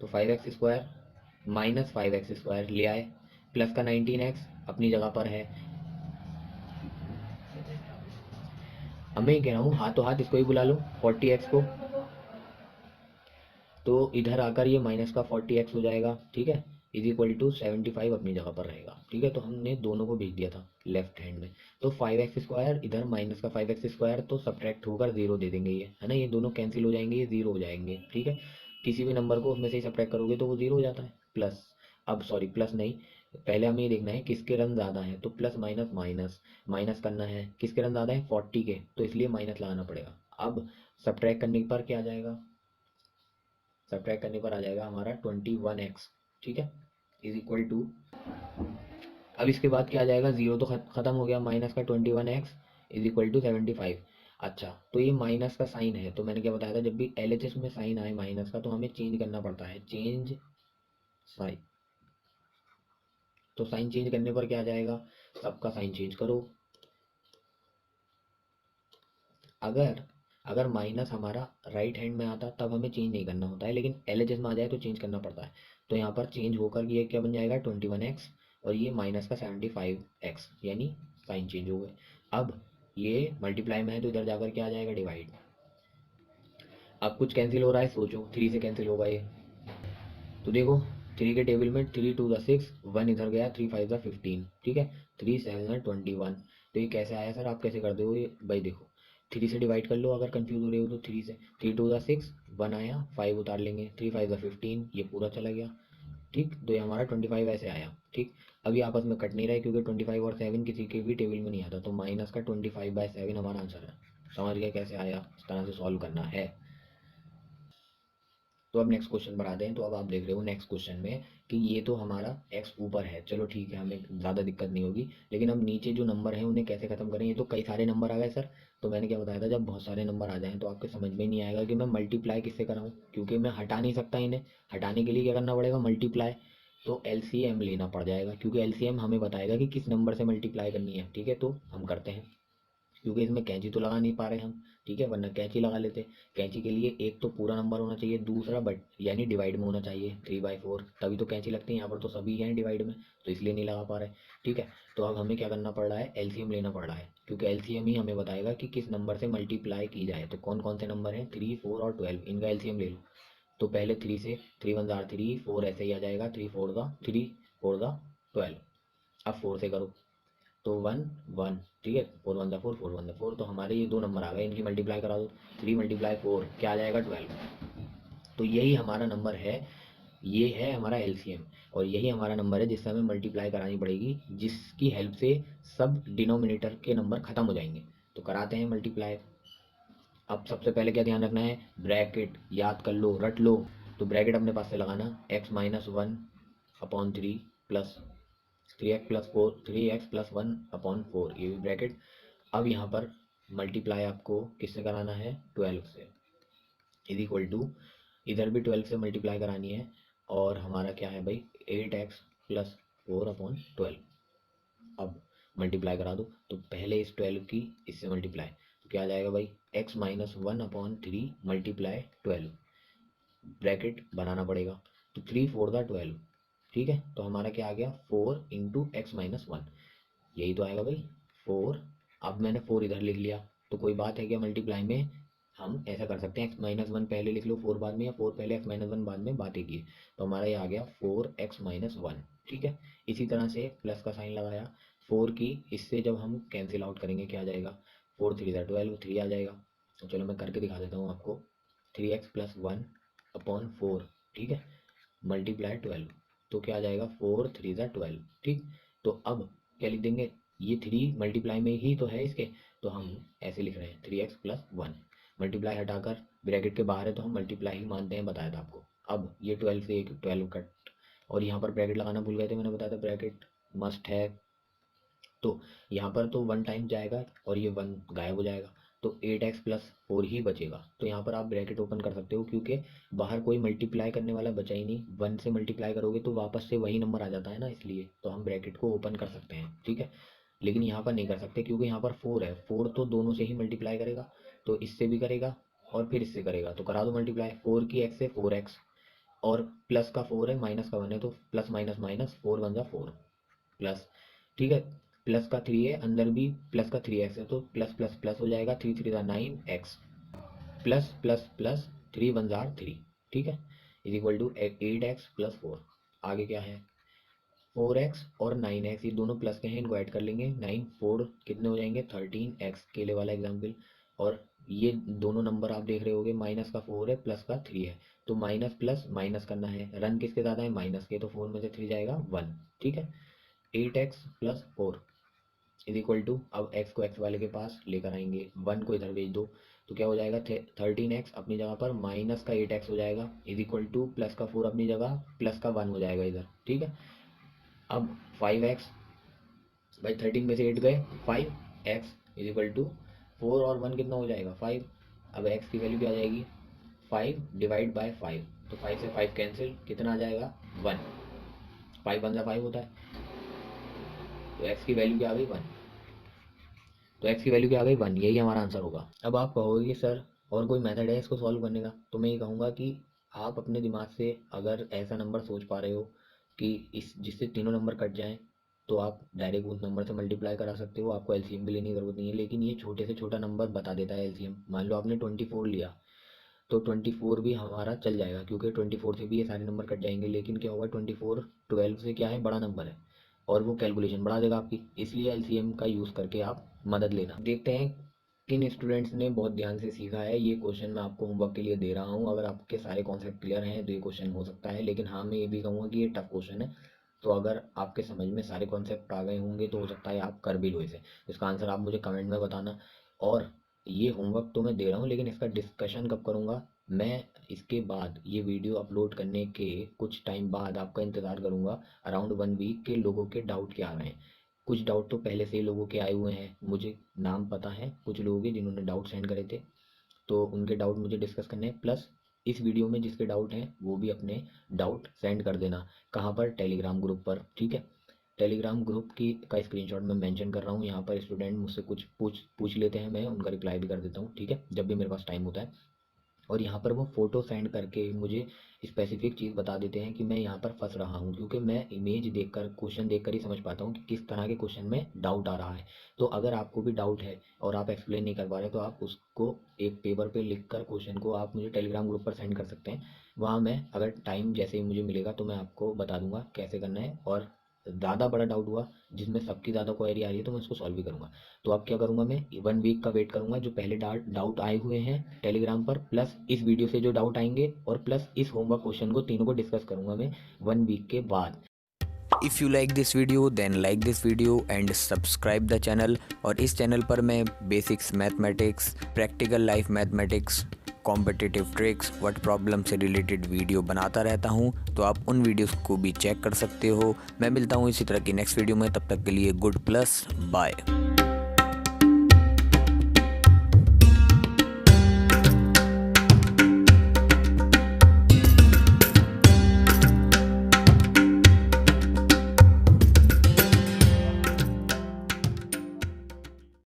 तो 5x² माइनस 5x² ले आए, प्लस का 19x अपनी जगह पर है। अब मैं ये कह रहा हूँ हाथों हाथ इसको ही बुला लो, 40x को, तो इधर आकर ये माइनस का 40x हो जाएगा। ठीक है, = 75 अपनी जगह पर रहेगा। ठीक है, तो हमने दोनों को भेज दिया था लेफ्ट हैंड में, तो 5x² इधर माइनस का 5x² तो सब्ट्रैक्ट होकर 0 दे देंगे, ये है ना, ये दोनों कैंसिल हो जाएंगे, ये 0 हो जाएंगे। ठीक है, किसी भी नंबर को उसमें से ही सब्ट्रैक्ट करोगे तो वो 0 हो जाता है। प्लस, अब सॉरी प्लस नहीं, पहले हमें ये देखना है किसके रन ज़्यादा है, तो प्लस माइनस माइनस माइनस करना है, किसके रन ज़्यादा है 40 के, तो इसलिए माइनस लगाना पड़ेगा। अब सब्ट्रैक्ट करने पर क्या आ जाएगा, सब्ट्रैक्ट करने पर आ जाएगा हमारा 21x। ठीक है, = अब इसके बाद क्या आ जाएगा, जीरो तो खत्म हो गया, माइनस का 21x = 75। अच्छा, तो ये माइनस का साइन है, तो मैंने क्या बताया था, जब भी LHS में साइन आए माइनस का तो हमें चेंज करना पड़ता है, चेंज साइन। तो साइन चेंज करने पर क्या आ जाएगा, सबका साइन चेंज करो। अगर अगर माइनस हमारा राइट हैंड में आता तब हमें चेंज नहीं करना होता है, लेकिन LHS में आ जाए तो चेंज करना पड़ता है। तो यहाँ पर चेंज होकर ये क्या बन जाएगा 21x, और ये माइनस का 75x, यानी साइन चेंज हो गए। अब ये मल्टीप्लाई में है तो इधर जाकर क्या आ जाएगा, डिवाइड। अब कुछ कैंसिल हो रहा है, सोचो, 3 से कैंसिल होगा ये, तो देखो 3 के टेबल में 3 2 ज़ा 6, 1 इधर गया, 3 5 ज़ा 15, ठीक है, 3 7 ज़ा 21। तो ये कैसे आया सर, आप कैसे कर दो ये भाई? देखो 3 से डिवाइड कर लो, अगर कंफ्यूज हो रहे हो तो 3 से, 3 2 ज़ा 6, 1 आया, 5 उतार लेंगे, 3 5 ज़ा 15, ये पूरा चला गया, ठीक। तो ये हमारा 25 ऐसे आया, ठीक। अभी आपस में कट नहीं रहा है क्योंकि 25 और 7 किसी के भी टेबल में नहीं आता, तो माइनस का 25/7 हमारा आंसर है। समझ गया कैसे आया? इस तरह से सॉल्व करना है। तो अब नेक्स्ट क्वेश्चन पर आते हैं। तो अब आप देख रहे हो नेक्स्ट क्वेश्चन में कि ये तो हमारा एक्स ऊपर है, चलो ठीक है, हमें ज़्यादा दिक्कत नहीं होगी। लेकिन अब नीचे जो नंबर हैं उन्हें कैसे ख़त्म करें? ये तो कई सारे नंबर आ गए सर। तो मैंने क्या बताया था, जब बहुत सारे नंबर आ जाएँ तो आपके समझ में नहीं आएगा कि मैं मल्टीप्लाई किससे कराऊँ, क्योंकि मैं हटा नहीं सकता इन्हें। हटाने के लिए क्या करना पड़ेगा? मल्टीप्लाई। तो एलसीएम लेना पड़ जाएगा, क्योंकि एलसीएम हमें बताएगा कि किस नंबर से मल्टीप्लाई करनी है, ठीक है। तो हम करते हैं, क्योंकि इसमें कैंची तो लगा नहीं पा रहे हम, ठीक है, वरना कैंची लगा लेते। कैंची के लिए एक तो पूरा नंबर होना चाहिए, दूसरा बट यानी डिवाइड में होना चाहिए 3/4, तभी तो कैंची लगती है। यहाँ पर तो सभी हैं डिवाइड में, तो इसलिए नहीं लगा पा रहे, ठीक है। तो अब हमें क्या करना पड़ रहा है? एलसीएम लेना पड़ रहा है, क्योंकि एलसीएम ही हमें बताएगा कि किस नंबर से मल्टीप्लाई की जाए। तो कौन कौन से नंबर हैं? 3 4 और 12, इनका एलसीएम ले लो। तो पहले 3 से, 3 1 जार 3, 4 ऐसे ही आ जाएगा, 3 4 दा 3, 4 दा 12। अब 4 से करो तो 1 1, ठीक है, 4 1 ज़ा 4, 4 1 ज़ा 4। तो हमारे ये दो नंबर आ गए, इनकी मल्टीप्लाई करा दो। 3 × 4 क्या आ जाएगा? 12। तो यही हमारा नंबर है, ये है हमारा एलसीएम। और यही हमारा नंबर है जिससे हमें मल्टीप्लाई करानी पड़ेगी, जिसकी हेल्प से सब डिनोमिनेटर के नंबर खत्म हो जाएंगे। तो कराते हैं मल्टीप्लाई। अब सबसे पहले क्या ध्यान रखना है? ब्रैकेट याद कर लो, रट लो। तो ब्रैकेट अपने पास से लगाना, x-1/3 प्लस 3x+1/4, ये भी ब्रैकेट। अब यहाँ पर मल्टीप्लाई आपको किससे कराना है? 12 से, इज इक्वल टू, इधर भी 12 से मल्टीप्लाई करानी है। और हमारा क्या है भाई? 8x+4/12। अब मल्टीप्लाई करा दो, तो पहले इस 12 की इससे मल्टीप्लाई, तो क्या आ जाएगा भाई? x-1/3 मल्टीप्लाई 12, ब्रैकेट बनाना पड़ेगा। तो 3 4 दा 12, ठीक है। तो हमारा क्या आ गया? 4 × x-1, यही तो आएगा भाई 4। अब मैंने 4 इधर लिख लिया, तो कोई बात है क्या? मल्टीप्लाई में हम ऐसा कर सकते हैं, x-1 पहले लिख लो 4 बाद में, या 4 पहले x-1 बाद में, बात एक ही है। तो हमारा ये आ गया 4x-1, ठीक है। इसी तरह से प्लस का साइन लगाया, 4 की इससे जब हम कैंसिल आउट करेंगे क्या आ जाएगा? 4 3 12, 3 आ जाएगा। तो चलो मैं करके दिखा देता हूँ आपको। 3x+1/4, ठीक है, मल्टीप्लाई 12। तो क्या आ जाएगा? 4 3 12, ठीक। तो अब क्या लिख देंगे? ये 3 मल्टीप्लाई में ही तो है इसके, तो हम ऐसे लिख रहे हैं 3x+1। मल्टीप्लाई हटाकर ब्रैकेट के बाहर है तो हम मल्टीप्लाई ही मानते हैं, बताया था आपको। अब ये 12 से एक 12 कट, और यहाँ पर ब्रैकेट लगाना भूल गए थे, मैंने बताया था ब्रैकेट मस्ट है। तो यहाँ पर तो 1 टाइम जाएगा और ये 1 गायब हो जाएगा, तो 8x+4 ही बचेगा। तो यहाँ पर आप ब्रैकेट ओपन कर सकते हो, क्योंकि बाहर कोई मल्टीप्लाई करने वाला बचा ही नहीं। 1 से मल्टीप्लाई करोगे तो वापस से वही नंबर आ जाता है ना, इसलिए तो हम ब्रैकेट को ओपन कर सकते हैं, ठीक है। लेकिन यहाँ पर नहीं कर सकते, क्योंकि यहाँ पर 4 है, 4 तो दोनों से ही मल्टीप्लाई करेगा, तो इससे भी करेगा और फिर इससे करेगा। तो करा दो मल्टीप्लाई, 4 की x से 4x, और प्लस का 4 है, माइनस का 1 है, तो प्लस माइनस माइनस, 4 1 ज़ा 4 प्लस, ठीक है। प्लस का 3 है, अंदर भी प्लस का 3x है, तो प्लस प्लस प्लस हो जाएगा, 3 3 ज़ा 9x, प्लस प्लस प्लस 3 1 ज़ा 3, ठीक है, इज इक्वल टू 8x+4। आगे क्या है? 4x और 9x, ये दोनों प्लस के हैं, इनको ऐड कर लेंगे, 9 4 कितने हो जाएंगे? 13x, केले वाला एग्जाम्पल। और ये दोनों नंबर आप देख रहे होगे, माइनस का 4 है, प्लस का 3 है, तो माइनस प्लस माइनस करना है, रन किसके ज़्यादा है? माइनस के, तो 4 में से 3 जाएगा 1, ठीक है। 8x+4 इज इक्वल टू, अब x को x वाले के पास लेकर आएंगे, 1 को इधर भेज दो, तो क्या हो जाएगा? 13x अपनी जगह पर, माइनस का 8x हो जाएगा, इज इक्वल टू प्लस का 4 अपनी जगह, प्लस का 1 हो जाएगा इधर, ठीक है। अब 5x, भाई 13 में से 8 गए, 5x इज इक्वल टू 4 और 1 कितना हो जाएगा? 5। अब x की वैल्यू क्या आ जाएगी? 5/5, तो 5 से 5 कैंसिल, कितना आ जाएगा? 1। 5 1 ज़ा 5 होता है, तो x की वैल्यू क्या आ गई? 1। तो x की वैल्यू क्या आ गई? 1, यही हमारा आंसर होगा। अब आप कहोगे सर और कोई मेथड है इसको सॉल्व करने का? तो मैं ये कहूँगा कि आप अपने दिमाग से अगर ऐसा नंबर सोच पा रहे हो कि इस जिससे तीनों नंबर कट जाएं, तो आप डायरेक्ट उस नंबर से मल्टीप्लाई करा सकते हो, आपको एलसीएम भी लेने की ज़रूरत नहीं है। लेकिन ये छोटे से छोटा नंबर बता देता है एलसीएम। मान लो आपने 24 लिया, तो 24 भी हमारा चल जाएगा, क्योंकि 24 से भी ये सारे नंबर कट जाएंगे। लेकिन क्या होगा, 24 12 से क्या है, बड़ा नंबर है और वो कैलकुलेशन बढ़ा देगा आपकी, इसलिए एलसीएम का यूज़ करके आप मदद लेना। देखते हैं किन स्टूडेंट्स ने बहुत ध्यान से सीखा है। ये क्वेश्चन मैं आपको होमवर्क के लिए दे रहा हूँ। अगर आपके सारे कॉन्सेप्ट क्लियर हैं तो ये क्वेश्चन हो सकता है, लेकिन हाँ मैं ये भी कहूँगा कि ये टफ क्वेश्चन है। तो अगर आपके समझ में सारे कॉन्सेप्ट आ गए होंगे तो हो सकता है आप कर भी लो इसे। इसका आंसर आप मुझे कमेंट में बताना। और ये होमवर्क तो मैं दे रहा हूँ, लेकिन इसका डिस्कशन कब करूँगा मैं? इसके बाद ये वीडियो अपलोड करने के कुछ टाइम बाद आपका इंतज़ार करूँगा। अराउंड 1 वीक के लोगों के डाउट क्या आ रहे हैं। कुछ डाउट तो पहले से ही लोगों के आए हुए हैं, मुझे नाम पता है कुछ लोगों के जिन्होंने डाउट सेंड करे थे, तो उनके डाउट मुझे डिस्कस करने हैं। प्लस इस वीडियो में जिसके डाउट हैं वो भी अपने डाउट सेंड कर देना। कहाँ पर? टेलीग्राम ग्रुप पर, ठीक है। टेलीग्राम ग्रुप की का स्क्रीनशॉट मैं मेंशन कर रहा हूँ यहाँ पर। स्टूडेंट मुझसे कुछ पूछ लेते हैं, मैं उनका रिप्लाई भी कर देता हूँ, ठीक है, जब भी मेरे पास टाइम होता है। और यहाँ पर वो फ़ोटो सेंड करके मुझे स्पेसिफिक चीज़ बता देते हैं कि मैं यहाँ पर फंस रहा हूँ, क्योंकि मैं इमेज देखकर, क्वेश्चन देखकर ही समझ पाता हूँ कि किस तरह के क्वेश्चन में डाउट आ रहा है। तो अगर आपको भी डाउट है और आप एक्सप्लेन नहीं कर पा रहे तो आप उसको एक पेपर पे लिख कर क्वेश्चन को आप मुझे टेलीग्राम ग्रुप पर सेंड कर सकते हैं। वहाँ मैं अगर टाइम जैसे ही मुझे मिलेगा तो मैं आपको बता दूंगा कैसे करना है। और ज़्यादा बड़ा डाउट हुआ जिसमें सबकी ज़्यादा क्वेरी आ रही है तो मैं उसको सॉल्व भी करूँगा। तो अब क्या करूँगा, मैं 1 वीक का वेट करूँगा, जो पहले डाउट आए हुए हैं टेलीग्राम पर, प्लस इस वीडियो से जो डाउट आएंगे, और प्लस इस होमवर्क क्वेश्चन को, तीनों को डिस्कस करूँगा मैं 1 वीक के बाद। If you like this video then like this video and subscribe the channel. और इस चैनल पर मैं basics mathematics, practical life mathematics, competitive tricks, word problem से रिलेटेड वीडियो बनाता रहता हूँ, तो आप उन वीडियोस को भी चेक कर सकते हो। मैं मिलता हूँ इसी तरह की नेक्स्ट वीडियो में, तब तक के लिए गुड प्लस बाय।